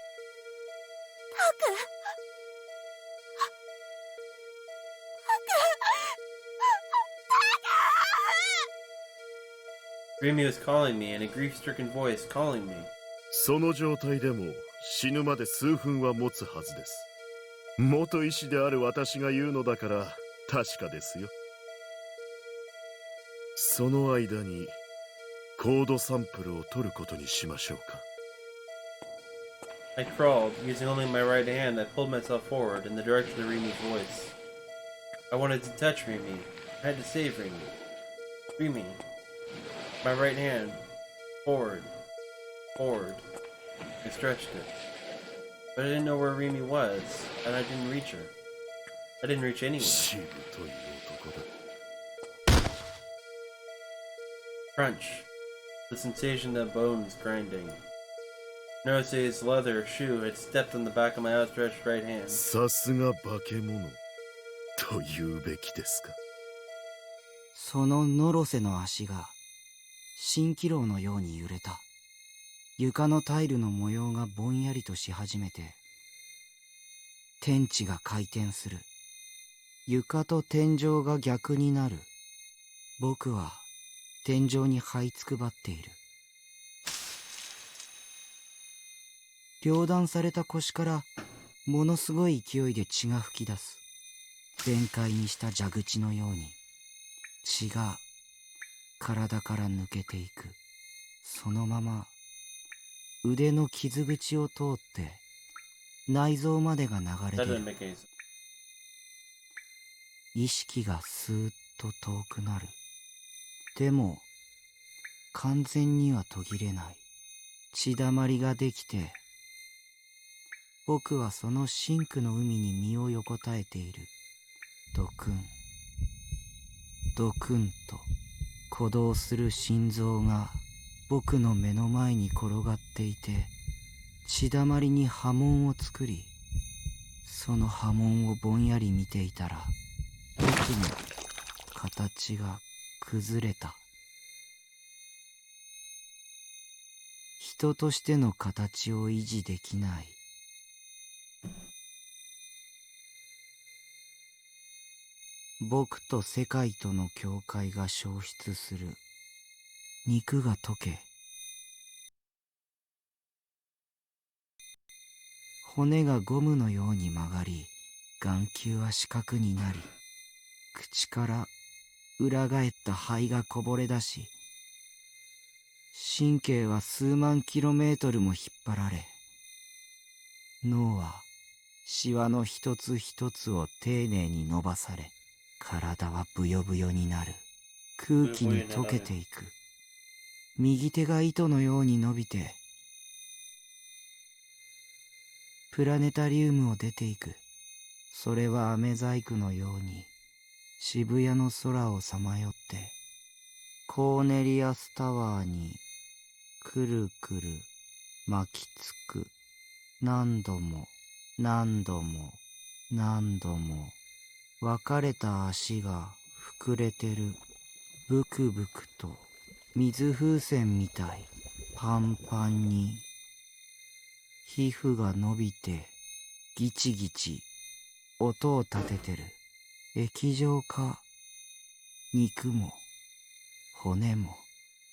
Remy was calling me in a grief-stricken voice, calling me. その状態でも死ぬまで数分は持つはずです。元医師である私が言うのだから確かですよ。その間にコードサンプルを取ることにしましょうか。I crawled. Using only my right hand, I pulled myself forward in the direction of Rimi's voice. I wanted to touch Rimi. I had to save Rimi. Rimi. My right hand. Forward. Forward. I stretched it. But I didn't know where Rimi was, and I didn't reach her. I didn't reach anyone. Crunch. The sensation of bones grinding. Nose's leather shoe had stepped on the back of my outstretched right hand. さすが化け物と言うべきですか。そのノロセの足が蜃気楼のように揺れた。床のタイルの模様がぼんやりとし始めて、天地が回転する。床と天井が逆になる。僕は天井に這いつくばっている。両断された腰からものすごい勢いで血が噴き出す。全開にした蛇口のように血が体から抜けていく。そのまま腕の傷口を通って内臓までが流れてる。意識がスーッと遠くなる。でも完全には途切れない。血だまりができて、僕はその深紅の海に身を横たえている。ドクンドクンと鼓動する心臓が僕の目の前に転がっていて、血だまりに波紋を作り、その波紋をぼんやり見ていたら、僕の形が崩れた。人としての形を維持できない。僕と世界との境界が消失する。肉が溶け、骨がゴムのように曲がり、眼球は四角になり、口から裏返った肺がこぼれ出し、神経は数万キロメートルも引っ張られ、脳はシワの一つ一つを丁寧に伸ばされ、体はブヨブヨになる。空気に溶けていく。右手が糸のように伸びて、プラネタリウムを出ていく。それは飴細工のように渋谷の空をさまよって、コーネリアスタワーにくるくる巻きつく。何度も何度も何度も。分かれた足が膨れてる。ブクブクと水風船みたい。パンパンに。皮膚が伸びてギチギチ音を立ててる。液状化。肉も骨も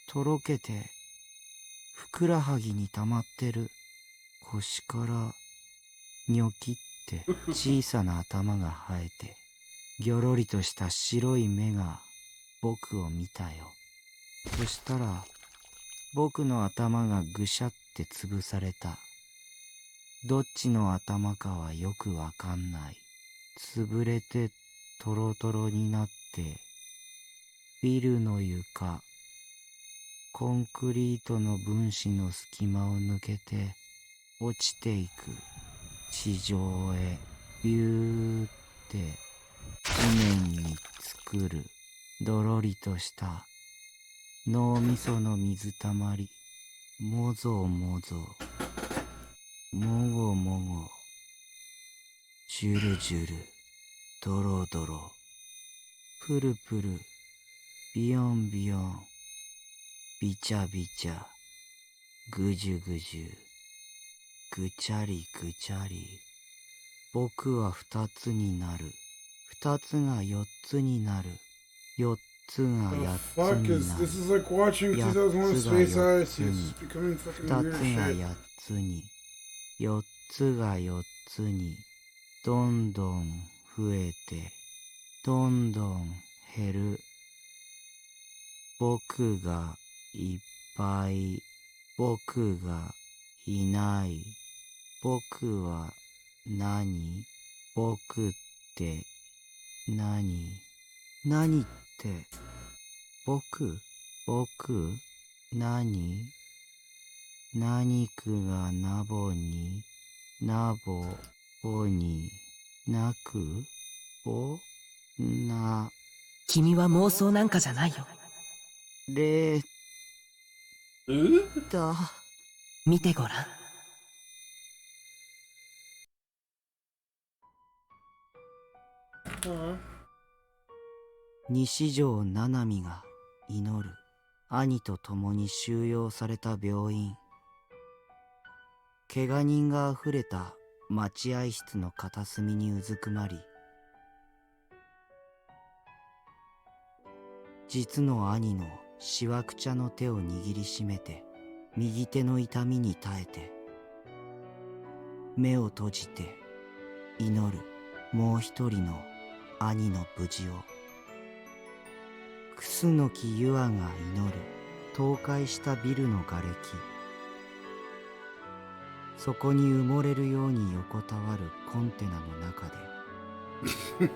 とろけてふくらはぎに溜まってる。腰からニョキって小さな頭が生えて、ぎょろりとした白い目が僕を見たよ。そしたら僕の頭がぐしゃって潰された。どっちの頭かはよくわかんない。潰れてトロトロになって、ビルの床、コンクリートの分子の隙間を抜けて落ちていく。地上へビューって地面に作る。どろりとした脳みその水たまり。もぞもぞ、もごもご、ジュルジュル、ドロドロ、プルプル、ビヨンビヨン、ビチャビチャ、ぐじゅぐじゅ、ぐちゃりぐちゃり。僕は二つになる。二つが四つになる。四つが八つ Fuck に is な this る。 is like watching 八 2001 つが Space 四 Odyssey. つに。 It's becoming fucking 二 weird つが shit. 八つに。四つが四つに。どんどん増えて、どんどん減る。僕がいっぱい、僕がいない。僕は何？僕って何？何って僕？何？何区がナボにナボになくぼな君は妄想なんかじゃないよ。れだ。見てごらん。西条七海が祈る。兄と共に収容された病院。怪我人があふれた待合室の片隅にうずくまり、実の兄のしわくちゃの手を握りしめて、右手の痛みに耐えて、目を閉じて祈るもう一人の兄の無事を。楠木優愛が祈る倒壊したビルの瓦礫。そこに埋もれるように横たわるコンテナの中で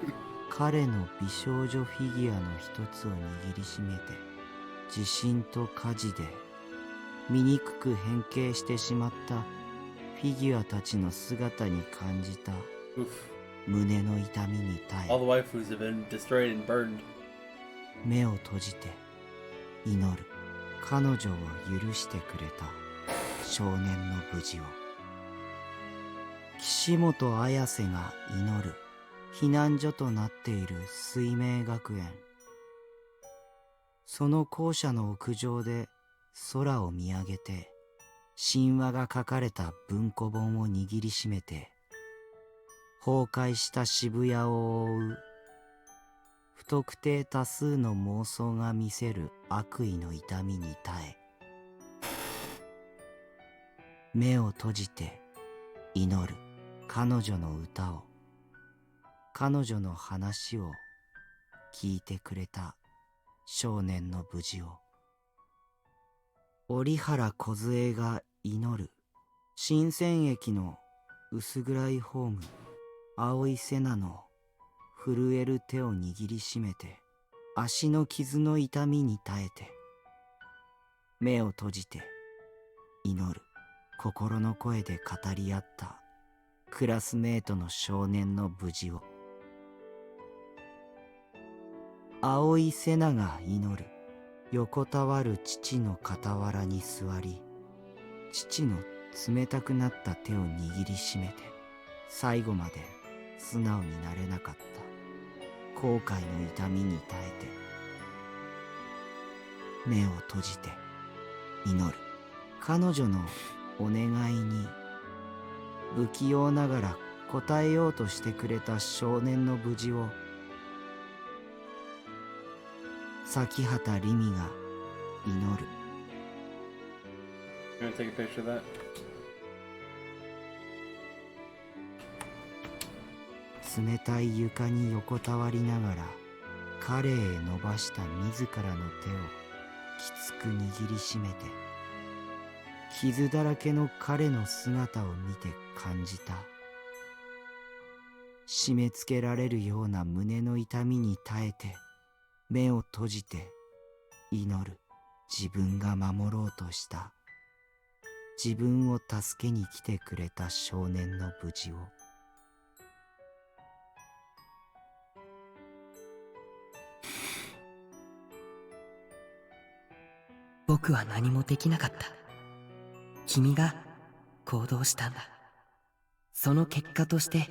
彼の美少女フィギュアの一つを握りしめて、地震と火事で醜く変形してしまったフィギュアたちの姿に感じた胸の痛みに耐え、 All the waifus have been destroyed and burned. 目を閉じて祈る彼女を許してくれた少年の無事を。岸本綾瀬が祈る避難所となっている水明学園。その校舎の屋上で空を見上げて、神話が書かれた文庫本を握りしめて、崩壊した渋谷を覆う不特定多数の妄想が見せる悪意の痛みに耐え、目を閉じて祈る彼女の歌を、彼女の話を聞いてくれた少年の無事を。折原梢が祈る新鮮駅の薄暗いホーム。青井瀬名の震える手を握りしめて、足の傷の痛みに耐えて、目を閉じて祈る心の声で語り合ったクラスメートの少年の無事を。青井瀬名が祈る横たわる父の傍らに座り、父の冷たくなった手を握りしめて、最後まで素直になれなかった後悔の痛みに耐えて、目を閉じて祈る彼女のお願いに不器用ながら答えようとしてくれた少年の無事を。咲畑里美が祈る。 You wanna take a picture of that? 冷たい床に横たわりながら彼へ伸ばした自らの手をきつく握りしめて、傷だらけの彼の姿を見て感じた。締め付けられるような胸の痛みに耐えて、目を閉じて祈る自分が守ろうとした、自分を助けに来てくれた少年の無事を。僕は何もできなかった。君が行動したんだ。その結果として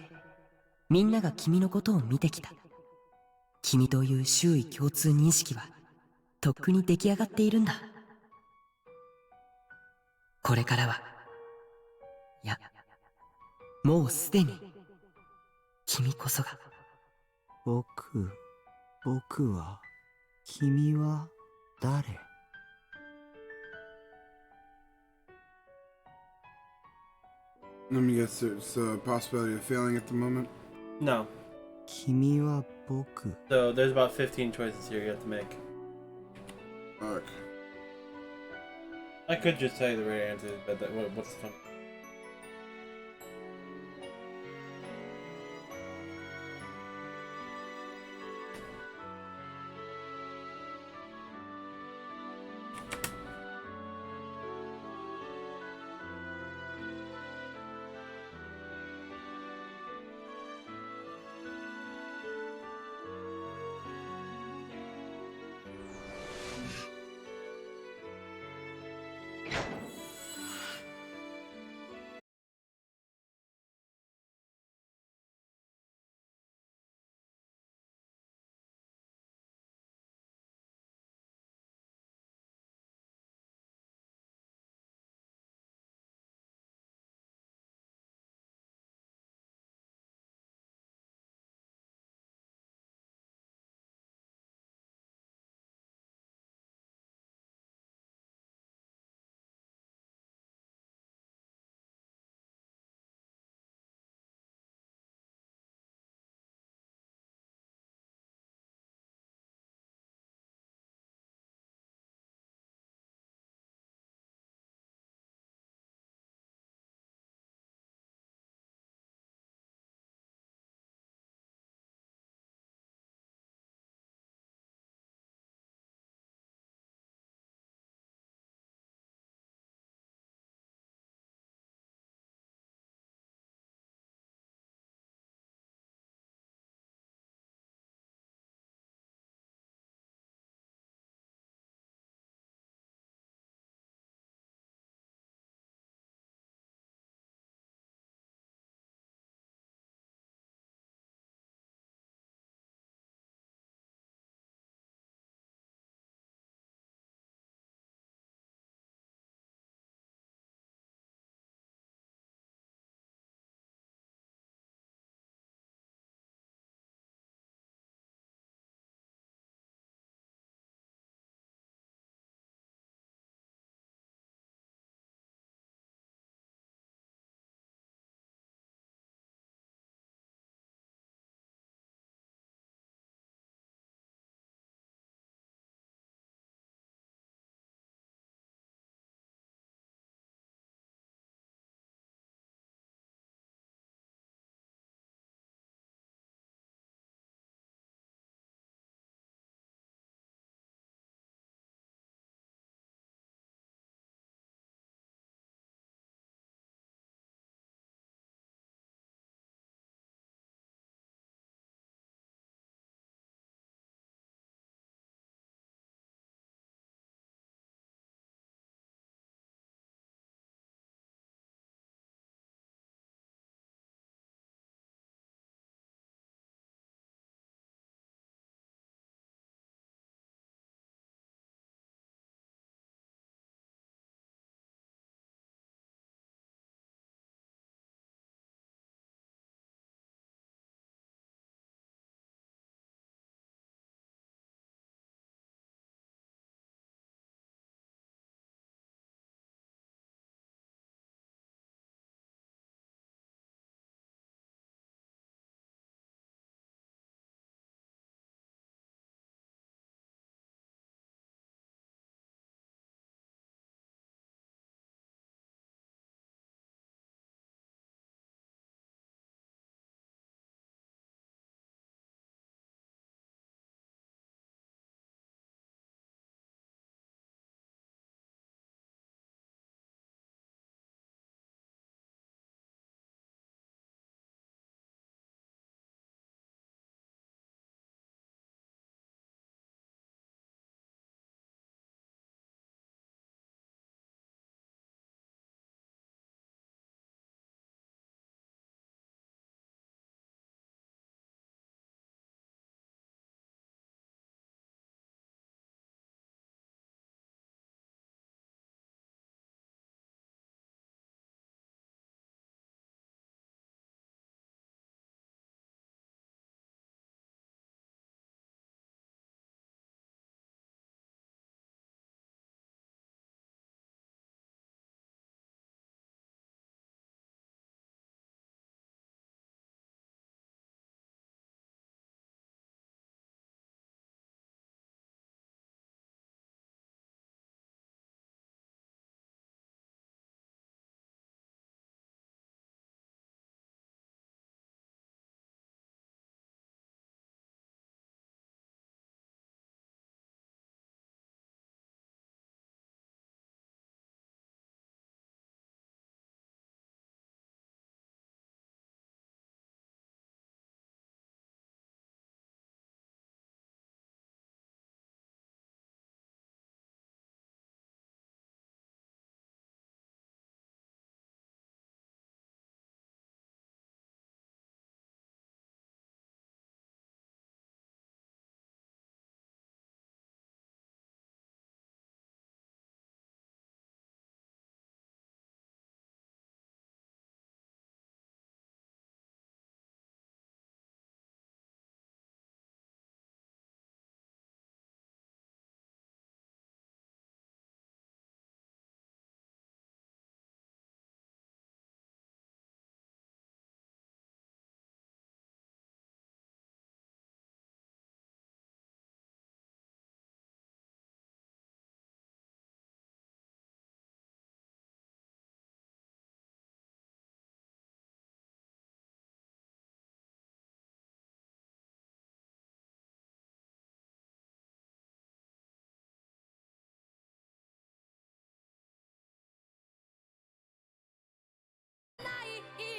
みんなが君のことを見てきた。君という周囲共通認識はとっくに出来上がっているんだ。これからは、いや、もうすでに君こそが。僕は、君は誰Let me guess, there's a possibility of failing at the moment? No. 君は僕。 So there's about 15 choices here you have to make. Fuck. I could just tell you the right answer, but what's the fun?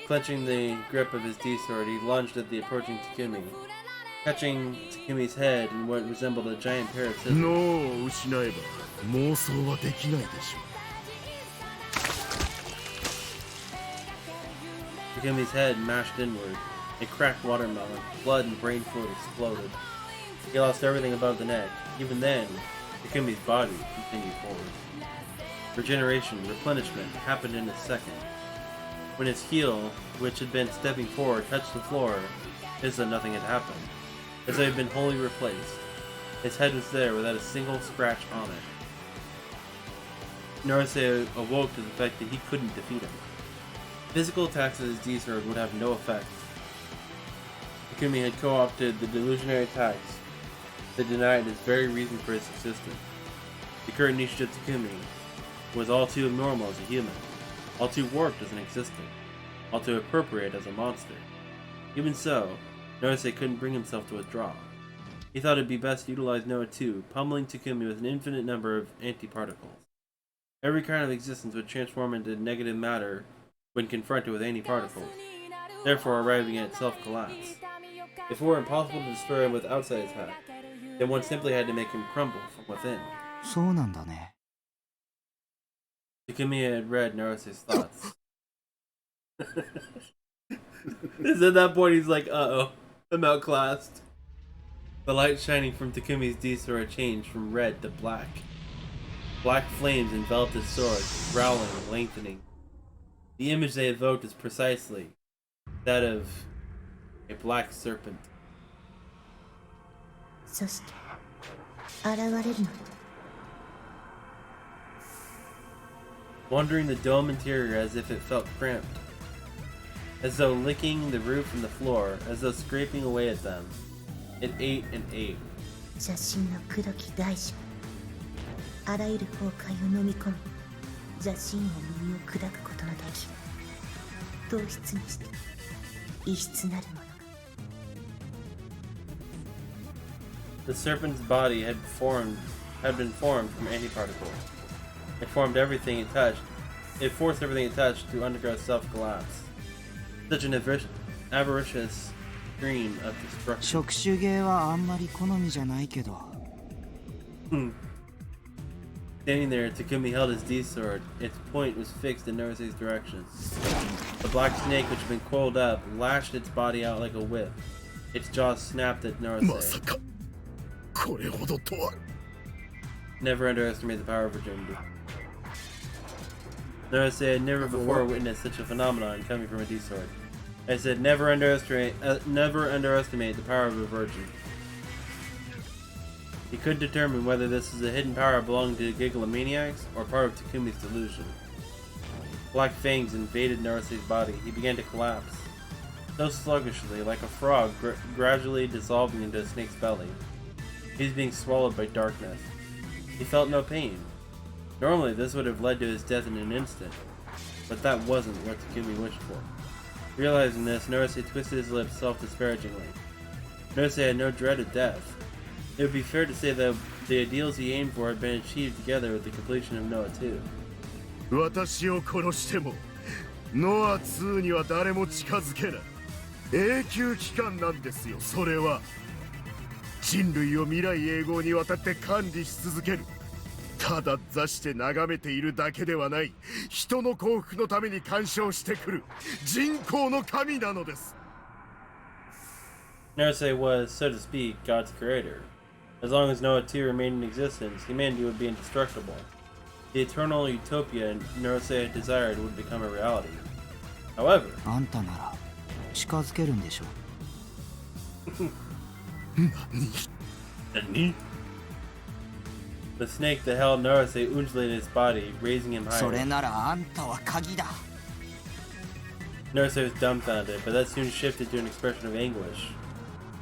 Clenching the grip of his D-sword, he lunged at the approaching Takumi, catching Takumi's head in what resembled a giant pair of scissors. 脳を失えば妄想はできないでしょ Takumi's head mashed inward. A cracked watermelon, blood and brain fluid exploded. He lost everything above the neck. Even then, Takumi's body continued forward. Regeneration, replenishment, happened in a second. When his heel, which had been stepping forward, touched the floor, it as though nothing had happened. As though it had been wholly replaced. His head was there without a single scratch on it. Naruse awoke to the fact that he couldn't defeat him. Physical attacks with his D-sword would have no effect. Takumi had co-opted the delusionary attacks that denied his very reason for his existence. The current Nishija Takumi was all too abnormal as a human, all too warped as an existent, all too appropriate as a monster. Even so, Naruse couldn't bring himself to withdraw. He thought it'd be best to utilize Noah 2, pummeling Takumi with an infinite number of antiparticles. Every kind of existence would transform into negative matter when confronted with antiparticles, therefore arriving at self-collapse. If it were impossible to destroy him with outside attack, then one simply had to make him crumble from within. そうなんだね Takumi had read Naruse's thoughts. At that point he's like, uh-oh, I'm outclassed. The light shining from Takumi's D-sword changed from red to black. Black flames enveloped his sword, growling and lengthening. The image they evoked is precisely that of a black serpent. そして現れるのだ Wandering the dome interior as if it felt cramped. As though licking the roof and the floor, as though scraping away at them. It ate and ate. 邪神の黒き大将あらゆる崩壊を飲み込み邪神の耳を砕くことのできる糖質にして異質なるものが The serpent's body had been formed from antiparticles. It formed everything it touched. It forced everything it touched to undergo self-collapse. Such an avaricious stream of destruction. 触手芸はあんまり好みじゃないけど Standing there, Takumi held his D-sword. Its point was fixed in Naruse's direction. The black snake, which had been coiled up, lashed its body out like a whip. Its jaws snapped at ま Naruse. さかこれほどとは Never underestimate the power of virginity. Naruse had never before witnessed such a phenomenon coming from a D-sword. I said never underestimate the power of a virgin. He couldn't determine whether this was a hidden power belonging to Gigalomaniacs or part of Takumi's delusion. Black fangs invaded Naruse's body. He began to collapse. So sluggishly, like a frog gradually dissolving into a snake's belly. He was being swallowed by darkness. He felt no pain. Normally, this would have led to his death in an instant. But that wasn't what Takumi wished for. Realizing this, Naruse twisted his lips self-disparagingly. Naruse had no dread of death. It would be fair to say that the ideals he aimed for had been achieved together with the completion of Noah 2. 私を殺してもノア2には誰も近づけない永久期間なんですよそれは人類を未来永劫にわたって管理し続けるただ座して眺めているだけではない人の幸福のために干渉してくる人工の神なのです Naruse was, so to speak, God's creator. As long as Noah 2 remained in existence, humanity would be indestructible. The eternal utopia Naruse had desired would become a reality. However, あんたなら近づけるんでしょ the snake that held Naruse undulated its body, raising him それ higher. ならあんたは鍵だ Naruse was dumbfounded, but that soon shifted to an expression of anguish.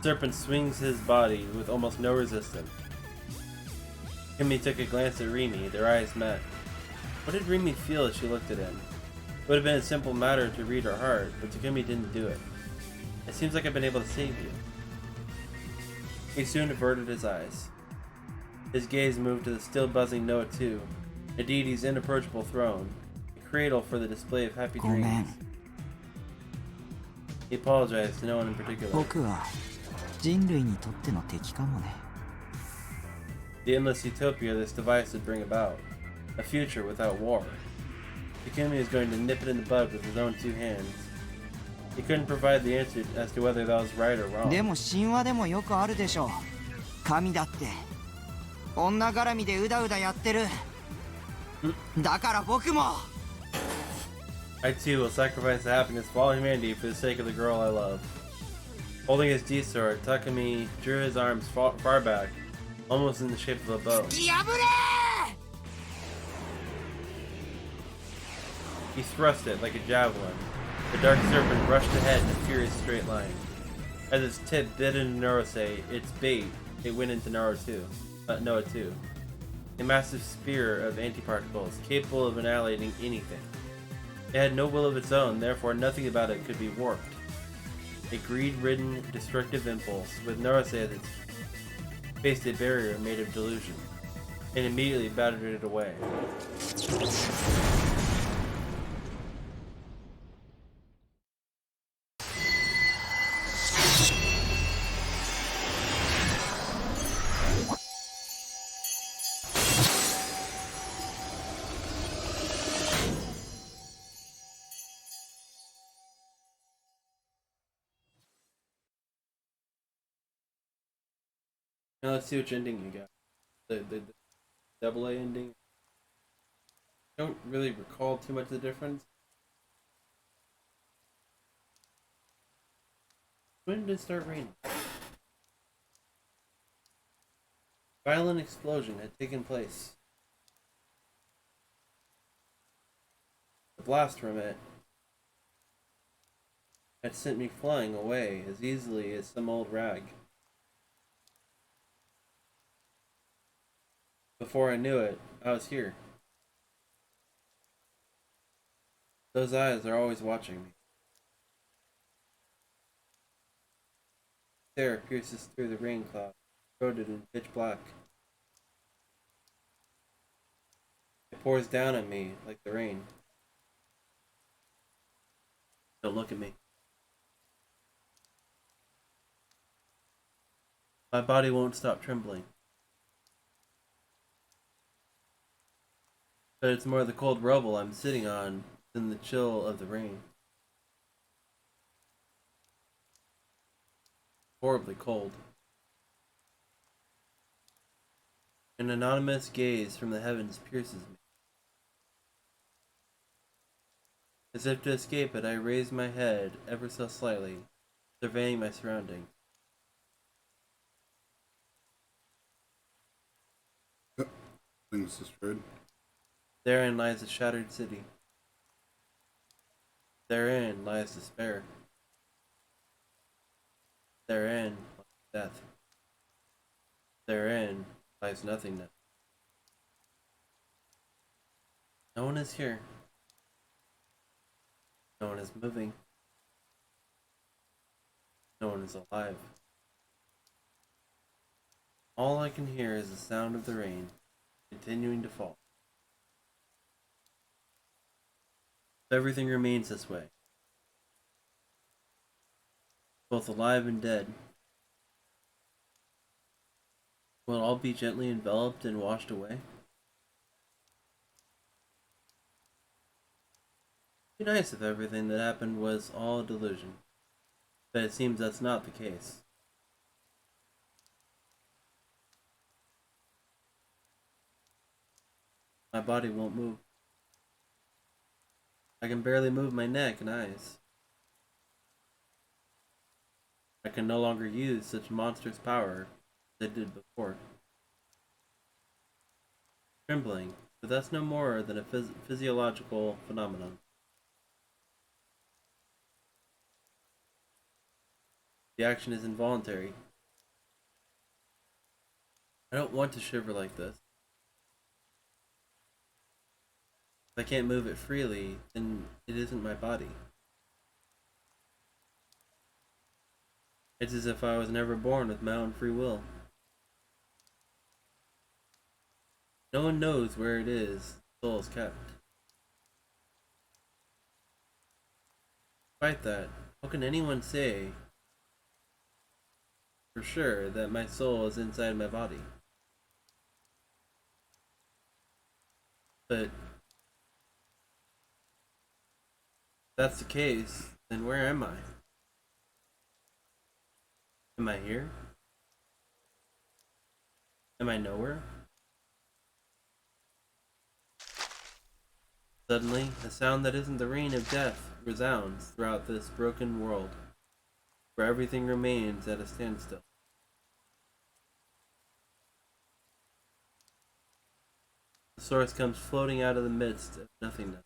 The serpent swings his body with almost no resistance. Takumi took a glance at Rimi. Their eyes met. What did Rimi feel as she looked at him? It would have been a simple matter to read her heart, but Takumi didn't do it. It seems like I've been able to save you. He soon averted his eyes. His gaze moved to the still buzzing Noah 2, a deity's inapproachable throne, a cradle for the display of happy ごめん dreams. He apologized to no one in particular. 僕は人類にとっての敵かもね。 The endless utopia this device would bring about. A future without war. Takumi was going to nip it in the bud with his own two hands. He couldn't provide the answer as to whether that was right or wrong. でも神話でもよくあるでしょう。神だって女絡みでうだうだやってる。だから僕も。 I too will sacrifice the happiness of all humanity for the sake of the girl I love. Holding his D-sword, Takumi drew his arms far back, almost in the shape of a bow. He thrust it like a javelin. The dark serpent rushed ahead in a furious straight line. As its tip bit into Naruse, its bait, it went into Noah too. A massive spear of antiparticles, capable of annihilating anything. It had no will of its own, therefore nothing about it could be warped. A greed-ridden, destructive impulse, with Naruse as its faced a barrier made of delusion, and immediately battered it away. Now let's see which ending you got. The double A ending. I don't really recall too much of the difference. When did it start raining? Violent explosion had taken place. The blast from it had sent me flying away as easily as some old rag. Before I knew it, I was here. Those eyes are always watching me. Stare pierces through the rain cloud, coated in pitch black. It pours down at me like the rain. Don't look at me. My body won't stop trembling. But it's more the cold rubble I'm sitting on than the chill of the rain. Horribly cold. An anonymous gaze from the heavens pierces me. As if to escape it, I raise my head ever so slightly, surveying my surroundings. Things destroyed. Therein lies a shattered city. Therein lies despair. Therein lies death. Therein lies nothingness. No one is here. No one is moving. No one is alive. All I can hear is the sound of the rain continuing to fall. Everything remains this way, both alive and dead. Will it all be gently enveloped and washed away? It'd be nice if everything that happened was all a delusion, but it seems that's not the case. My body won't move. I can barely move my neck and eyes. I can no longer use such monstrous power as I did before. Trembling, but that's no more than a physiological phenomenon. The action is involuntary. I don't want to shiver like this. If I can't move it freely, then it isn't my body. It's as if I was never born with my own free will. No one knows where it is the soul is kept. Despite that, How can anyone say for sure that my soul is inside my body? But if that's the case, then where am I? Am I here? Am I nowhere? Suddenly, a sound that isn't the rain of death resounds throughout this broken world, where everything remains at a standstill. The source comes floating out of the midst of nothingness.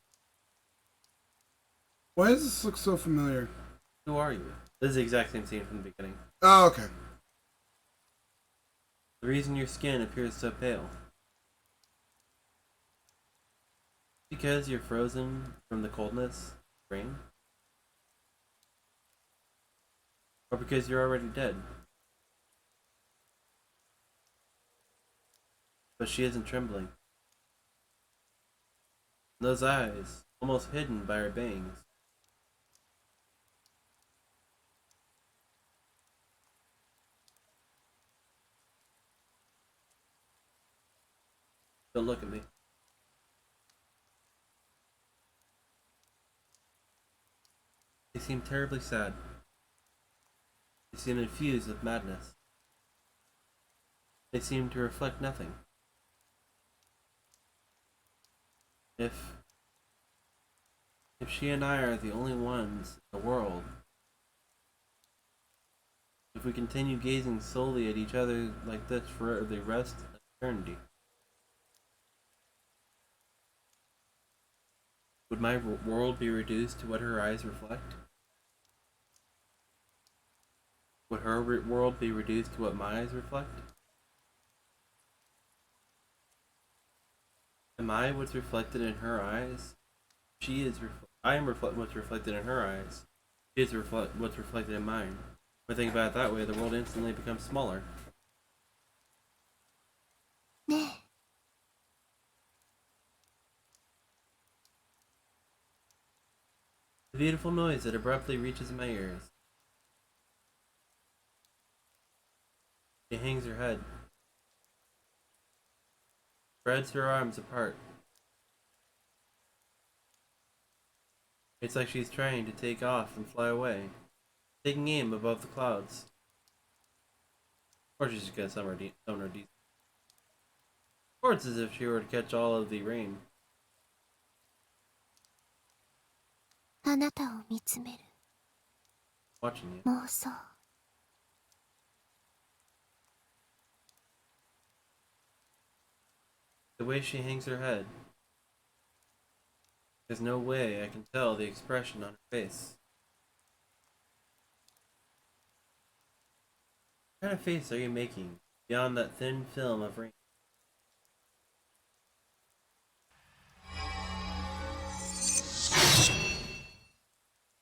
Why does this look so familiar? Who are you? This is the exact same scene from the beginning. Oh, okay. The reason your skin appears so pale. Because you're frozen from the coldness, rain? Or because you're already dead? But she isn't trembling. Those eyes, almost hidden by her bangs. Don't look at me. They seem terribly sad. They seem infused with madness. They seem to reflect nothing. If she and I are the only ones in the world, if we continue gazing solely at each other like this for the rest of eternity, would my world be reduced to what her eyes reflect? Would her world be reduced to what my eyes reflect? Am I what's reflected in her eyes? She is. I am what's reflected in her eyes. She is what's reflected in mine. If I think about it that way, the world instantly becomes smaller. ね The beautiful noise that abruptly reaches my ears. She hangs her head, spreads her arms apart. It's like she's trying to take off and fly away, taking aim above the clouds. Or she's just gonna summer decent. Or it's as if she were to catch all of the rain. あなたを見つめる Watching you. 妄想 The way she hangs her head. There's no way I can tell the expression on her face. What kind of face are you making beyond that thin film of rain?「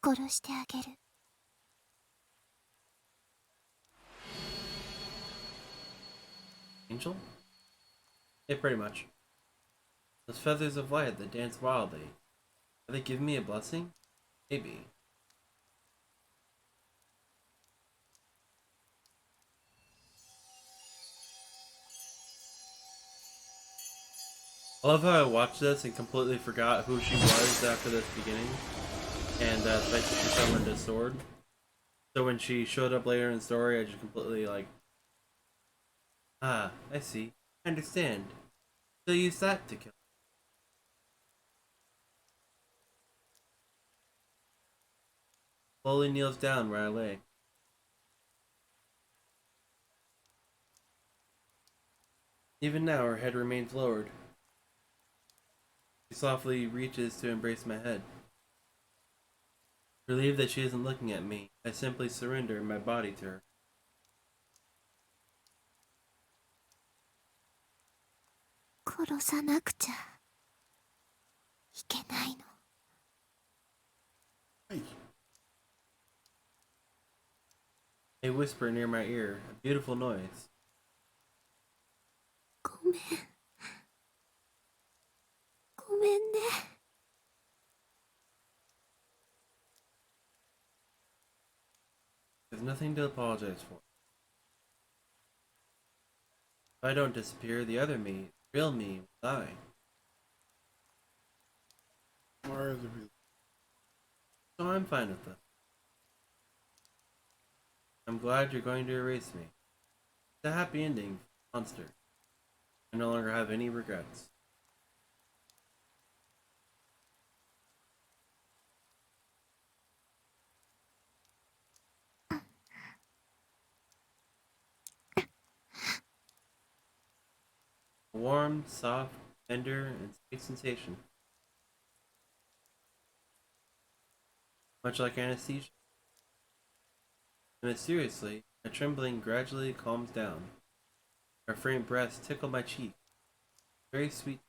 殺してあげる Angel? Yeah, pretty much. Those feathers of light that dance wildly. Are they giving me a blessing? Maybe. I love how I watched this and completely forgot who she was after this beginning. And the fact that she summoned a sword. So when she showed up later in the story, I just completely like... Ah, I see. I understand. So use that to kill. Slowly kneels down where I lay. Even now her head remains lowered. She softly reaches to embrace my head. Relieved that she isn't looking at me, I simply surrender my body to her. 殺さなくちゃいけないの A whisper near my ear, a beautiful noise. ごめんごめんね There's nothing to apologize for. If I don't disappear, the other me, real me, will die. Or the real. So I'm fine with this. I'm glad you're going to erase me. It's a happy ending, monster. I no longer have any regrets. A warm, soft, tender, and sweet sensation. Much like anesthesia. Mysteriously, my trembling gradually calms down. Her faint breaths tickle my cheek. Very sweet.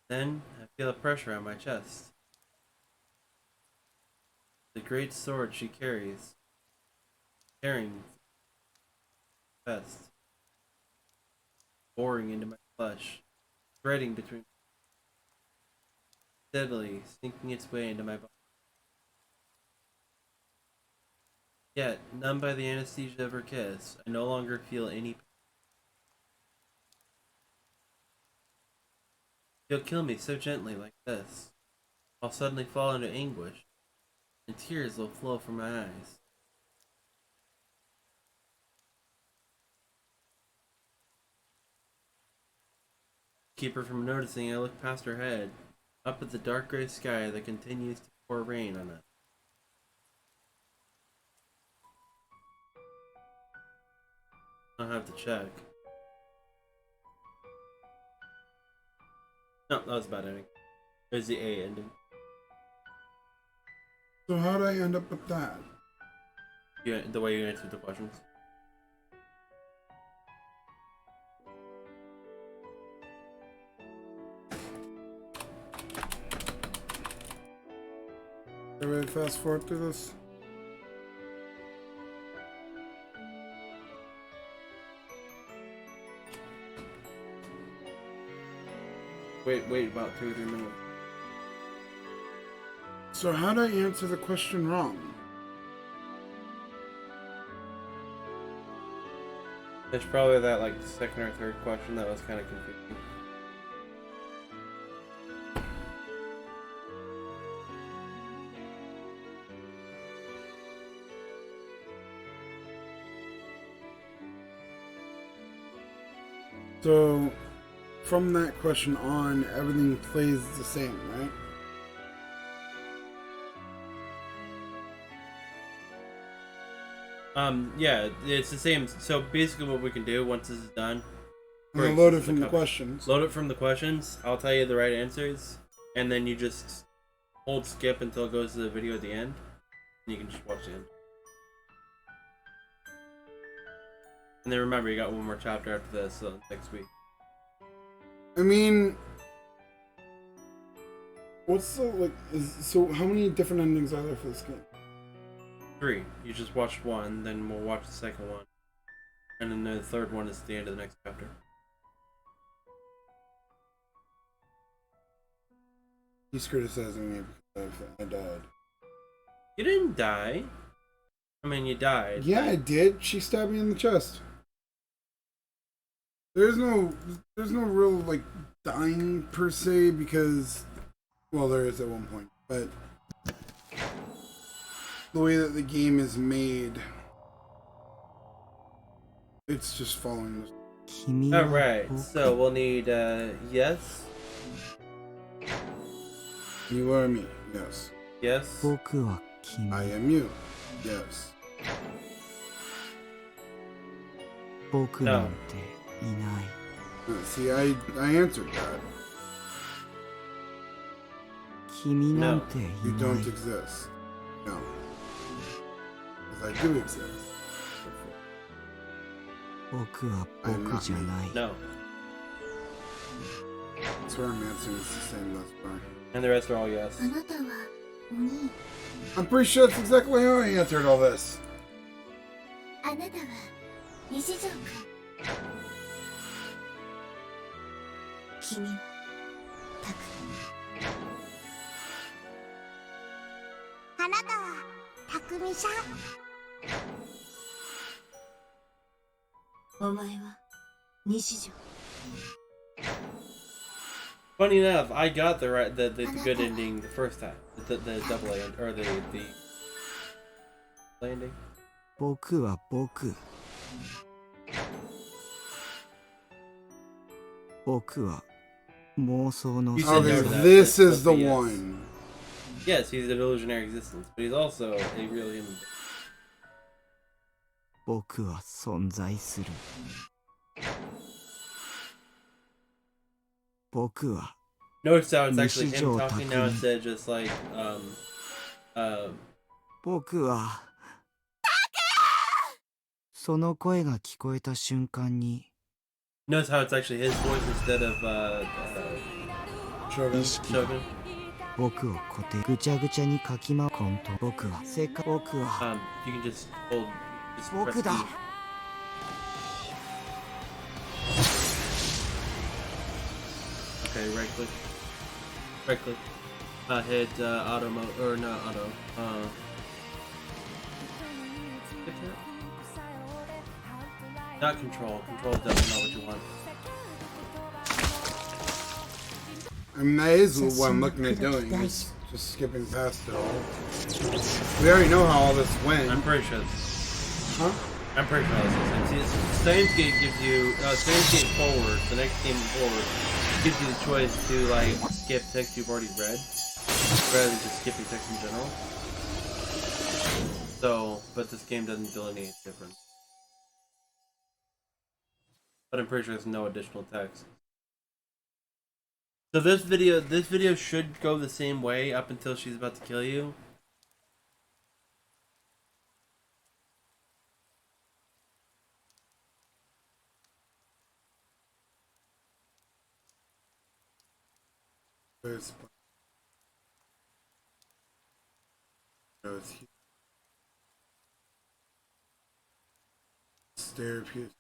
Then, I feel a pressure on my chest. The great sword she carries, tearing chest, boring into my flesh, threading between, steadily sinking its way into my body. Yet, numbed by the anesthesia of her kiss, I no longer feel any pain. She'll kill me so gently like this. I'll suddenly fall into anguish, and tears will flow from my eyes. To keep her from noticing, I look past her head, up at the dark gray sky that continues to pour rain on us. I don't have to check. No, that was a bad ending. It was the A ending. So how'd I end up with that? Yeah, the way you answered the questions. Everybody fast forward through this? Wait about 2 or 3 minutes. So how'd I answer the question wrong? There's probably that like second or third question that was kind of confusing. So, from that question on, everything plays the same, right? Yeah, it's the same. So basically what we can do once this is done... I'm gonna load it from the questions. Load it from the questions, I'll tell you the right answers, and then you just hold skip until it goes to the video at the end, and you can just watch the end. And then remember, you got one more chapter after this, so next week. I mean, what's the, like, so how many different endings are there for this game? 3. You just watched one, then we'll watch the second one. And then the third one is the end of the next chapter. He's criticizing me because I died. You didn't die. I mean, you died. Yeah, I did. She stabbed me in the chest. There's no real, like, dying per se because, well, there is at one point, but the way that the game is made, it's just following this. Alright, so we'll need, yes. You are me, yes. Yes. I am you, yes. No. See, I answered that. No. You don't exist. No. Because I do exist. No. That's where I'm answering is the same thus far. And the rest are all yes. あなたは鬼。 I'm pretty sure that's exactly how I answered all this. あなたは西条くん。君はタク。匠さん。お前は西条。 Funny enough, I got the good ending the first time. The double end or the landing. 僕は僕。僕は妄想の You said no Okay, to that. this but is the yes. one. Yes, he's an illusionary existence, but he's also a real human being. 僕は存在する。僕は Notice how it's actually him Nishijo talking now Takumi. instead of just like 僕はその声が聞こえた瞬間に notice how it's actually his voice instead of 意識が Shogun. 僕を固定ぐちゃぐちゃにかきまコント僕は世界僕は You can just hold just press 僕だ E. Okay, right click. Right click. Hit auto mode or not auto. Hit that. Not control. Control is definitely not what you want. I mean, that is what I'm looking at doing. Just skipping past it all. We already know how all this went. I'm pretty sure. This, Huh? I'm pretty sure this is. Steins Gate gives you Steins Gate forward. The next game forward gives you the choice to like skip text you've already read, rather than just skipping text in general. So, but this game doesn't delineate difference. But I'm pretty sure there's no additional text. So this video should go the same way up until she's about to kill you. There's stare pierce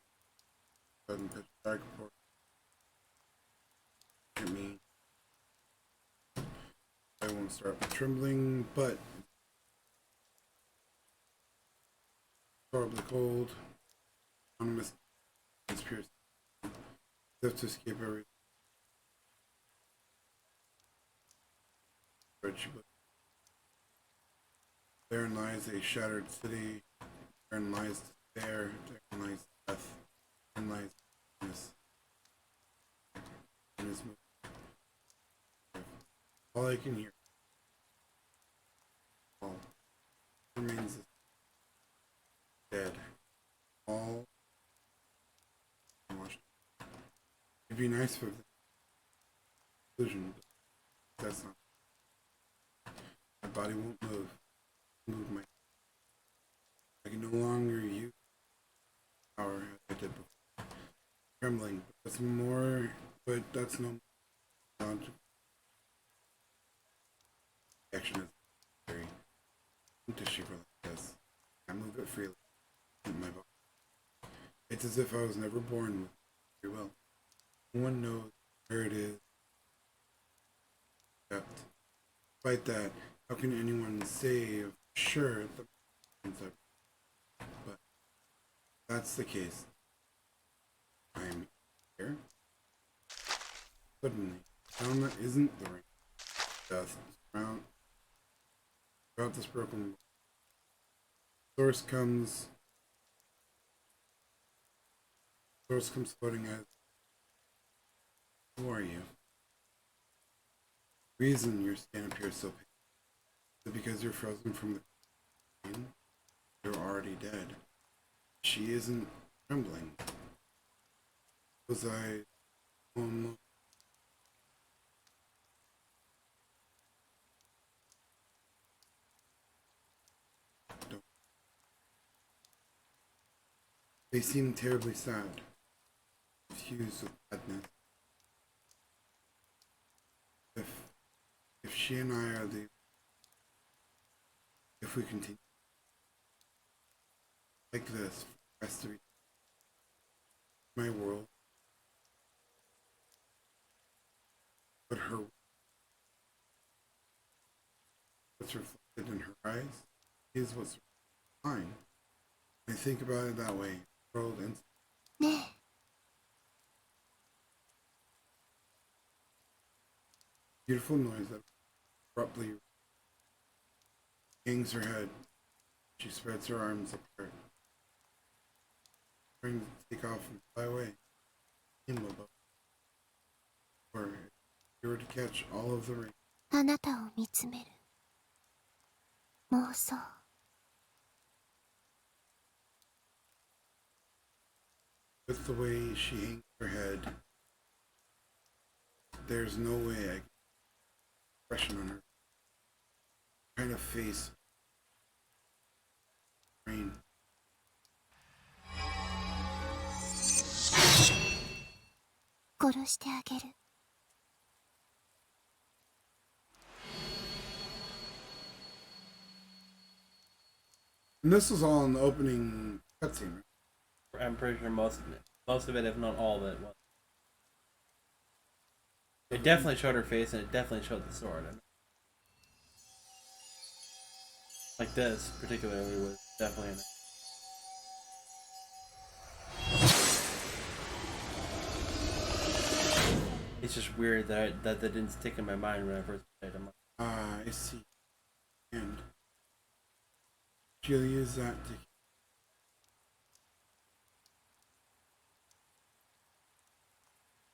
button pitch back for me. I won't start with trembling, but horribly cold. Anonymous is pierced. Have to escape every therein lies a shattered city. Therein lies despair. Therein lies death. Therein lies darkness. And his movement. All I can hear. All remains is dead. All. It'd be nice for the conclusion, but that's not. My body won't move. My. I can no longer use power as I did before. Trembling. That's more. But that's no logical. Action is very tissue like this. I move it freely in my body. It's as if I was never born with free will. No one knows where it is. Except, despite that, how can anyone say for sure the but that's the case. I'm here. Suddenly, found that isn't the ring. Death throughout this broken world. Source comes floating as who are you? Reason your skin appears so pale. Is it because you're frozen from the pain? You're already dead. She isn't trembling. Was I almost They seem terribly sad, confused with sadness. If she and I are if we continue like this for the rest of my world, but what's reflected in her eyes, is what's fine. I think about it that way. World and ね beautiful noise that abruptly hangs her head. She spreads her arms apart, trying to take off and fly away. Immobile. Or if you were to catch all of the rain. えあなたを見つめる妄想 With the way she hangs her head, there's no way I can expression on her kind of face. Rain. 殺してあげる And this was all in the opening cutscene, right? I'm pretty sure most of it, if not all of it, was. It definitely showed her face, and it definitely showed the sword. Like this, particularly, was definitely in it. It's just weird that didn't stick in my mind when I first played them. I see. And she'll use that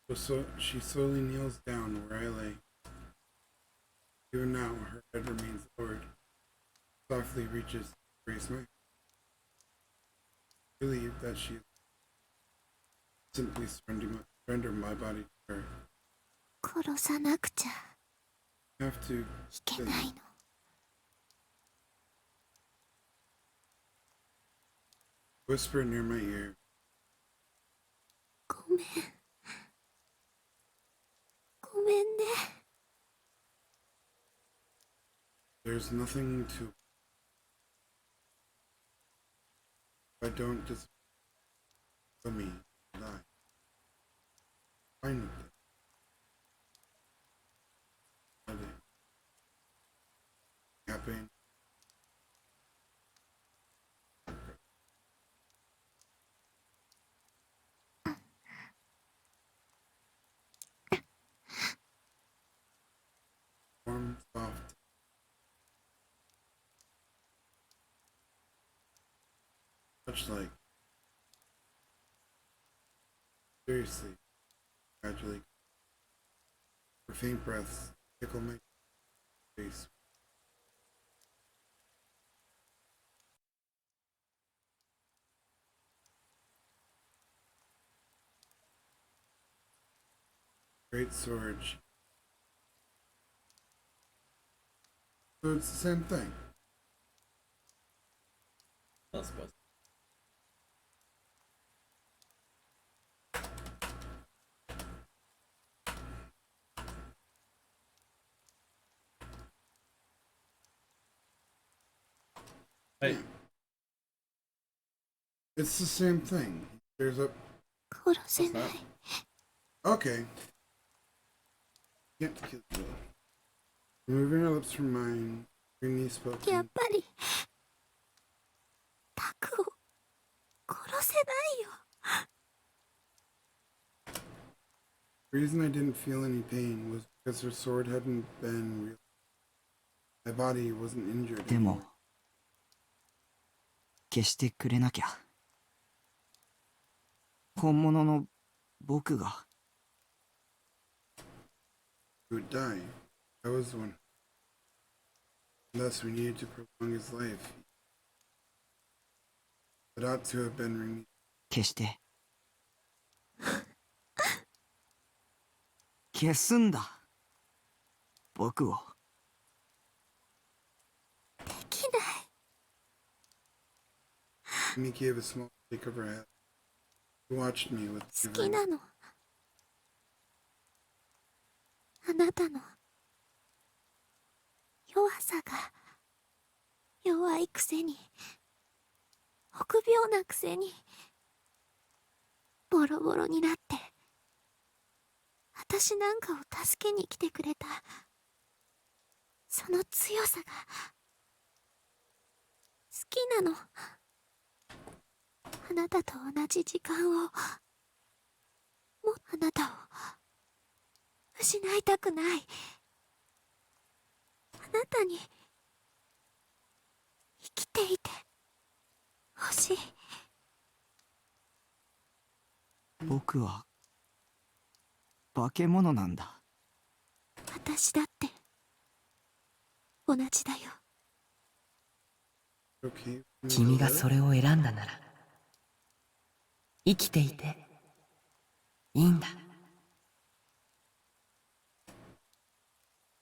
to. So she slowly kneels down where I lay. Even now, her head remains lowered. Softly reaches to raise my hand. I believe that she simply surrender my body to her. 殺さなくちゃ I have to いけないの whisper near my ear. ごめんごめんね There's nothing to. If I don't just kill me, die. Fine with it. Happy. Warm, soft. Much like. Seriously. Gradually. Her faint breaths tickle my face. Great sword. So it's the same thing. Not supposed. Hey. It's the same thing. There's a. 殺せない Okay. Can't kill you. Removing her lips from mine, Greeny spoke. やっぱりタクを殺せないよ The reason I didn't feel any pain was because her sword hadn't been real. My body wasn't injured でも anymore. 消してくれなきゃ本物の僕が He would die. I was the one. Thus, we needed to prolong his life. It ought to have been renewed. 消して消すんだ僕をできない Amy gave a small shake of her head. He watched me with 好きなのあなたの弱さが弱いくせに臆病なくせにボロボロになって私なんかを助けに来てくれたその強さがきなの。あなたと同じ時間を、あなたを失いたくない。あなたに生きていてほしい。僕は化け物なんだ。私だって同じだよ。君がそれを選んだなら、生きていていいんだ。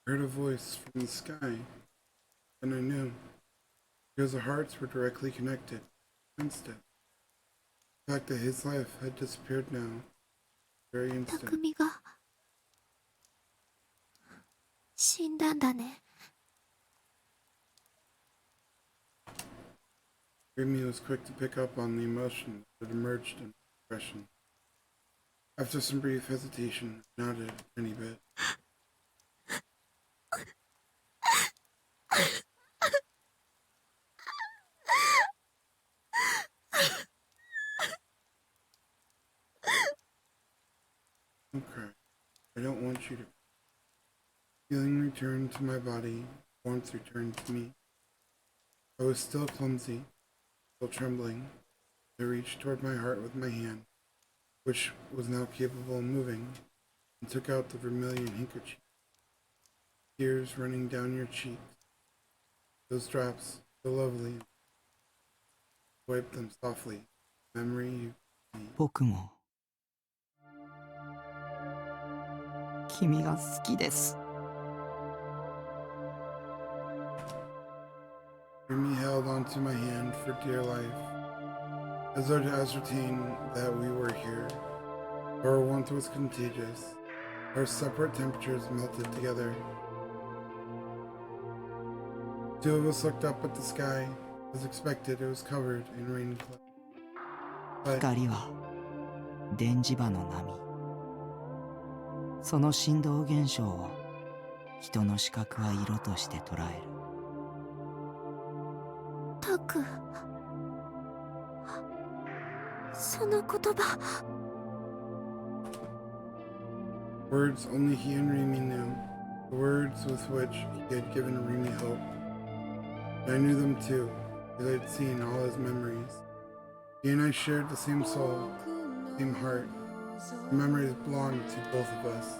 I heard a voice from the sky, and I knew, because our hearts were directly connected. Instant. The fact that his life had disappeared now, very instant. 匠が死んだんだね。Remy was quick to pick up on the emotion that emerged in expression. After some brief hesitation, I nodded a tiny bit. Don't cry. I don't want you to. Feeling returned to my body, warmth returned to me. I was still clumsy, still trembling. I reached toward my heart with my hand, which was now capable of moving, and took out the vermilion handkerchief. Tears running down your cheeks. Those drops, so lovely. Wipe them softly. Memory you. 僕も君が好きです。Remy held onto my hand for dear life, as though to ascertain that we were here. Our warmth was contagious. Our separate temperatures melted together. Two of us looked up at the sky. As expected, it was covered in rain clouds. But 光は電磁場の波。その振動現象を人の視覚は色として捉える。タク、その言葉。words only he and Remy knew. The words with which he had given Remy hope. And I knew them too, because I had seen all his memories. He and I shared the same soul, same heart. The memories belonged to both of us.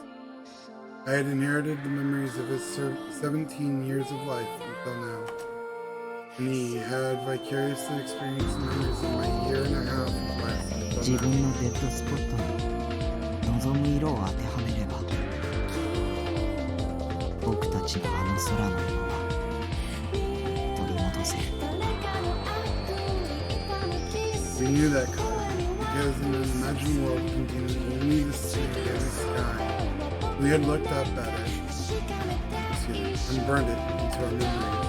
I had inherited the memories of his 17 years of life until now. And he had vicariously experienced the memories of my year and a half of life 自 until 分 now. のデッドスポットに望む色を当てはめれば、僕たちのあの空の色は取り戻せる。We knew that color, because in an imagined world containing only the sea and the sky, we had looked up at it, and burned it into our memories.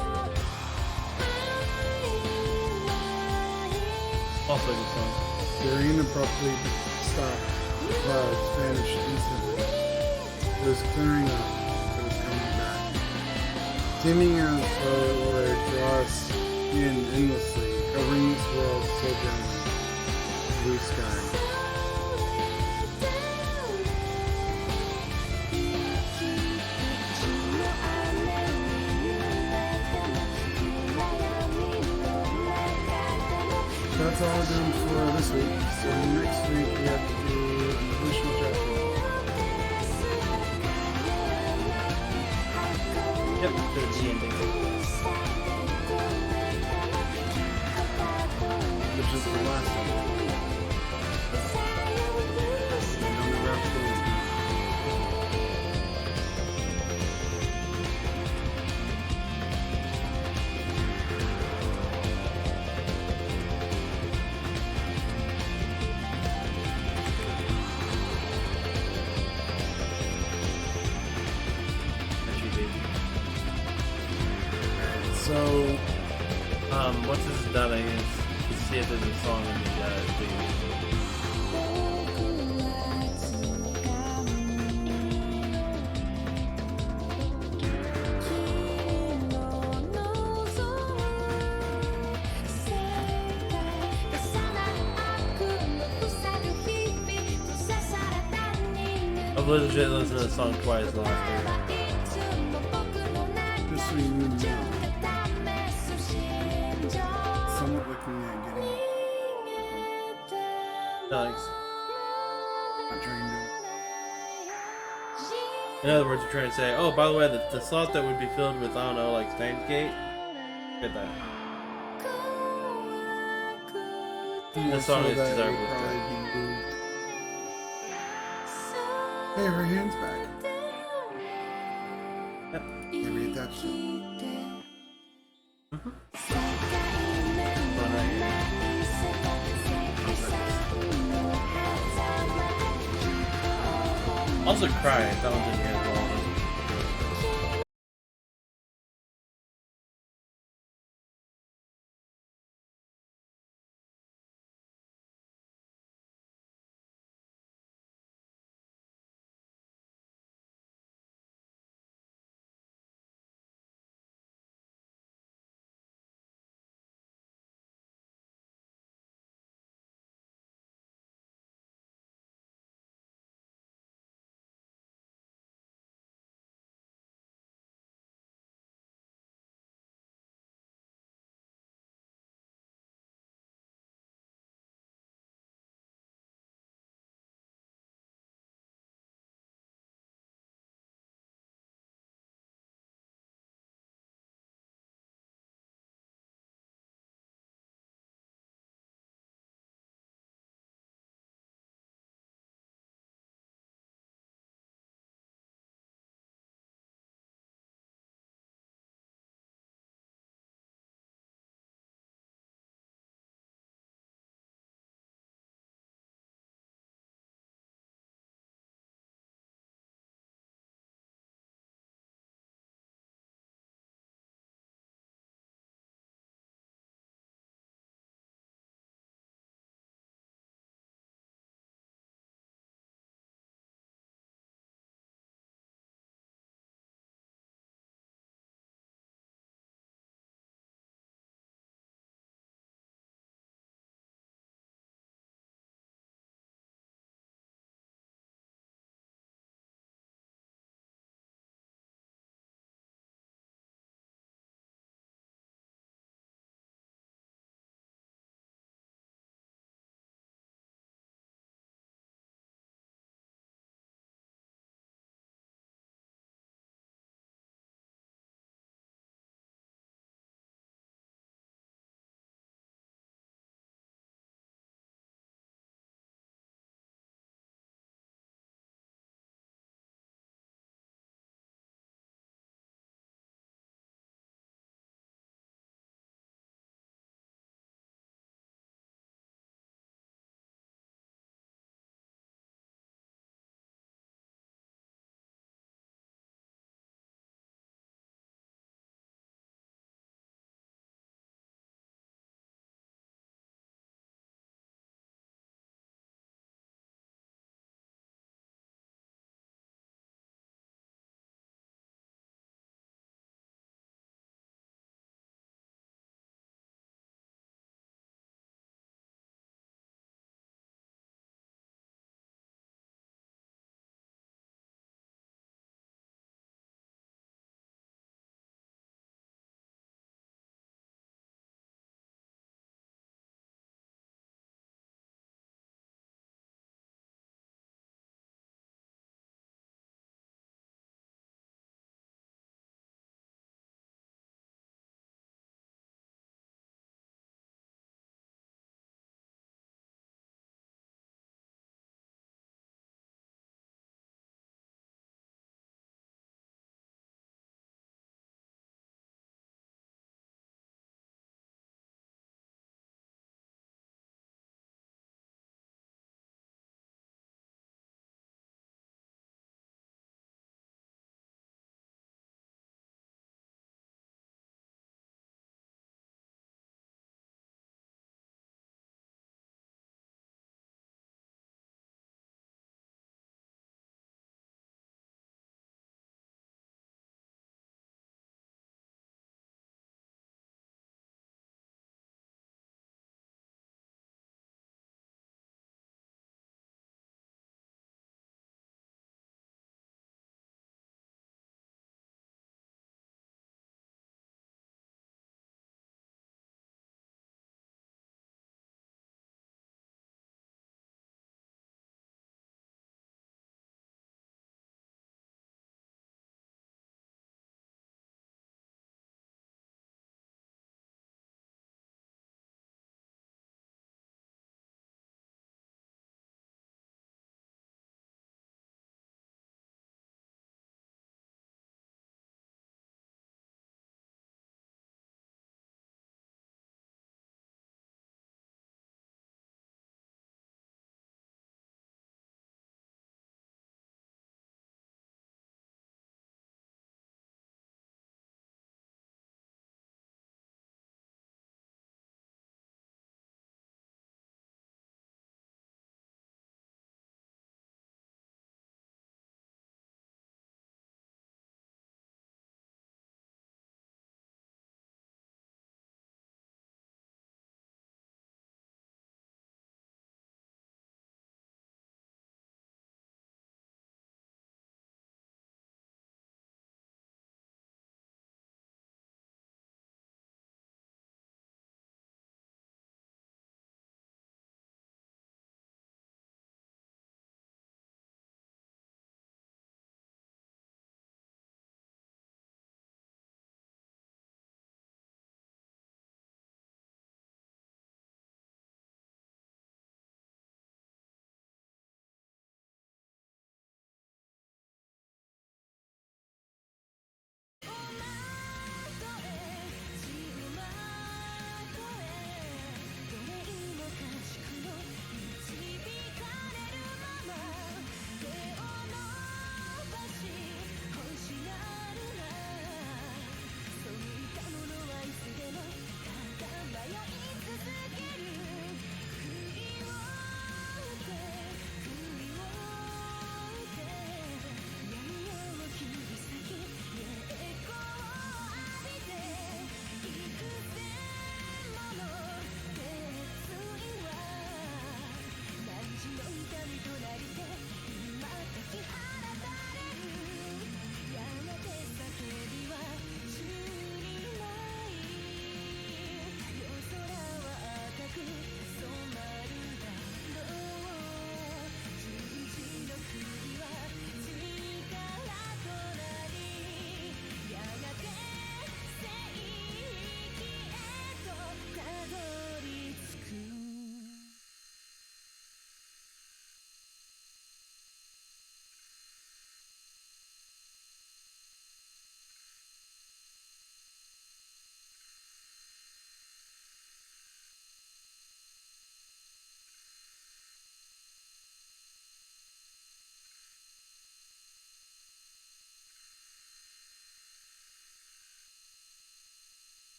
Also a good song. The rain abruptly stopped. The clouds vanished instantly. It was clearing up. It was coming back. Seeming as though it would draw us in endlessly, covering this world so gently. Blue sky. That's all we're doing for this week. So next week we have to do an additional chapter. Yep, to the ending. Which is the last one. And then the rest is so What's his darling is you see it as a song in the video. legit listen to the song twice the last time. Just so you know. Somewhat looking at getting. Thanks. I'm trying to. In other words, you're trying to say, oh, by the way, the slot that would be filled with, I don't know, like Steins Gate, get that. That song is desirable. Hey, her hand's back. Yep. They reattached it. One right here. Also Cry, that one's in here as well.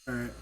Alright.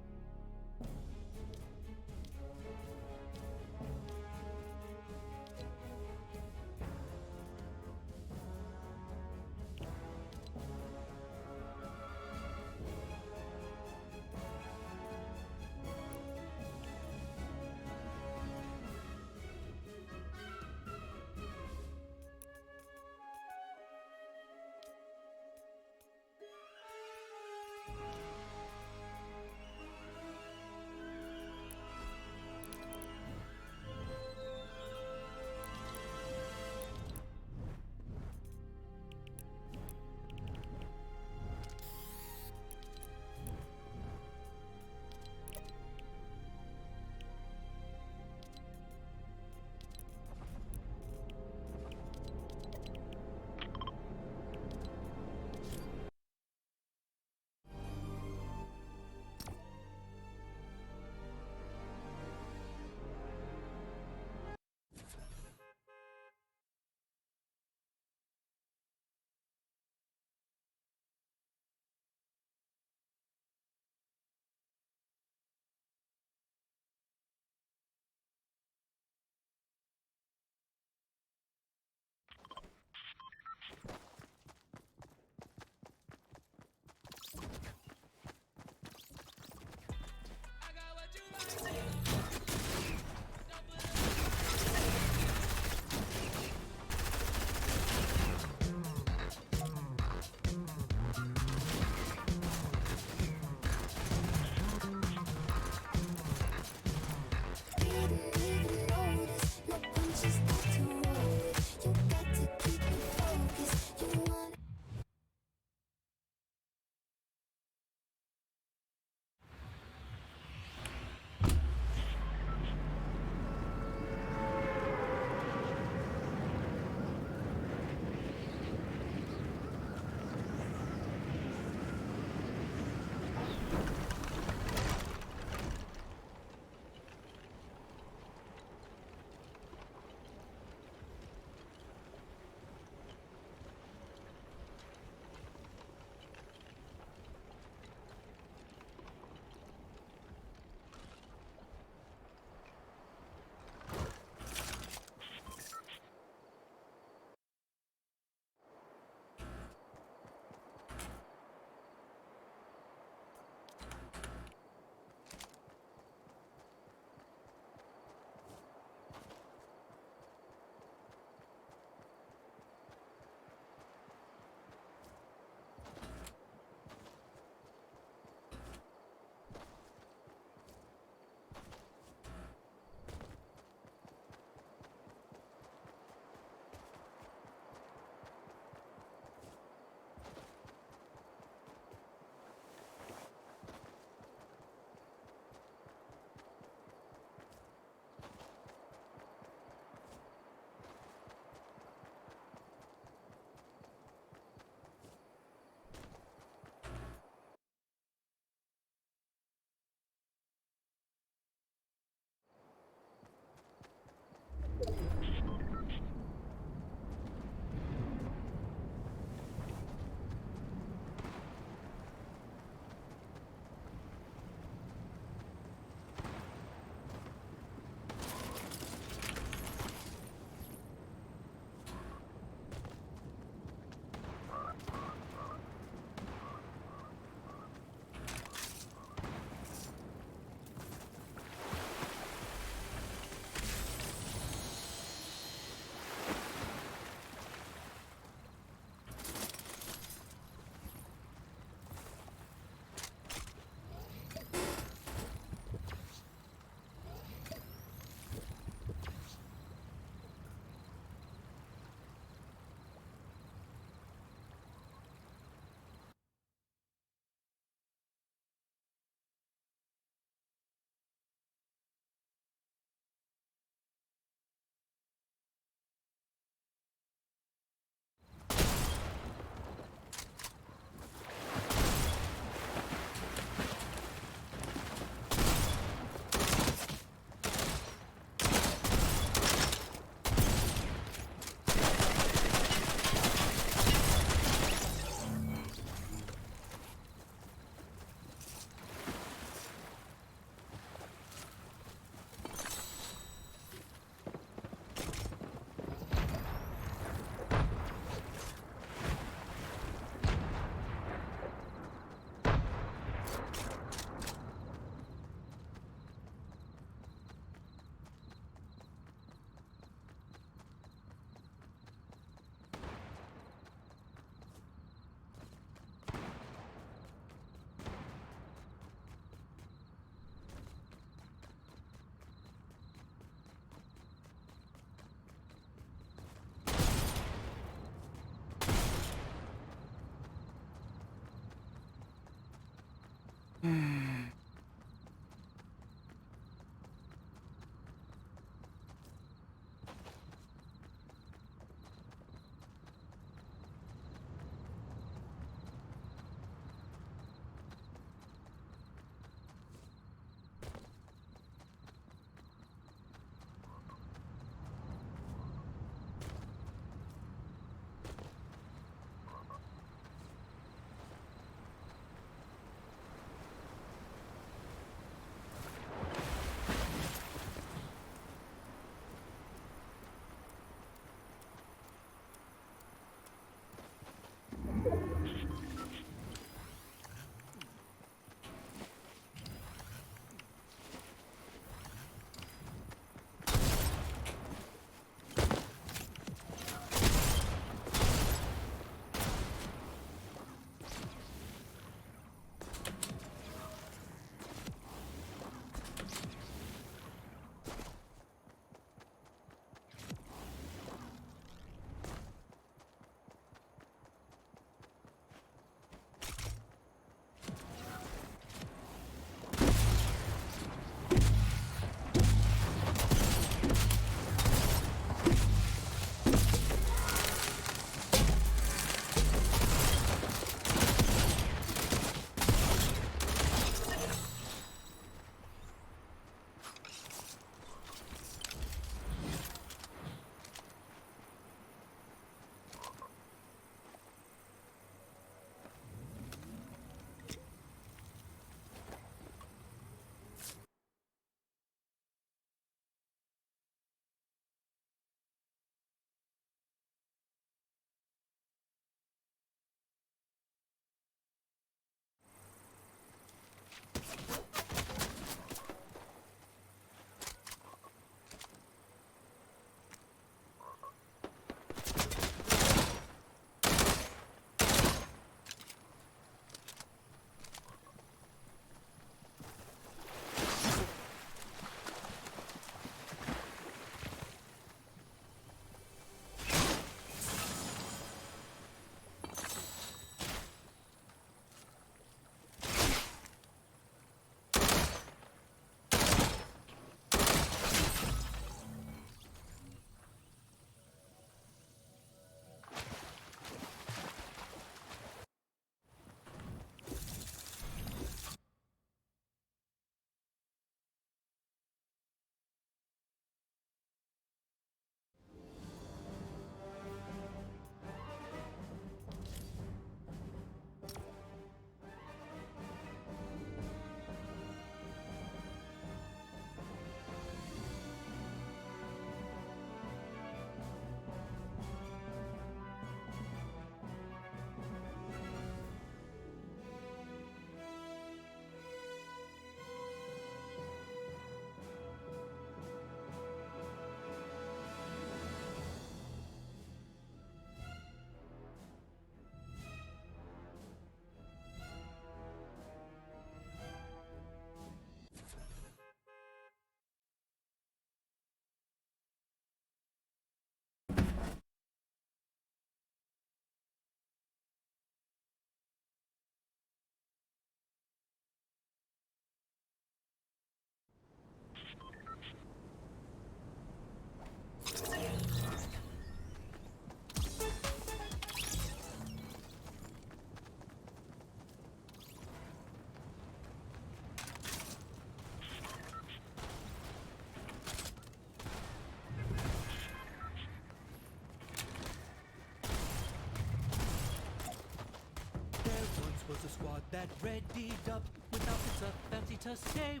that readied up without its a fancy to say.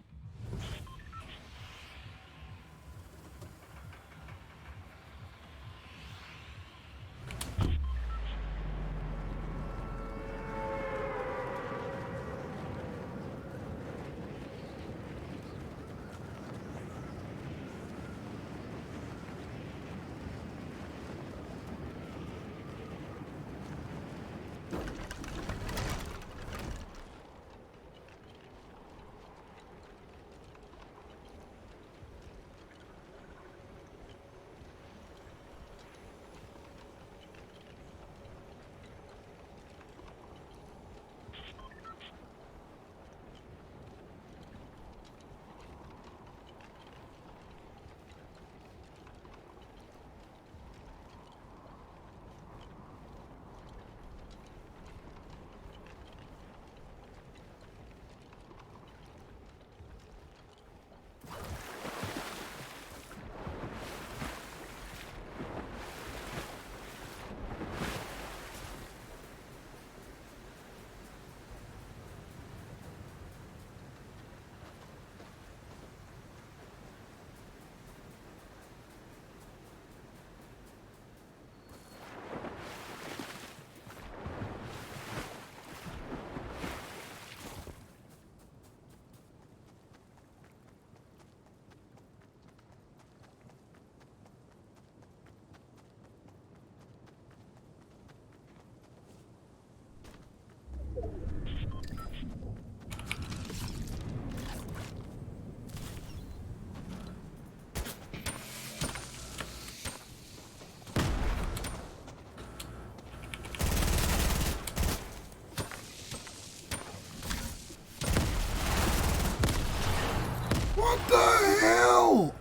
What the hell?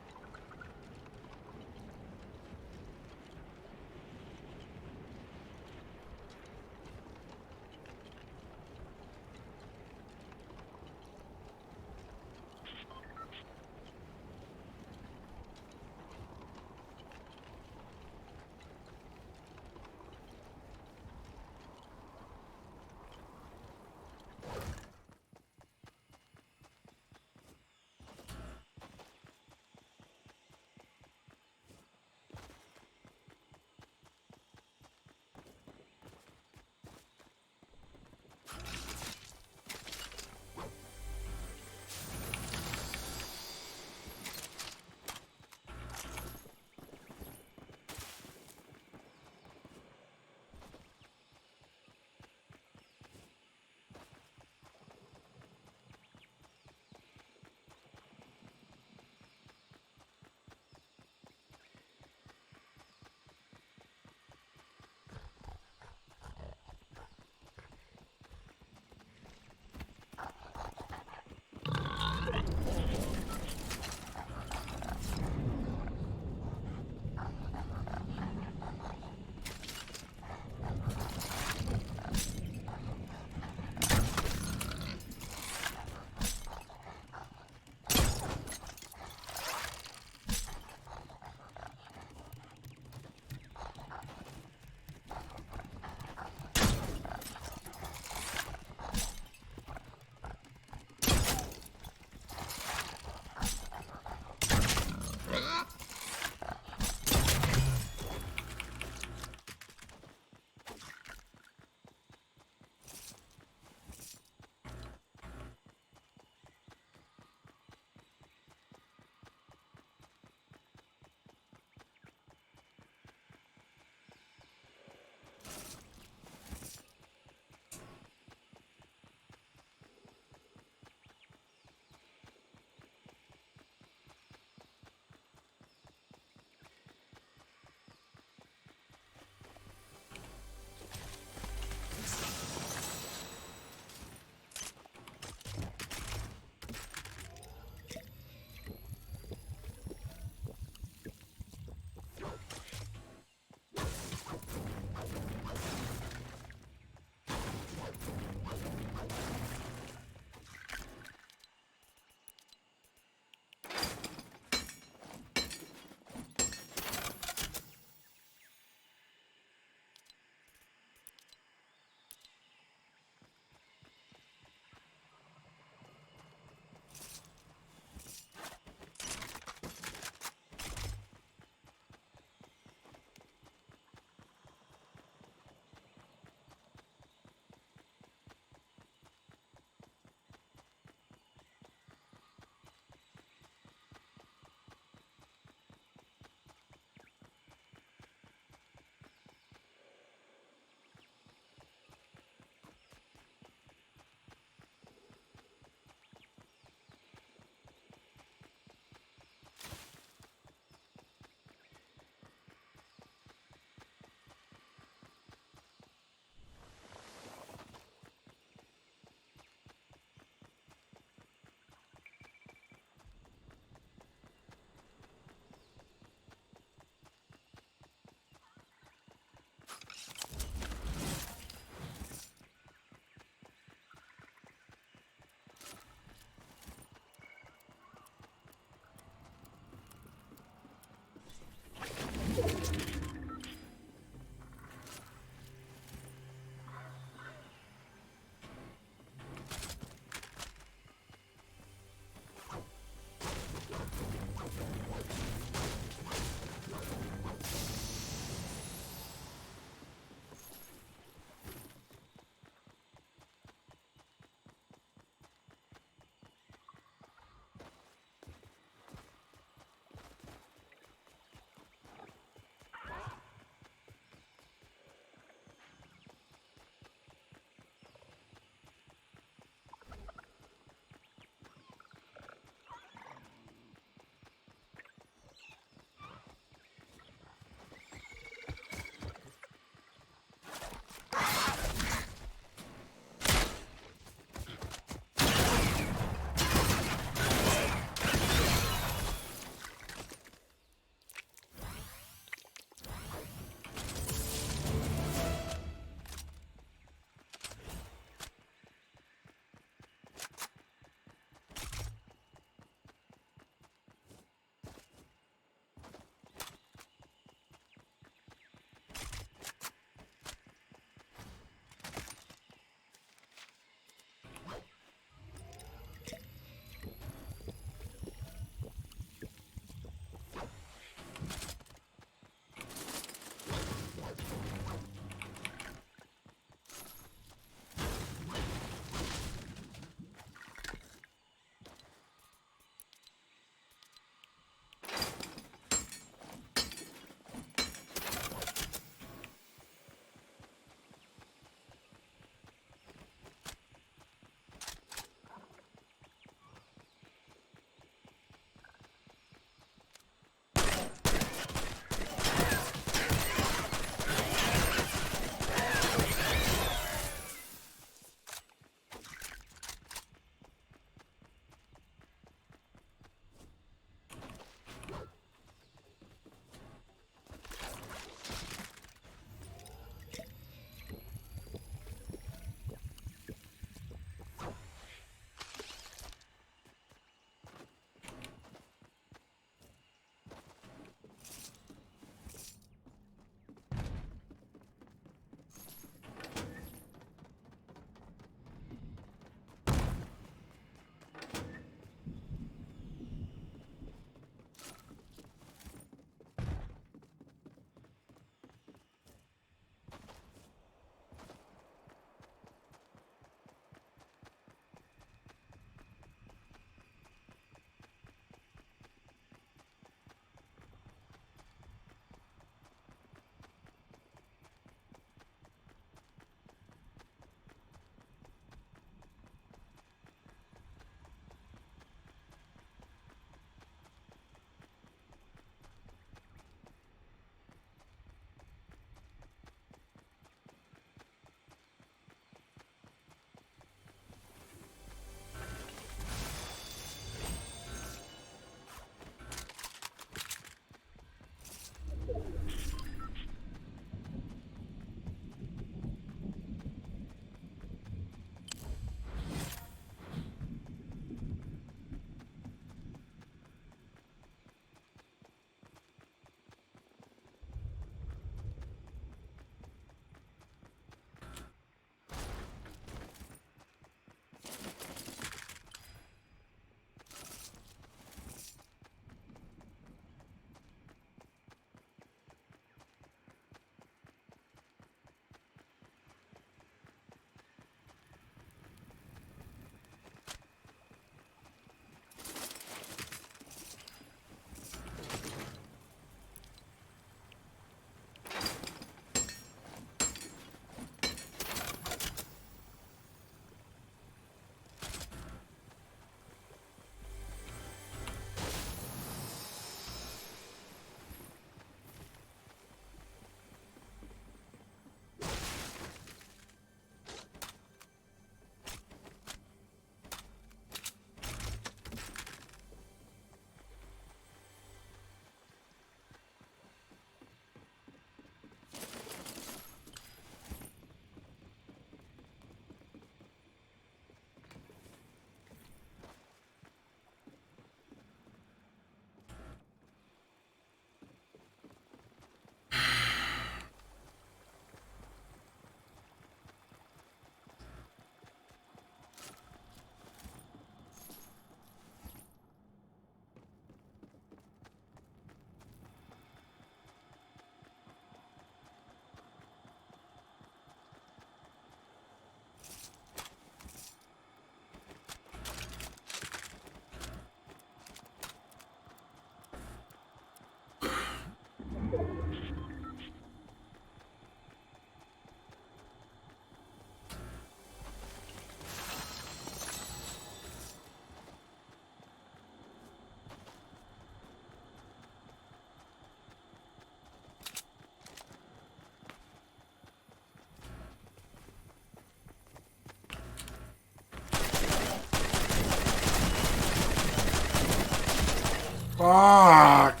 Fuck!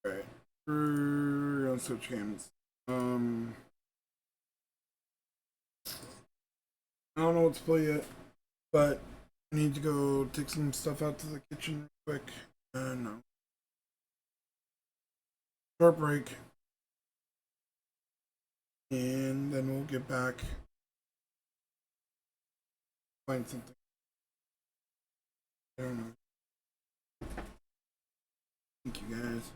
Alright. We're gonna switch games. I don't know what to play yet, but I need to go take some stuff out to the kitchen real quick. No. Short break. And then we'll get back. Find something. I don't know. Thank you guys.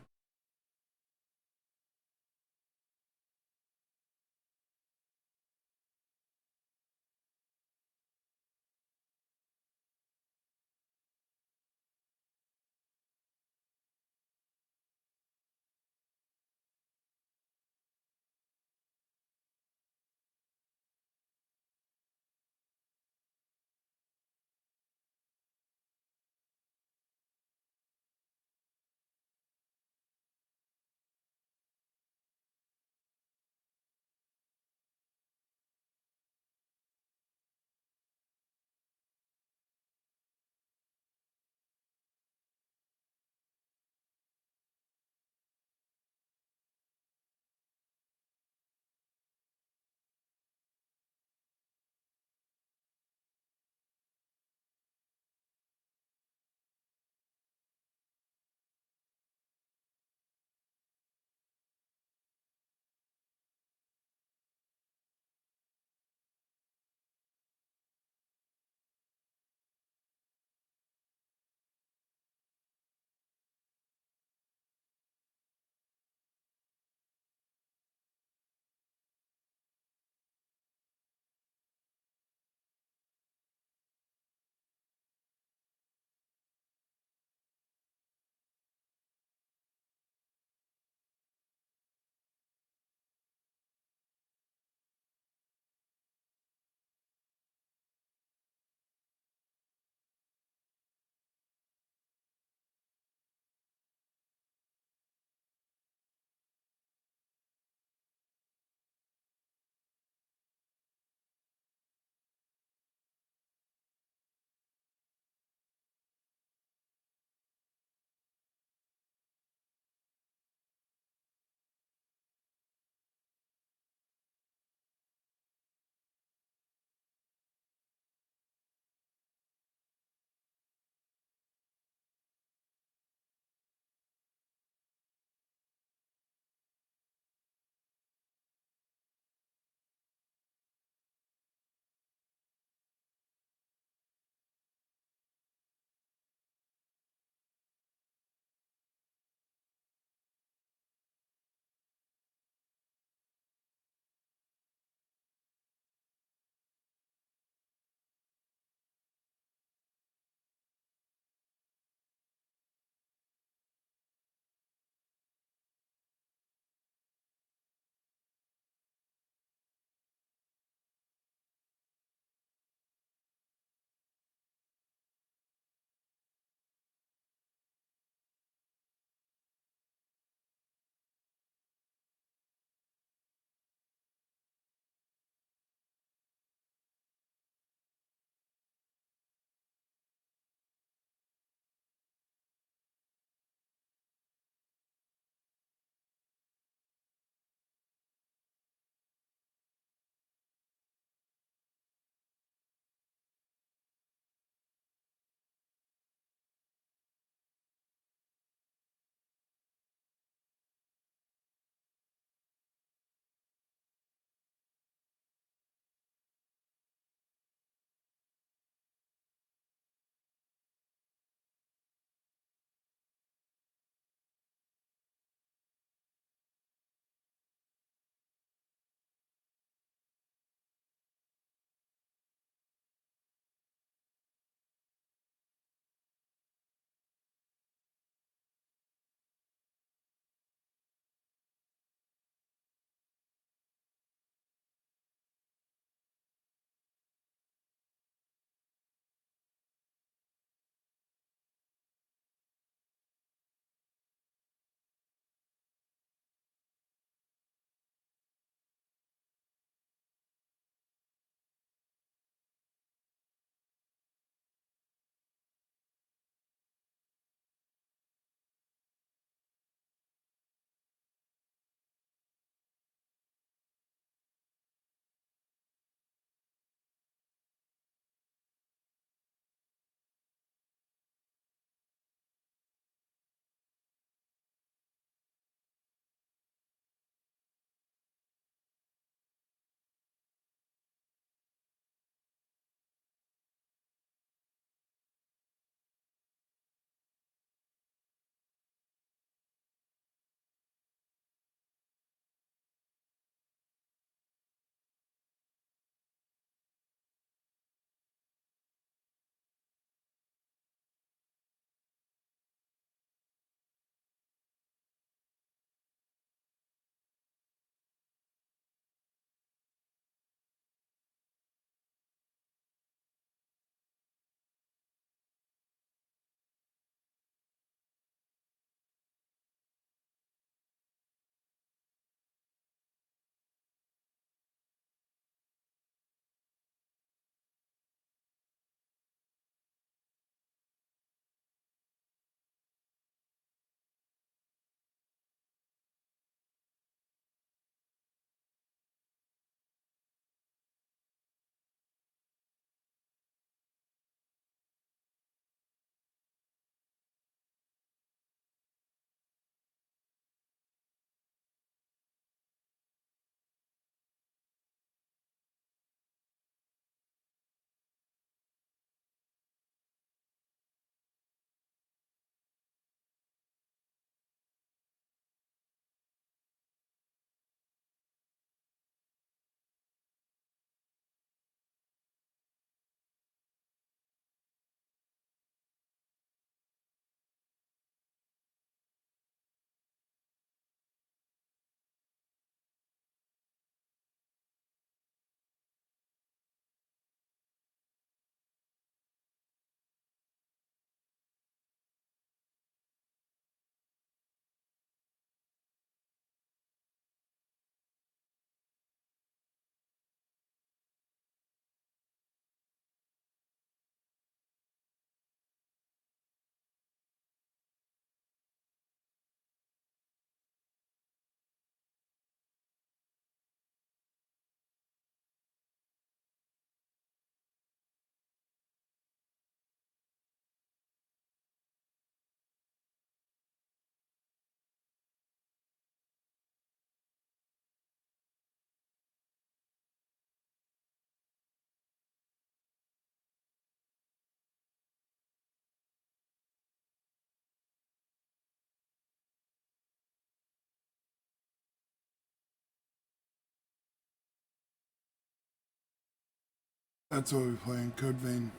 That's what we play in Code Vein.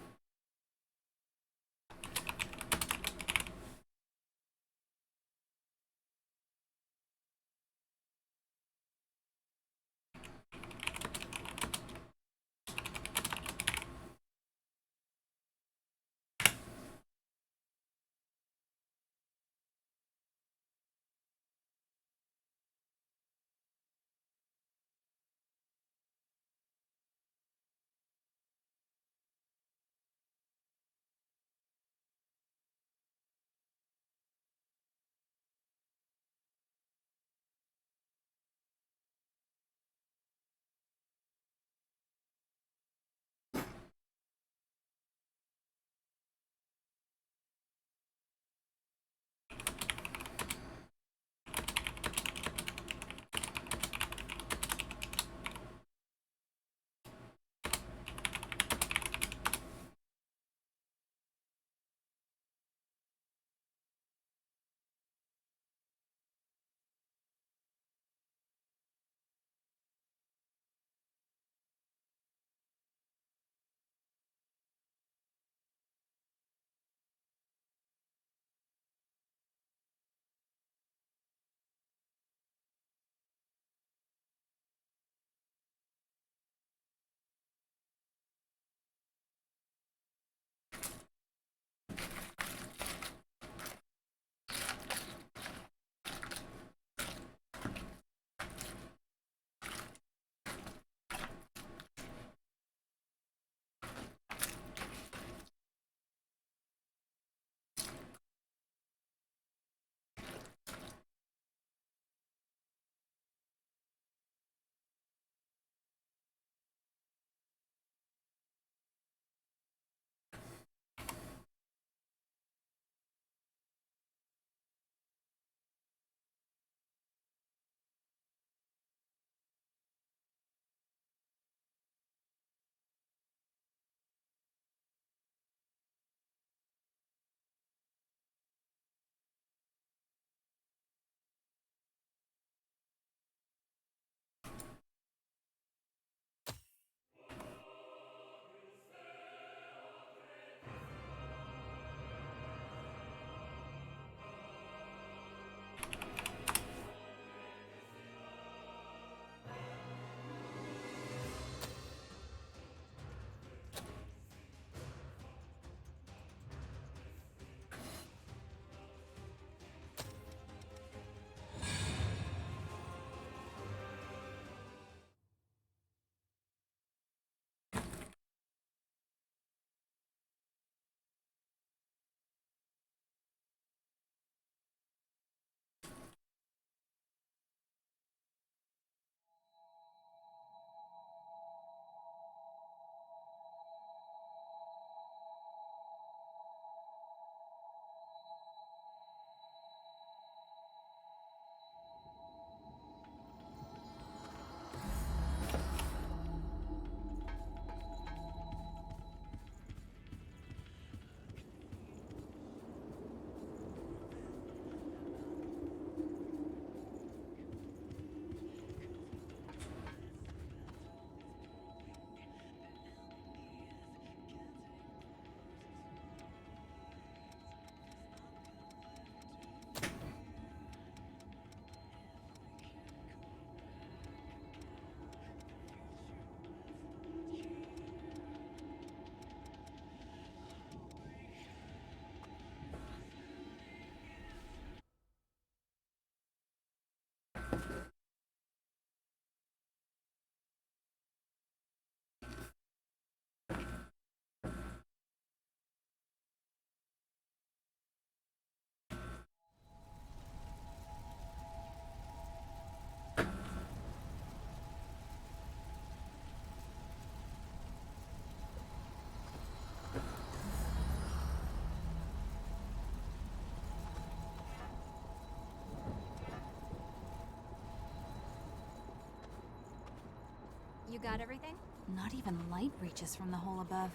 You got everything? Not even light reaches from the hole above.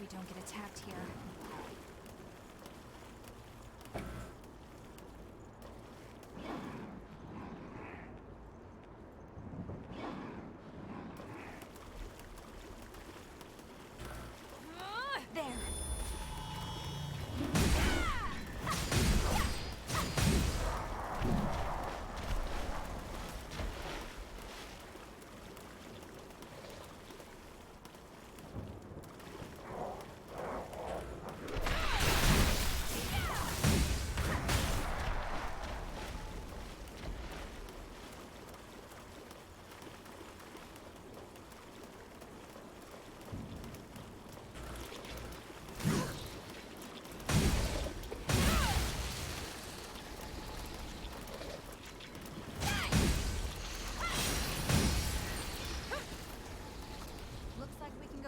we don't get attacked here. There.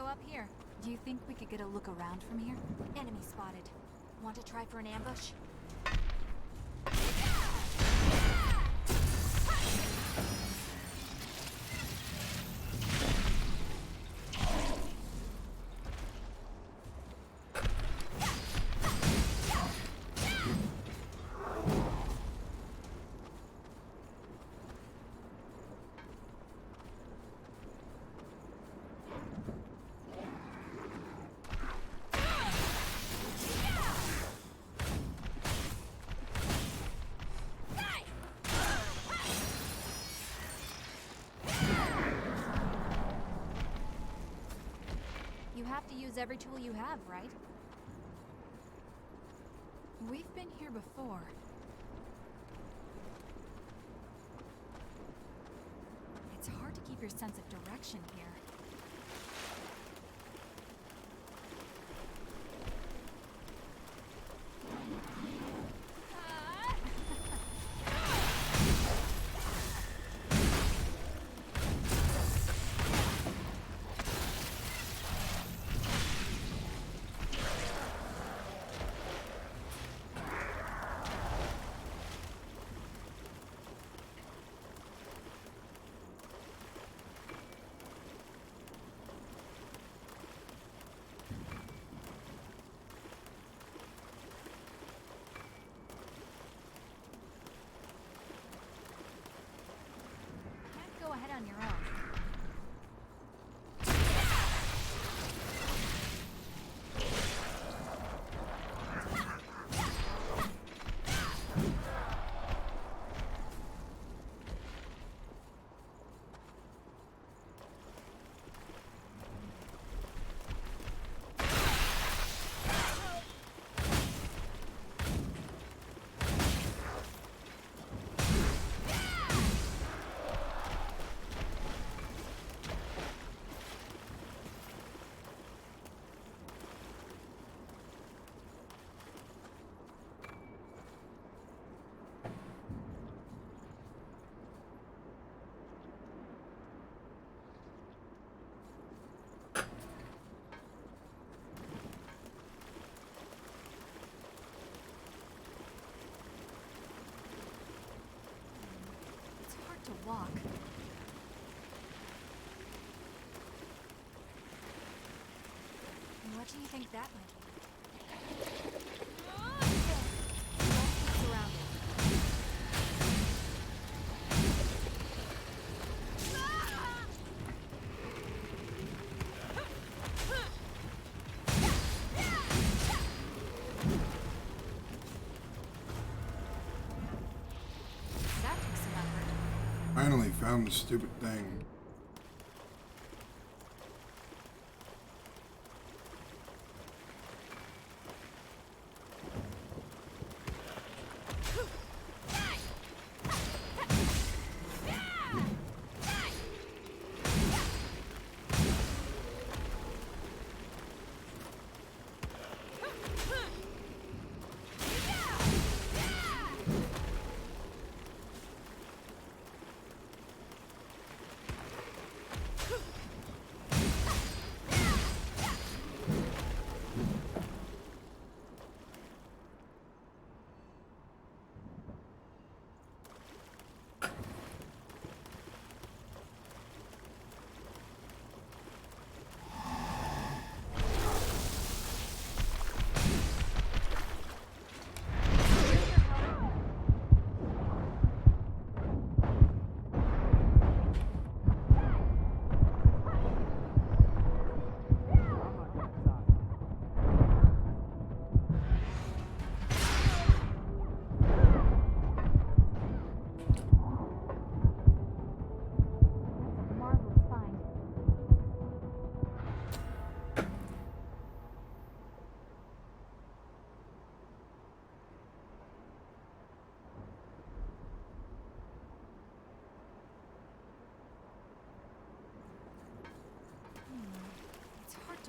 Up here. Do you think we could get a look around from here? Enemy spotted. Want to try for an ambush? You have to use every tool you have, right? We've been here before. It's hard to keep your sense of direction here. Go ahead on your own. To walk. What do you think that might be? Surrounded. That took some effort. Finally found the stupid thing.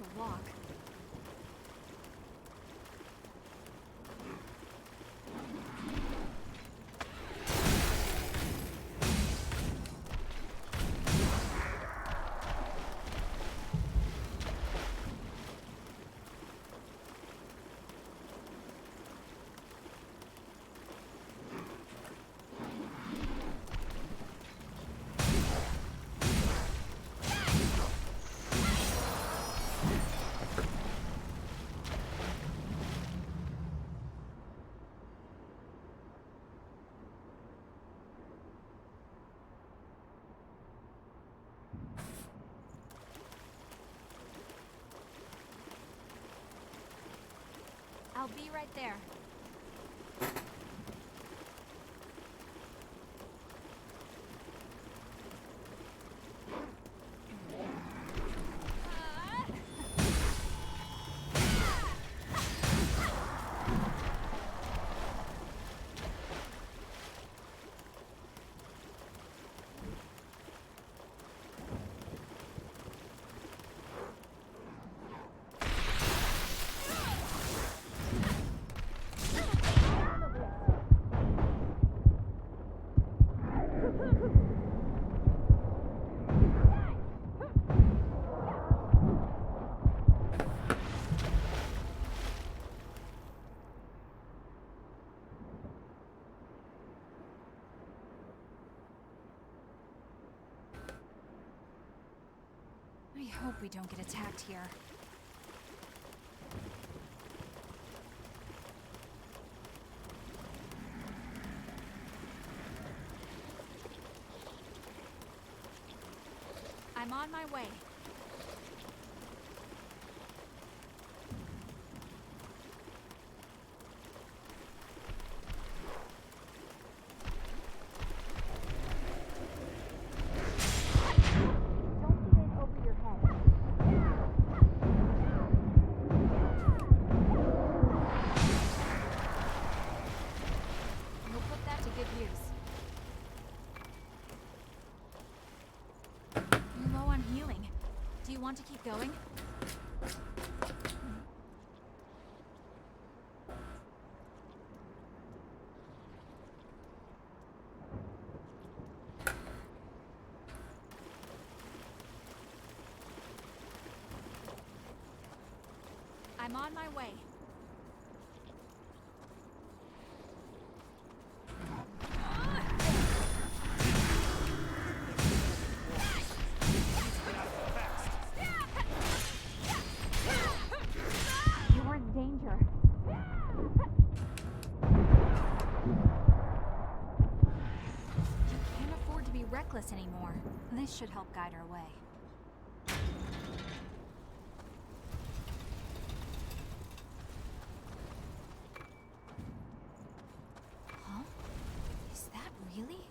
to walk. I'll be right there. I hope we don't get attacked here. I'm on my way. Want to keep going? I'm on my way. Reckless anymore. This should help guide our way. Huh? Is that really?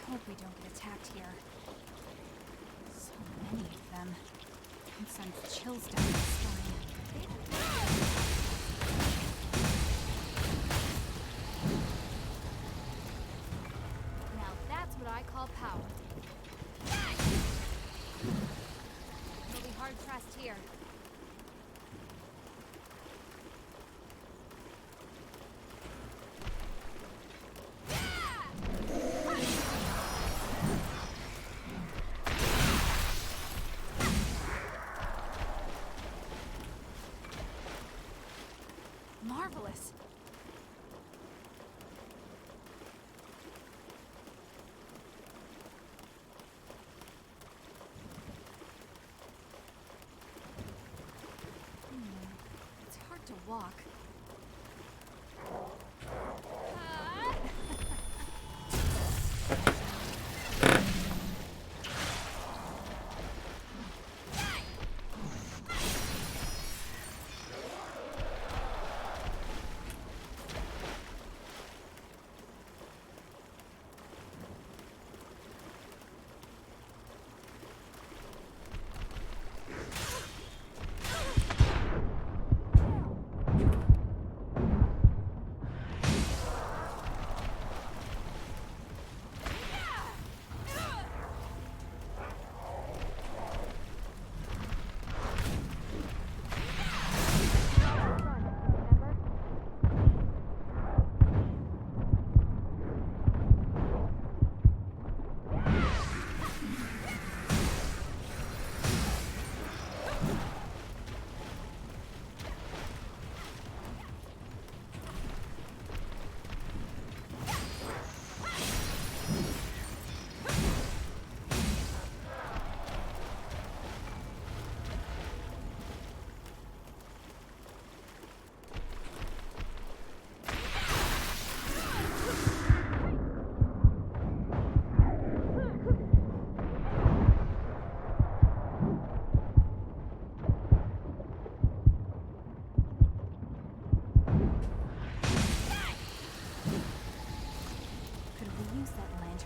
I hope we don't get attacked here. So many of them. It sends chills down my spine. Now that's what I call power. We'll be hard pressed here. Marvelous. It's hard to walk.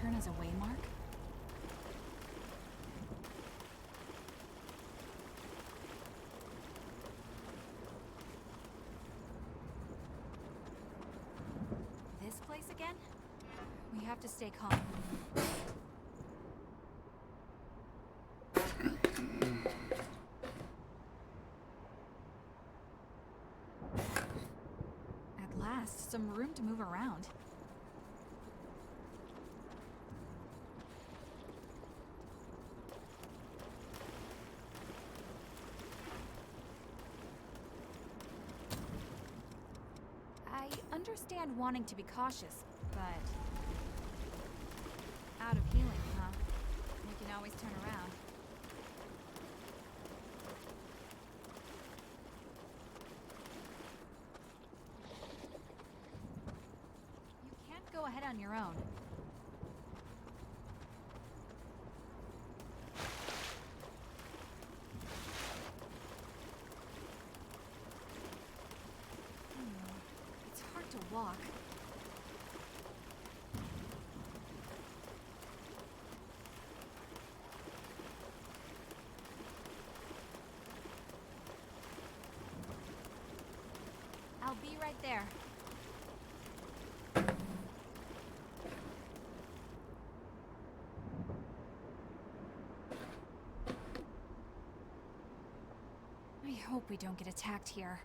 lantern as a waymark? This place again? We have to stay calm. At last, some room to move around. I understand wanting to be cautious, but... out of healing, huh? We can always turn around. You can't go ahead on your own. It's hard to walk. I'll be right there. I hope we don't get attacked here.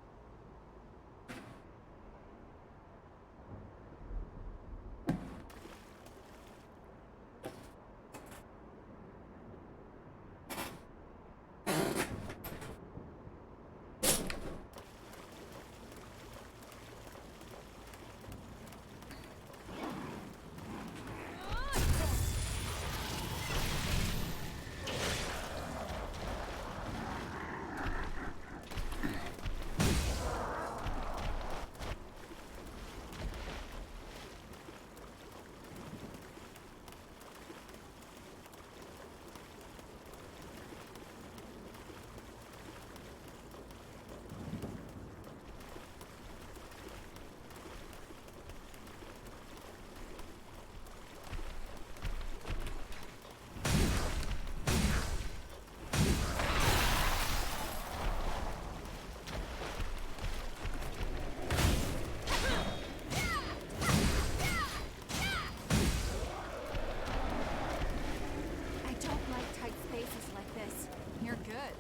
I don't like tight spaces like this. You're good.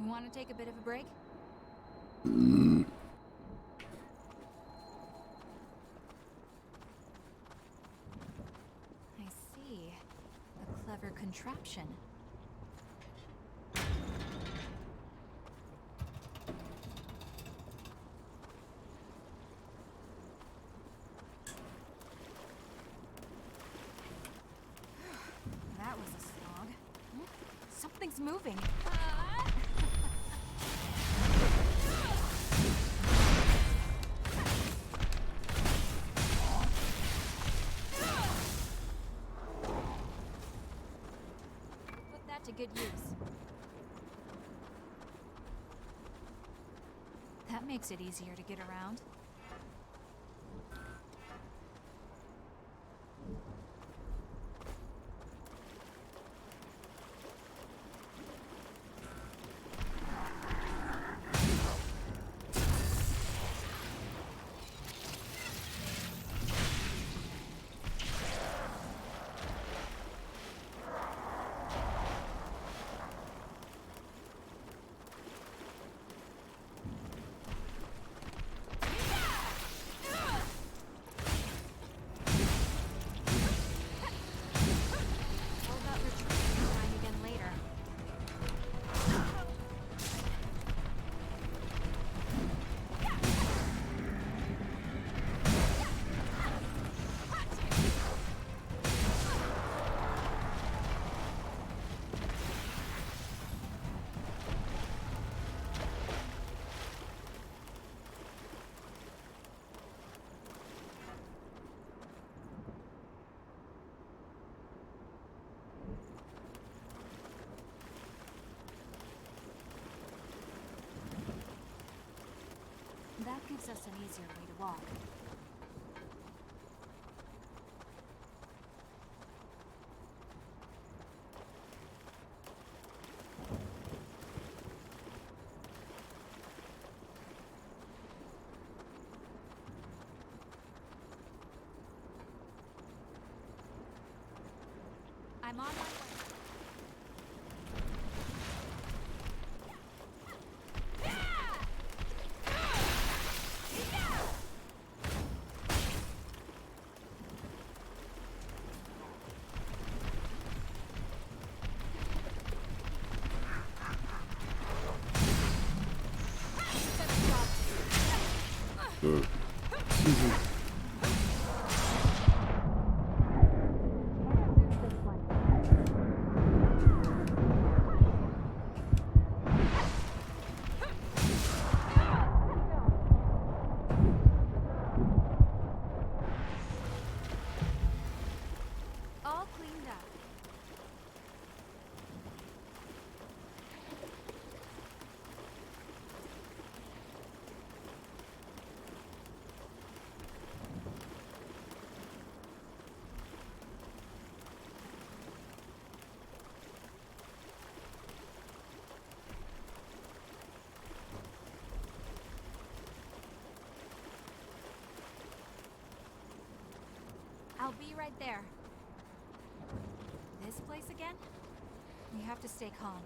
We want to take a bit of a break? I see. A clever contraption. That was a slog. Something's moving. Put that to good use. That makes it easier to get around. just an easier way to walk. I'm on my way. All cleaned up. I'll be right there. This place again? We have to stay calm.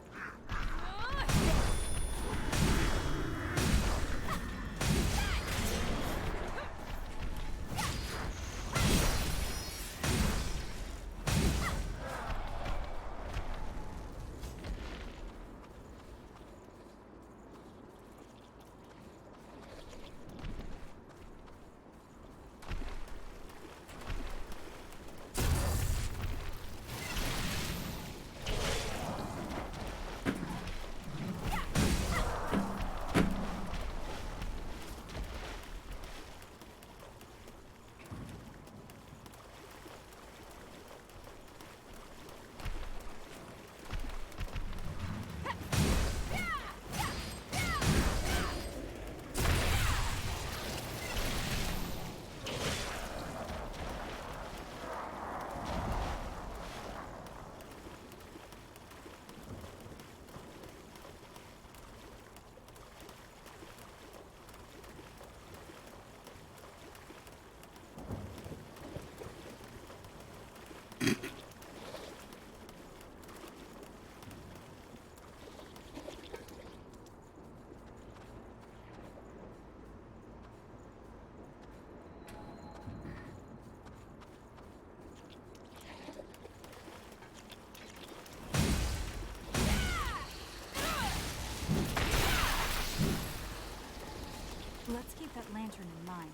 Let's keep that lantern in mind.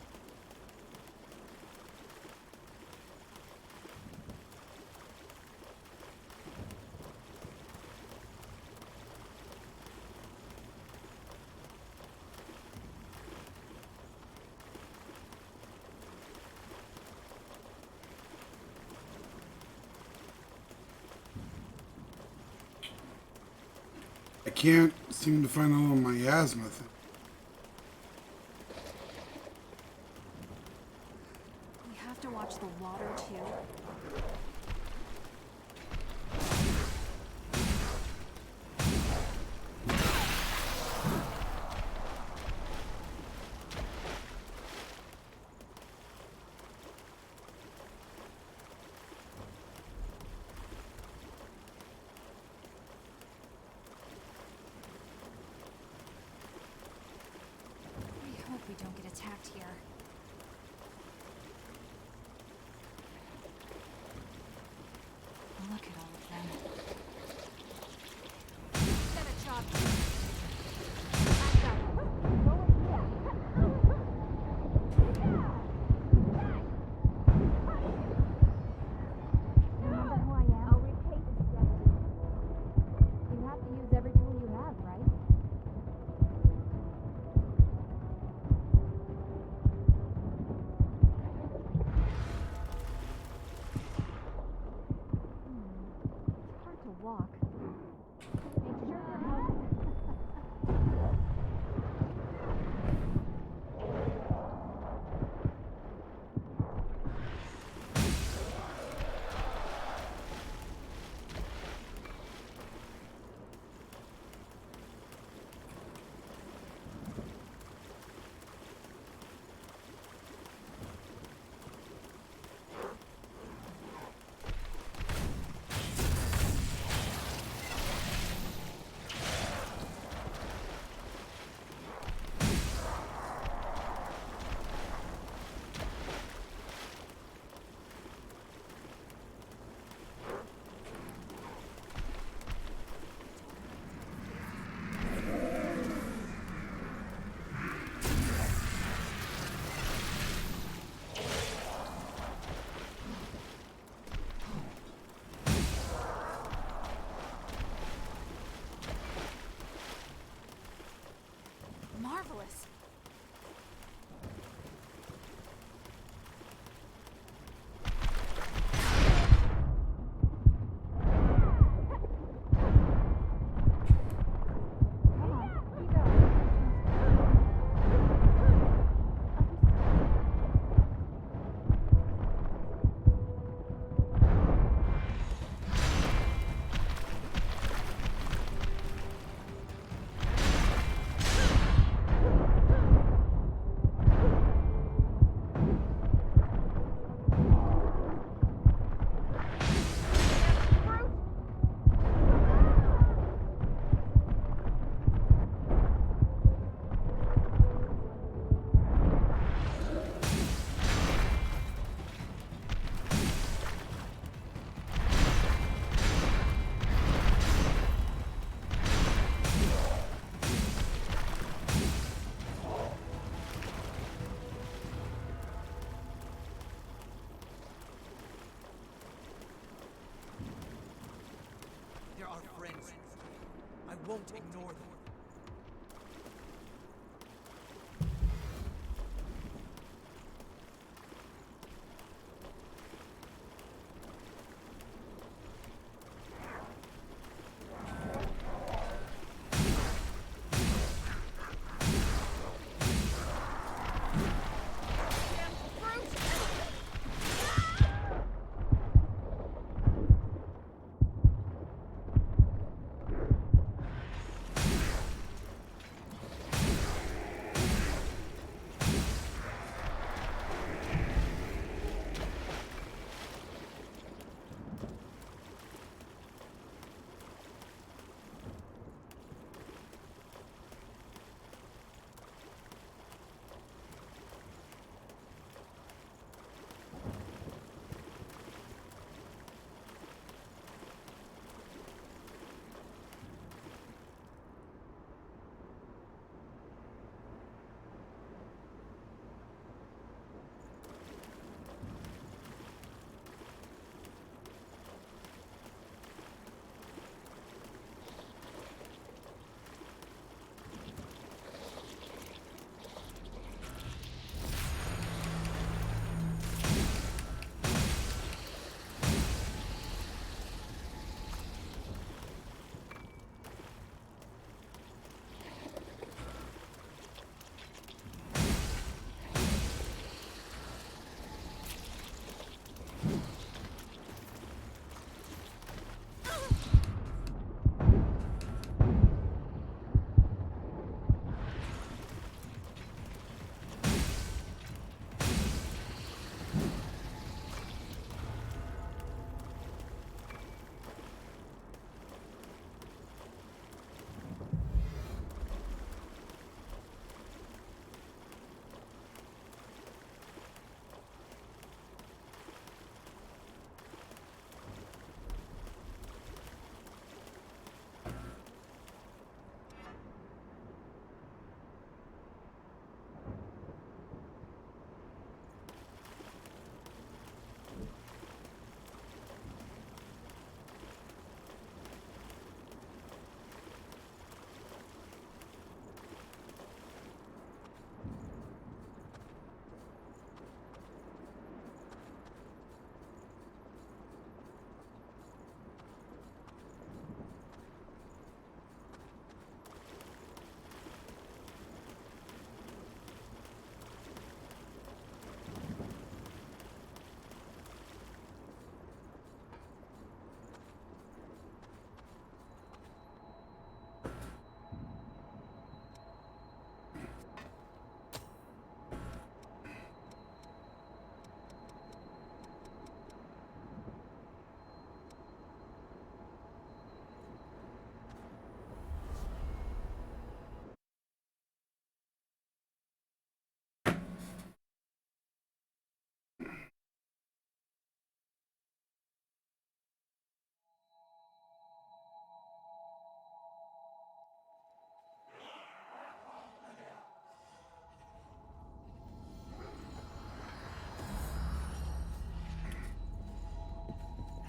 I can't seem to find all of my asthma thing. We have to watch the water too. We hope we don't get attacked here. Look at all of them. Set a chop. I've got it. Go in here. Remember who I am? I'll repay this debt to you. You have to use every tool you have, right? won't ignore them.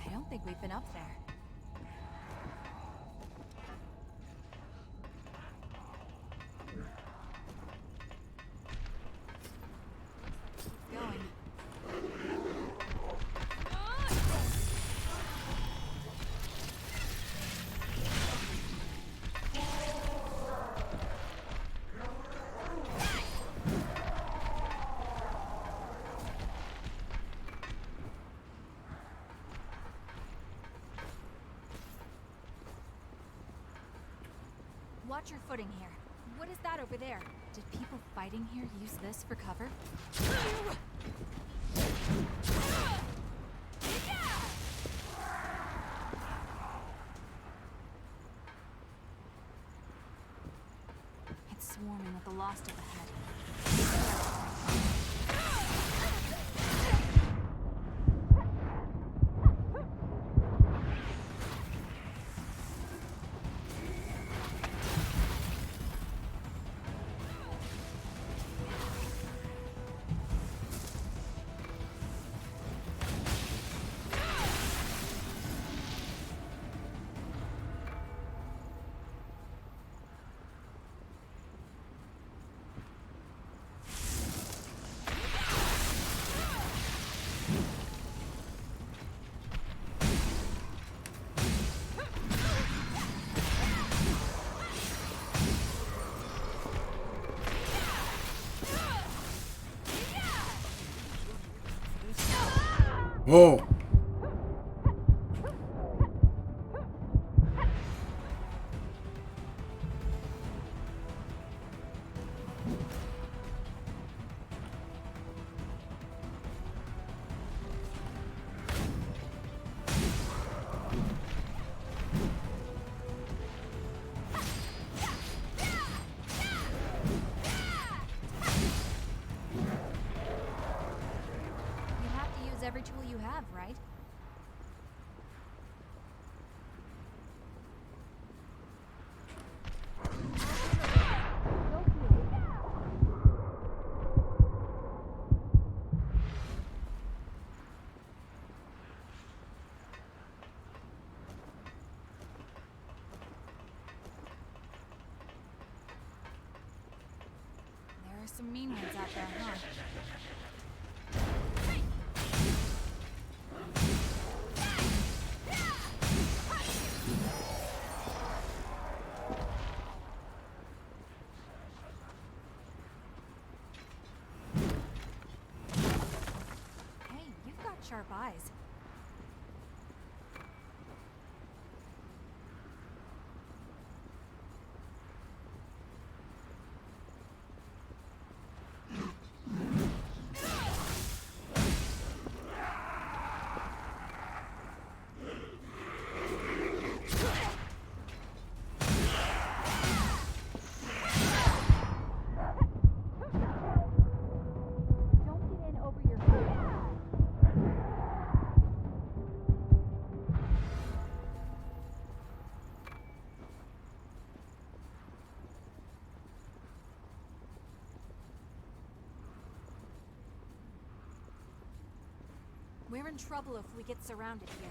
I don't think we've been up there. Keep going. Watch your footing here. What is that over there? Did people fighting here use this for cover? It's swarming with the lost up ahead. Oh. You have to use every tool you have, right? There are some mean ones out there, huh? Hey, you've got sharp eyes. Don't get in over your head. We're in trouble if we get surrounded here.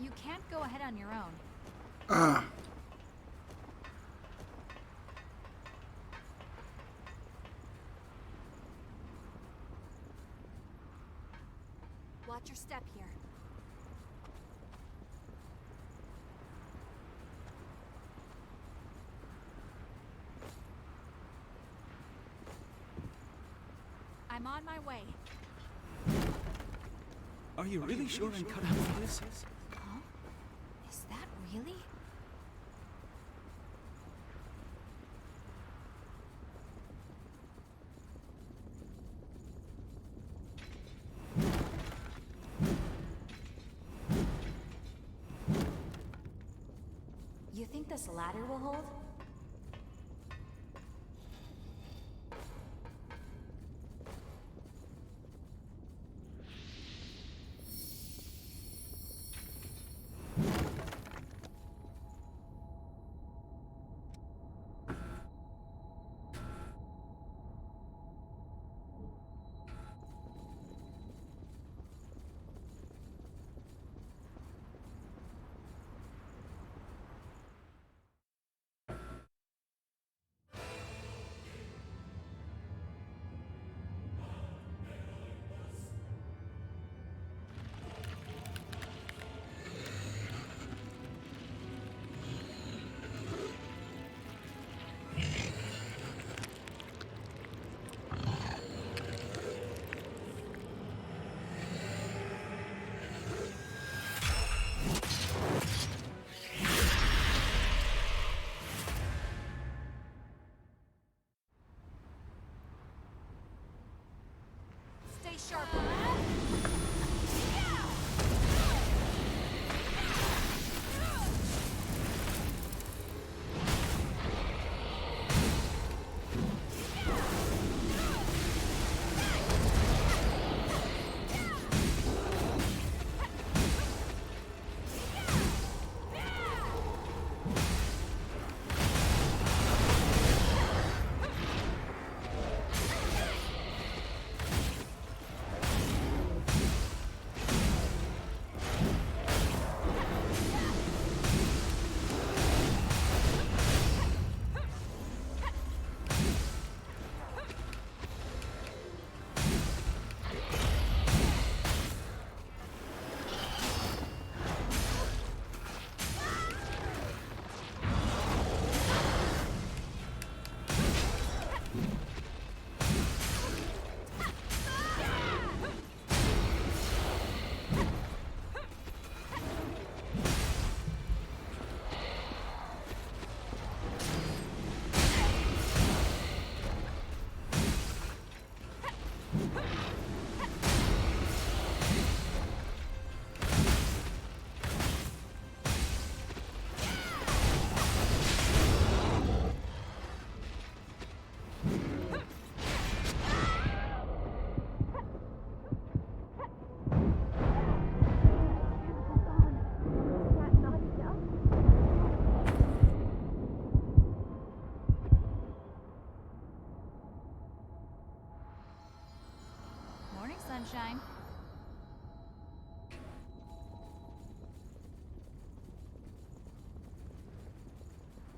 You can't go ahead on your own. Ah. Watch your step here. I'm on my way. Are you really sure I'm cut out for this? Huh? Is that really? You think this ladder will hold? Stay sharp. Morning, sunshine.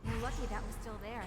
You're lucky that was still there.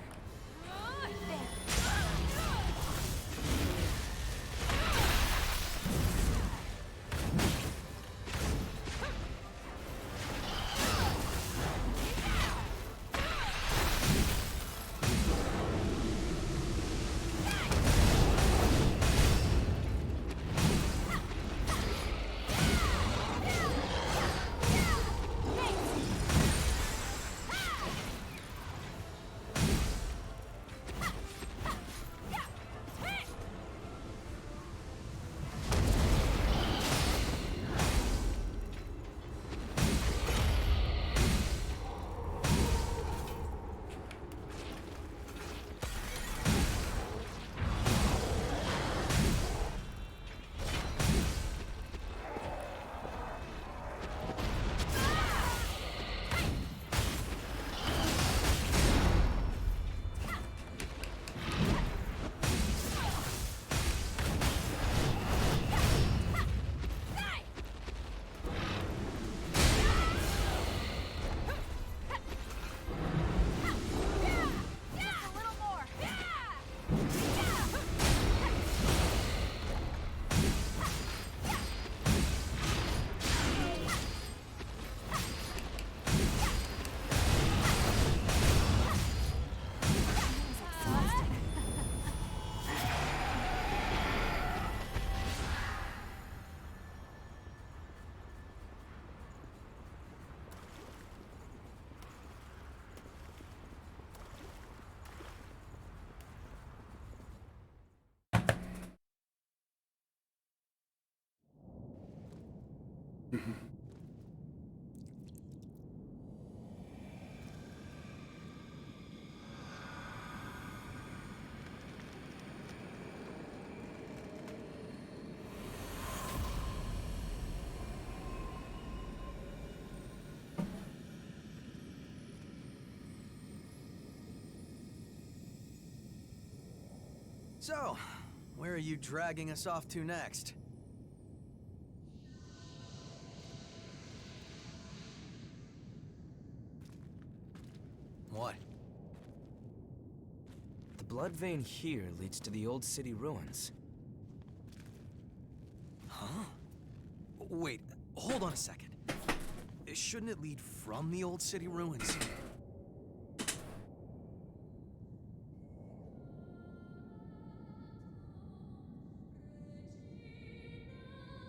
So, where are you dragging us off to next? What? The blood vein here leads to the old city ruins. Huh? Wait, hold on a second. Shouldn't it lead from the old city ruins?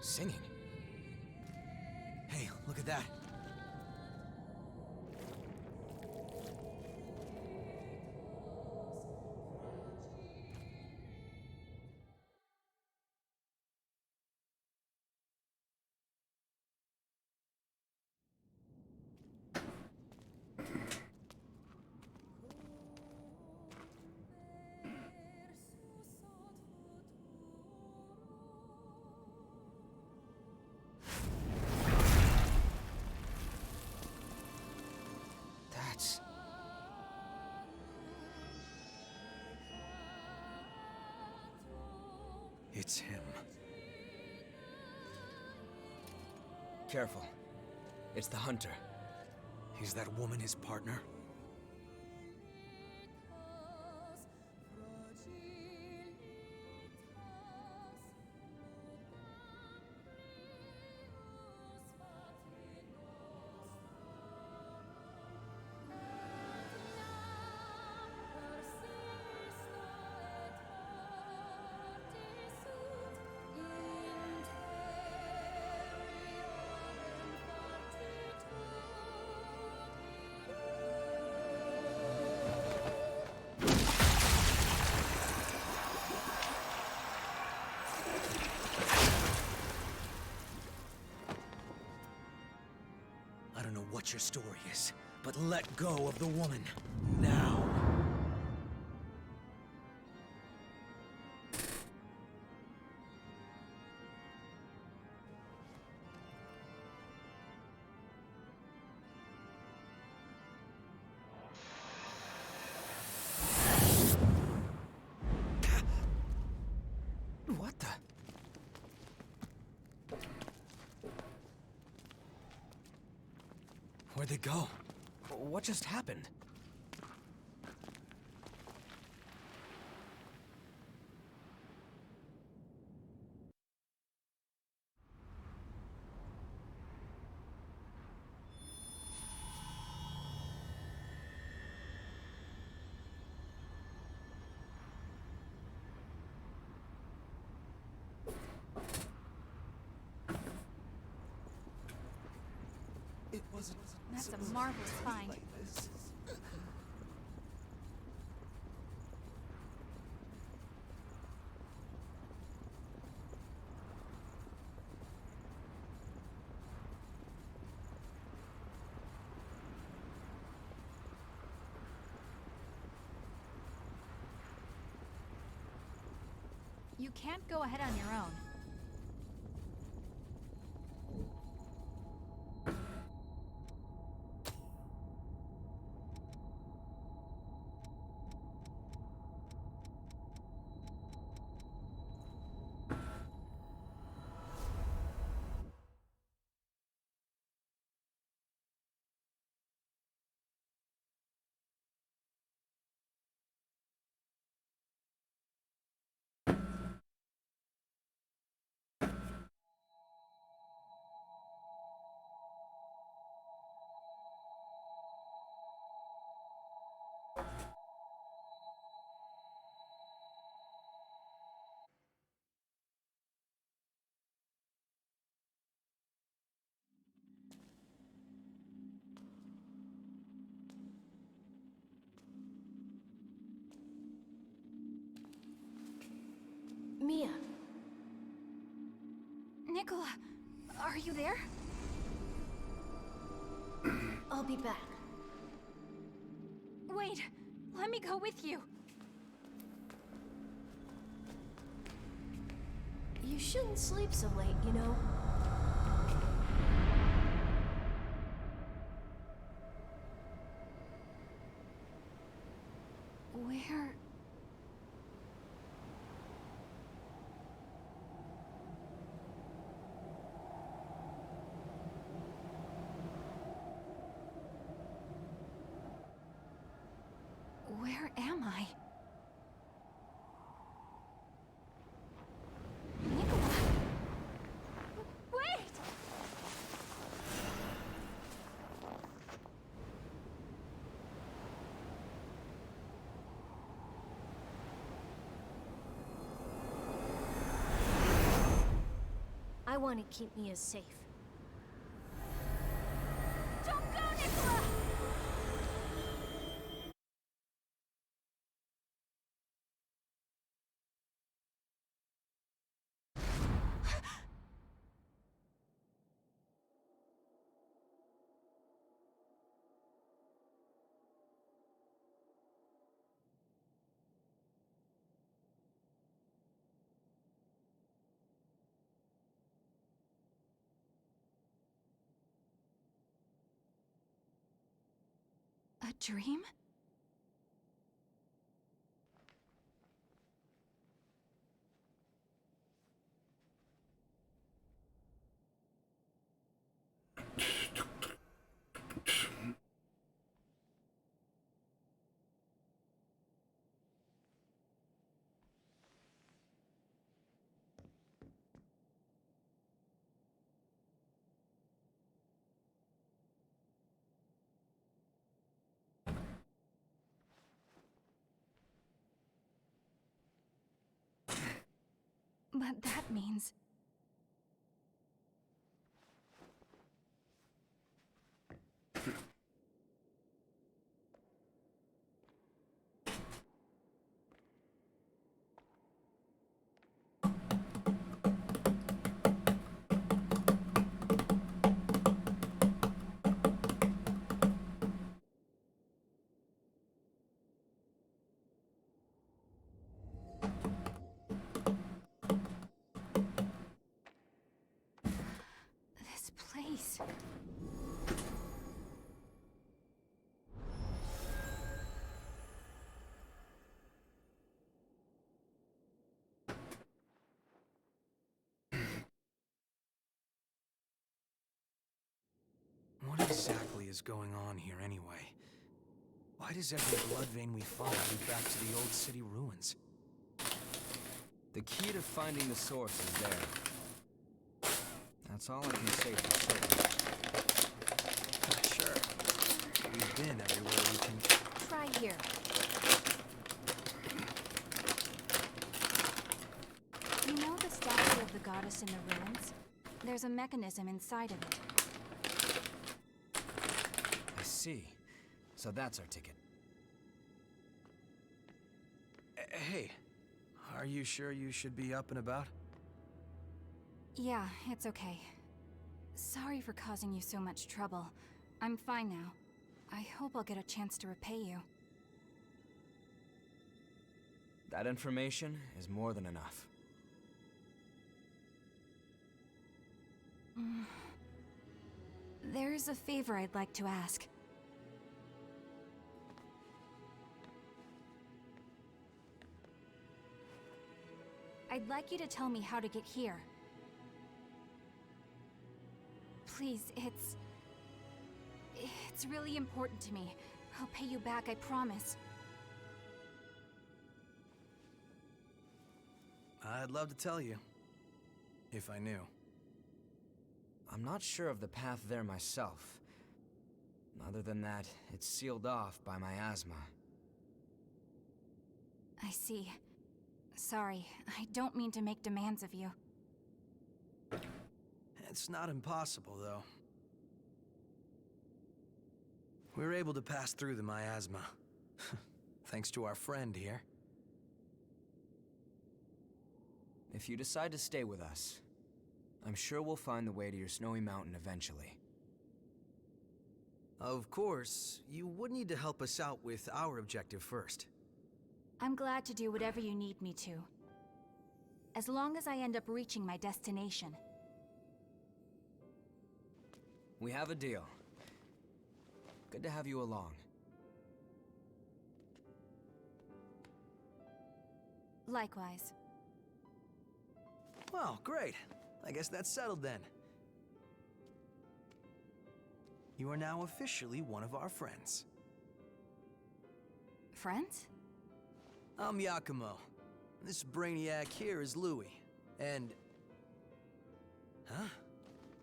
Singing? Hey, look at that. That's... It's him. Careful. It's the hunter. Is that woman his partner? I don't know what your story is, but let go of the woman. Now. What the? Where'd they go? What just happened? It wasn't. That's a marvelous find. Like this. You can't go ahead on your own. Mia. Nicola, are you there? I'll be back. Wait, let me go with you. You shouldn't sleep so late, you know? Where... Where am I? Nicola! Wait! I want to keep Mia safe. Don't go, Nicola! A dream? But that means... is going on here anyway? Why does every blood vein we follow lead back to the old city ruins? The key to finding the source is there. That's all I can say for certain. Sure. We've been everywhere we can... Try here. You know the statue of the goddess in the ruins? There's a mechanism inside of it. I see. So that's our ticket. Hey, are you sure you should be up and about? Yeah, it's okay. Sorry for causing you so much trouble. I'm fine now. I hope I'll get a chance to repay you. That information is more than enough. There's a favor I'd like to ask. I'd like you to tell me how to get here. Please, it's really important to me. I'll pay you back, I promise. I'd love to tell you, if I knew. I'm not sure of the path there myself. Other than that, it's sealed off by miasma. I see. Sorry, I don't mean to make demands of you. It's not impossible, though. We were able to pass through the miasma. Thanks to our friend here. If you decide to stay with us, I'm sure we'll find the way to your snowy mountain eventually. Of course, you would need to help us out with our objective first. I'm glad to do whatever you need me to. As long as I end up reaching my destination. We have a deal. Good to have you along. Likewise. Well, great. I guess that's settled then. You are now officially one of our friends. Friends? I'm Yakumo. This brainiac here is Louis. And... Huh?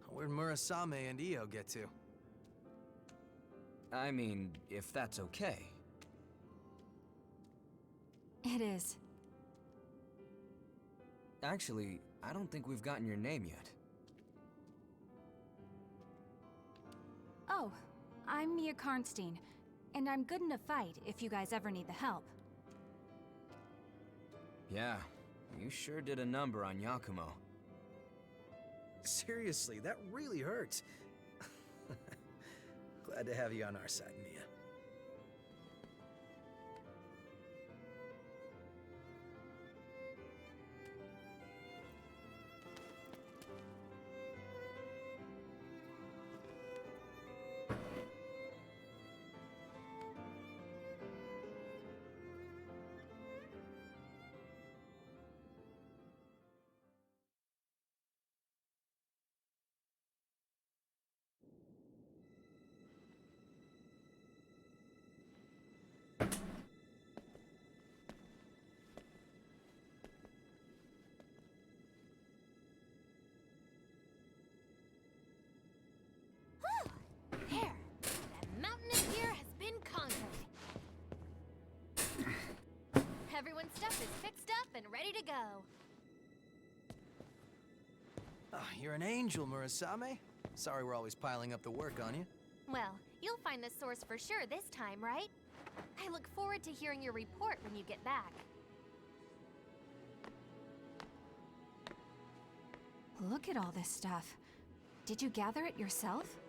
Where'd Murasame and Io get to? I mean, if that's okay. It is. Actually, I don't think we've gotten your name yet. Oh, I'm Mia Karnstein, and I'm good in a fight if you guys ever need the help. Yeah, you sure did a number on Yakumo. Seriously, that really hurts. Glad to have you on our side, Mia. There! That mountainous fear has been conquered. Everyone's stuff is fixed up and ready to go. Oh, you're an angel, Murasame. Sorry we're always piling up the work on you. Well, you'll find the source for sure this time, right? I look forward to hearing your report when you get back. Look at all this stuff. Did you gather it yourself?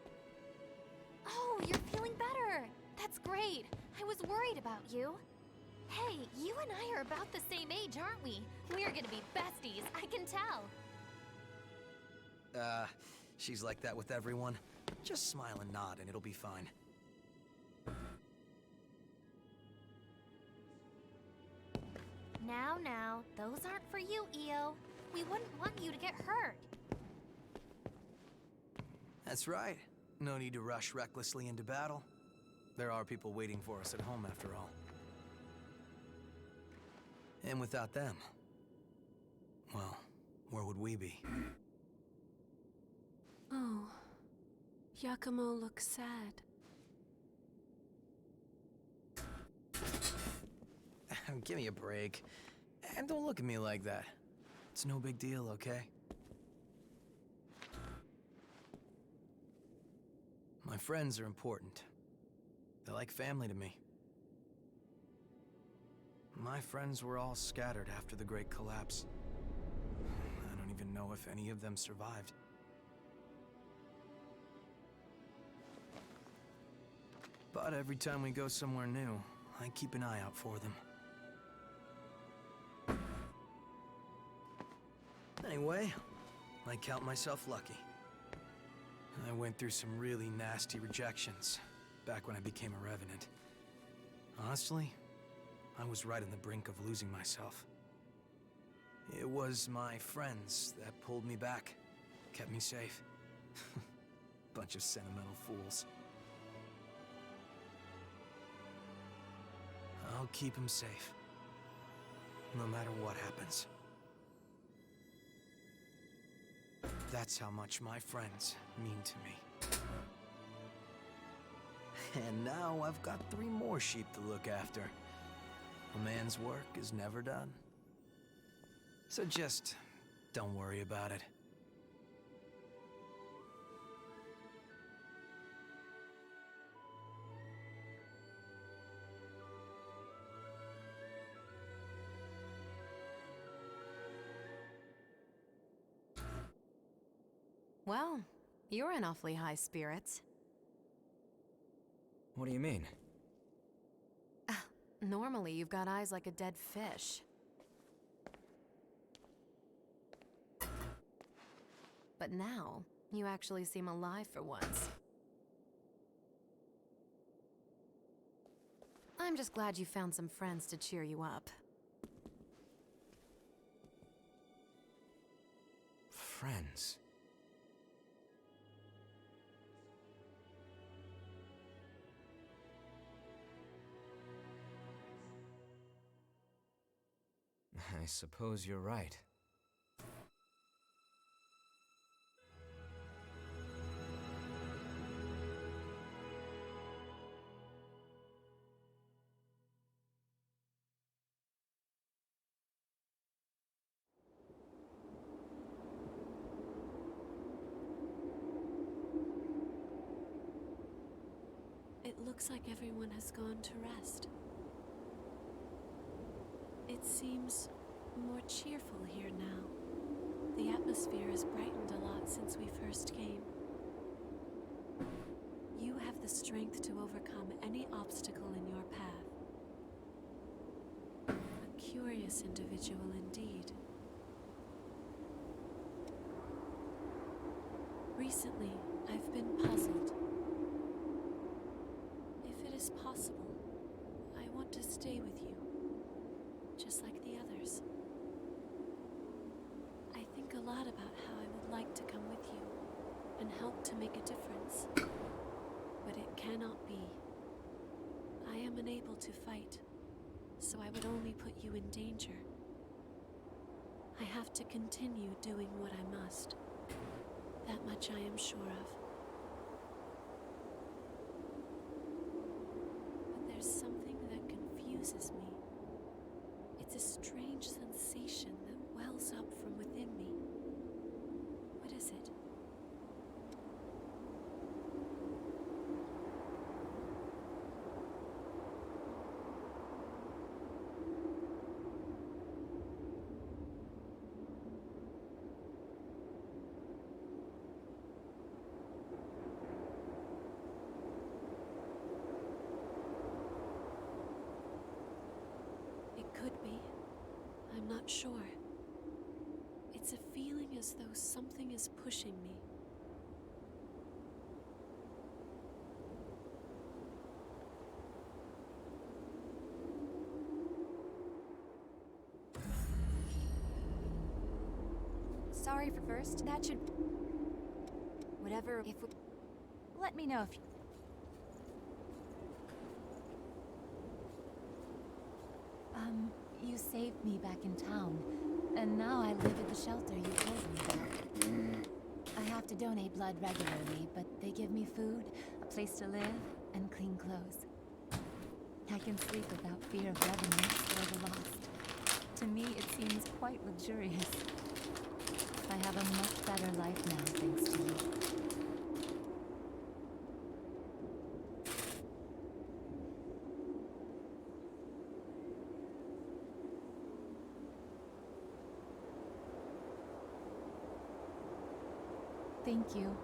Oh, you're feeling better! That's great! I was worried about you. Hey, you and I are about the same age, aren't we? We're gonna be besties, I can tell. She's like that with everyone. Just smile and nod and it'll be fine. Now, those aren't for you, Io. We wouldn't want you to get hurt. That's right. No need to rush recklessly into battle. There are people waiting for us at home, after all. And without them, well, where would we be? Oh, Yakumo looks sad. Give me a break. And don't look at me like that. It's no big deal, okay? My friends are important. They're like family to me. My friends were all scattered after the Great Collapse. I don't even know if any of them survived. But every time we go somewhere new, I keep an eye out for them. Anyway, I count myself lucky. I went through some really nasty rejections back when I became a Revenant. Honestly, I was right on the brink of losing myself. It was my friends that pulled me back, kept me safe. Bunch of sentimental fools. I'll keep them safe, no matter what happens. That's how much my friends mean to me. And now I've got 3 more sheep to look after. A man's work is never done. So just don't worry about it. Well, you're in awfully high spirits. What do you mean? Normally, you've got eyes like a dead fish. But now, you actually seem alive for once. I'm just glad you found some friends to cheer you up. Friends? I suppose you're right. It looks like everyone has gone to rest. It seems more cheerful here now. The atmosphere has brightened a lot since we first came. You have the strength to overcome any obstacle in your path. A curious individual indeed. Recently, I've been puzzled. If it is possible, I want to stay with you, just like the others. I think a lot about how I would like to come with you and help to make a difference. But it cannot be. I am unable to fight, so I would only put you in danger. I have to continue doing what I must. That much I am sure of. But there's something that confuses me. It's a strange sensation that wells up from within me. What is it? It could be. I'm not sure. It's a feeling as though something is pushing me. Sorry for first. That should... Whatever, if... Let me know if you... You saved me back in town, and now I live at the shelter you told me about. I have to donate blood regularly, but they give me food, a place to live, and clean clothes. I can sleep without fear of revenants or the lost. To me, it seems quite luxurious. I have a much better life now, thanks to you. Thank you.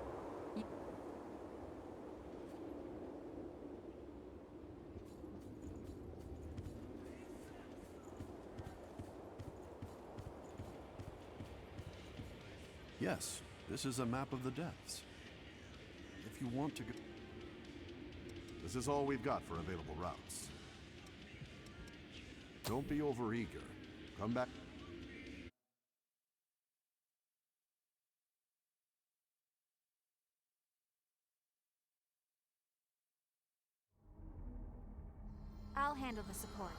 Yes, this is a map of the depths. If you want to go... This is all we've got for available routes. Don't be overeager. Come back... I'll handle the support.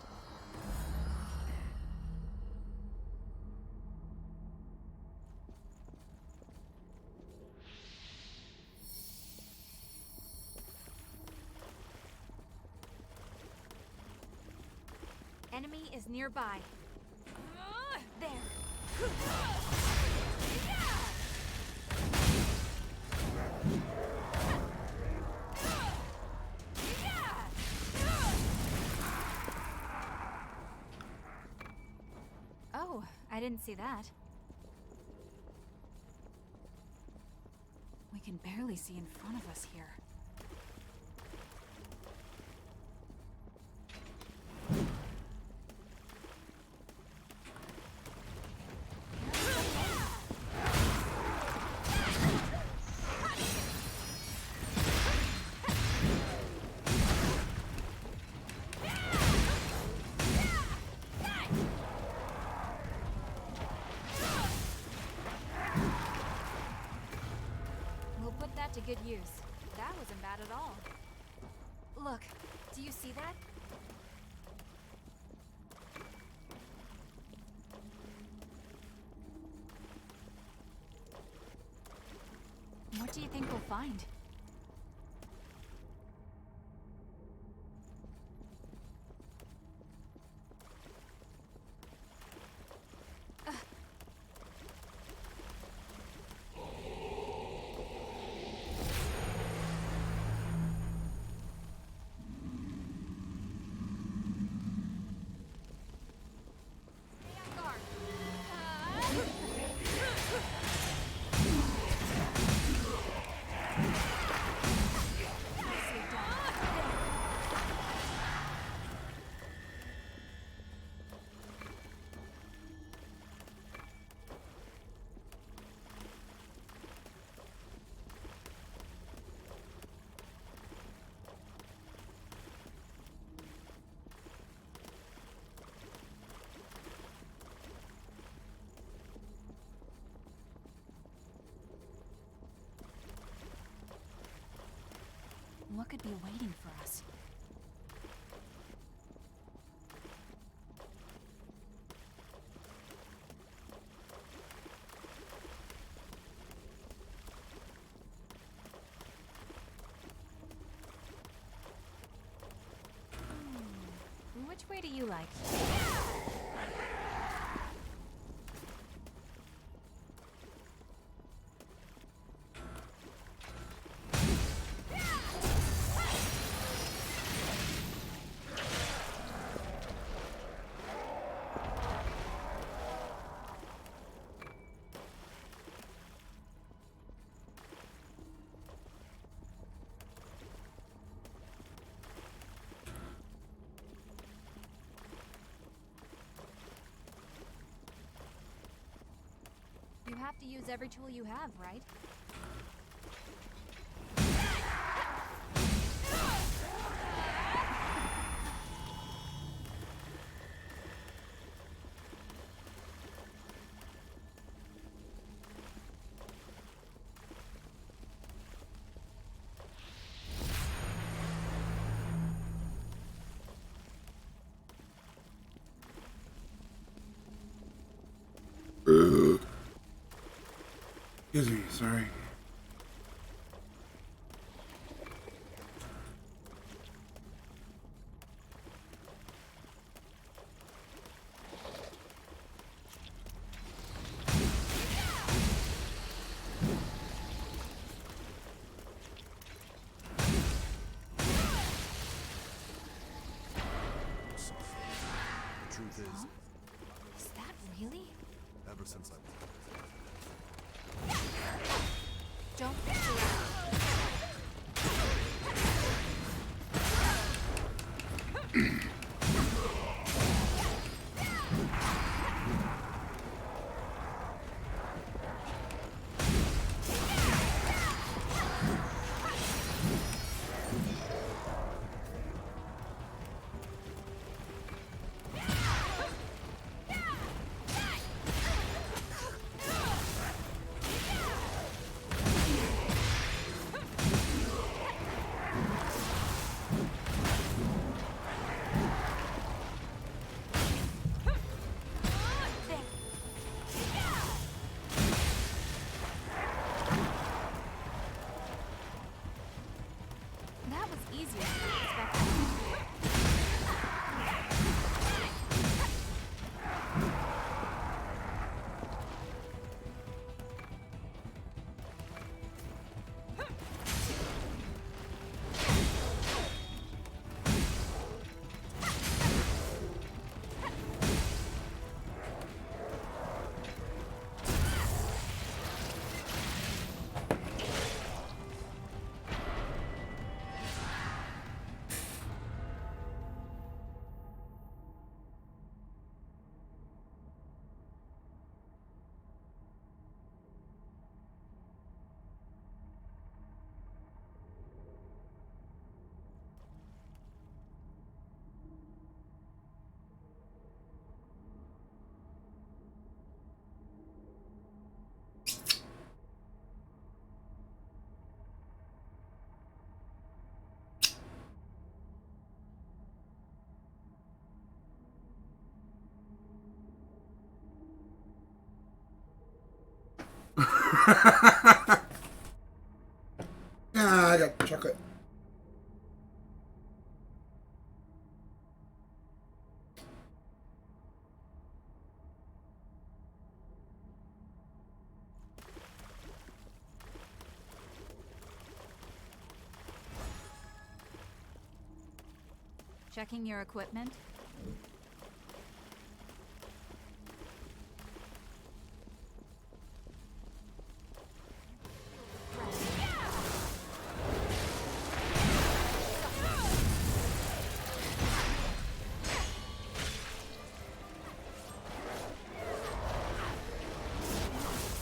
Enemy is nearby. There. Oh, I didn't see that. We can barely see in front of us here. To good use. That wasn't bad at all. Look, do you see that? What do you think we'll find? What could be waiting for us? Which way do you like? You have to use every tool you have, right? Excuse me, sorry. The truth is, Is that really? ever since I Don't be too loud. That was easier than I expected. Ah, I got chocolate. Checking your equipment.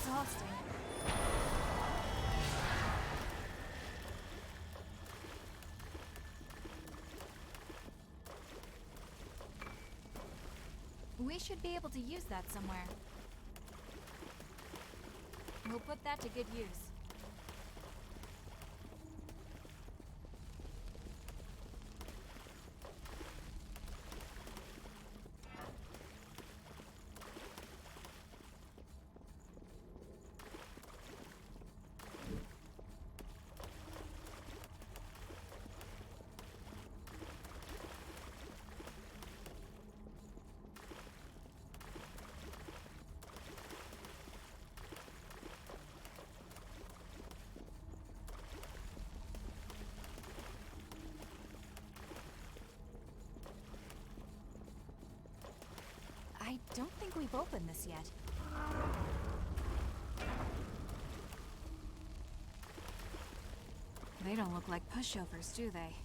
Exhausting. We should be able to use that somewhere. We'll put that to good use. I don't think we've opened this yet. They don't look like pushovers, do they?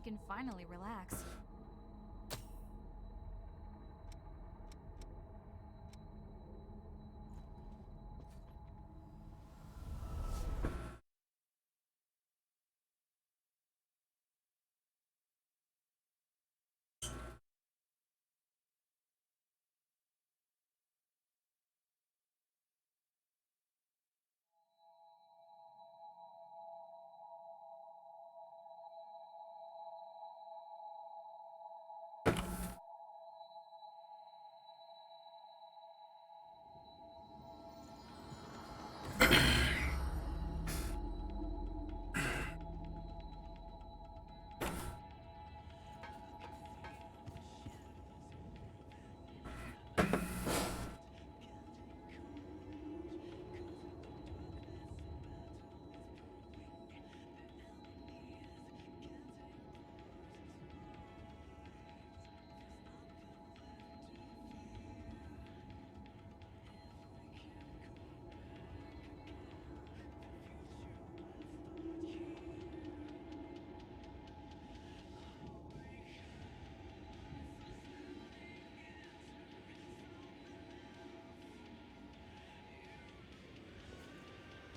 can finally relax.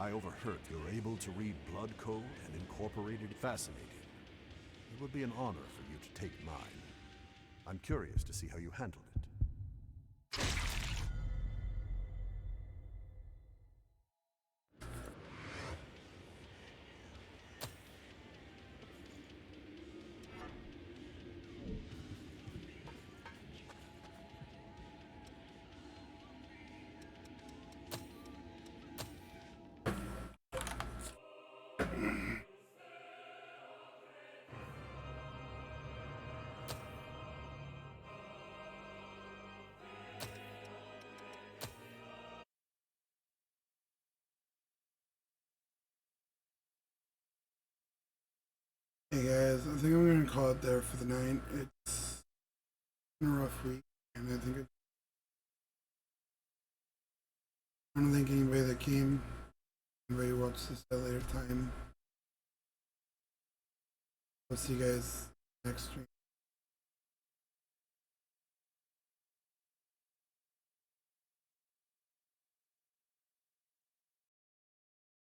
I overheard you're able to read blood code and incorporated. Fascinating. It would be an honor for you to take mine. I'm curious to see how you handle it. Hey guys, I think I'm gonna call it there for the night. It's been a rough week, and I want to thank anybody that came, anybody who watched this at a later time. I'll see you guys next stream.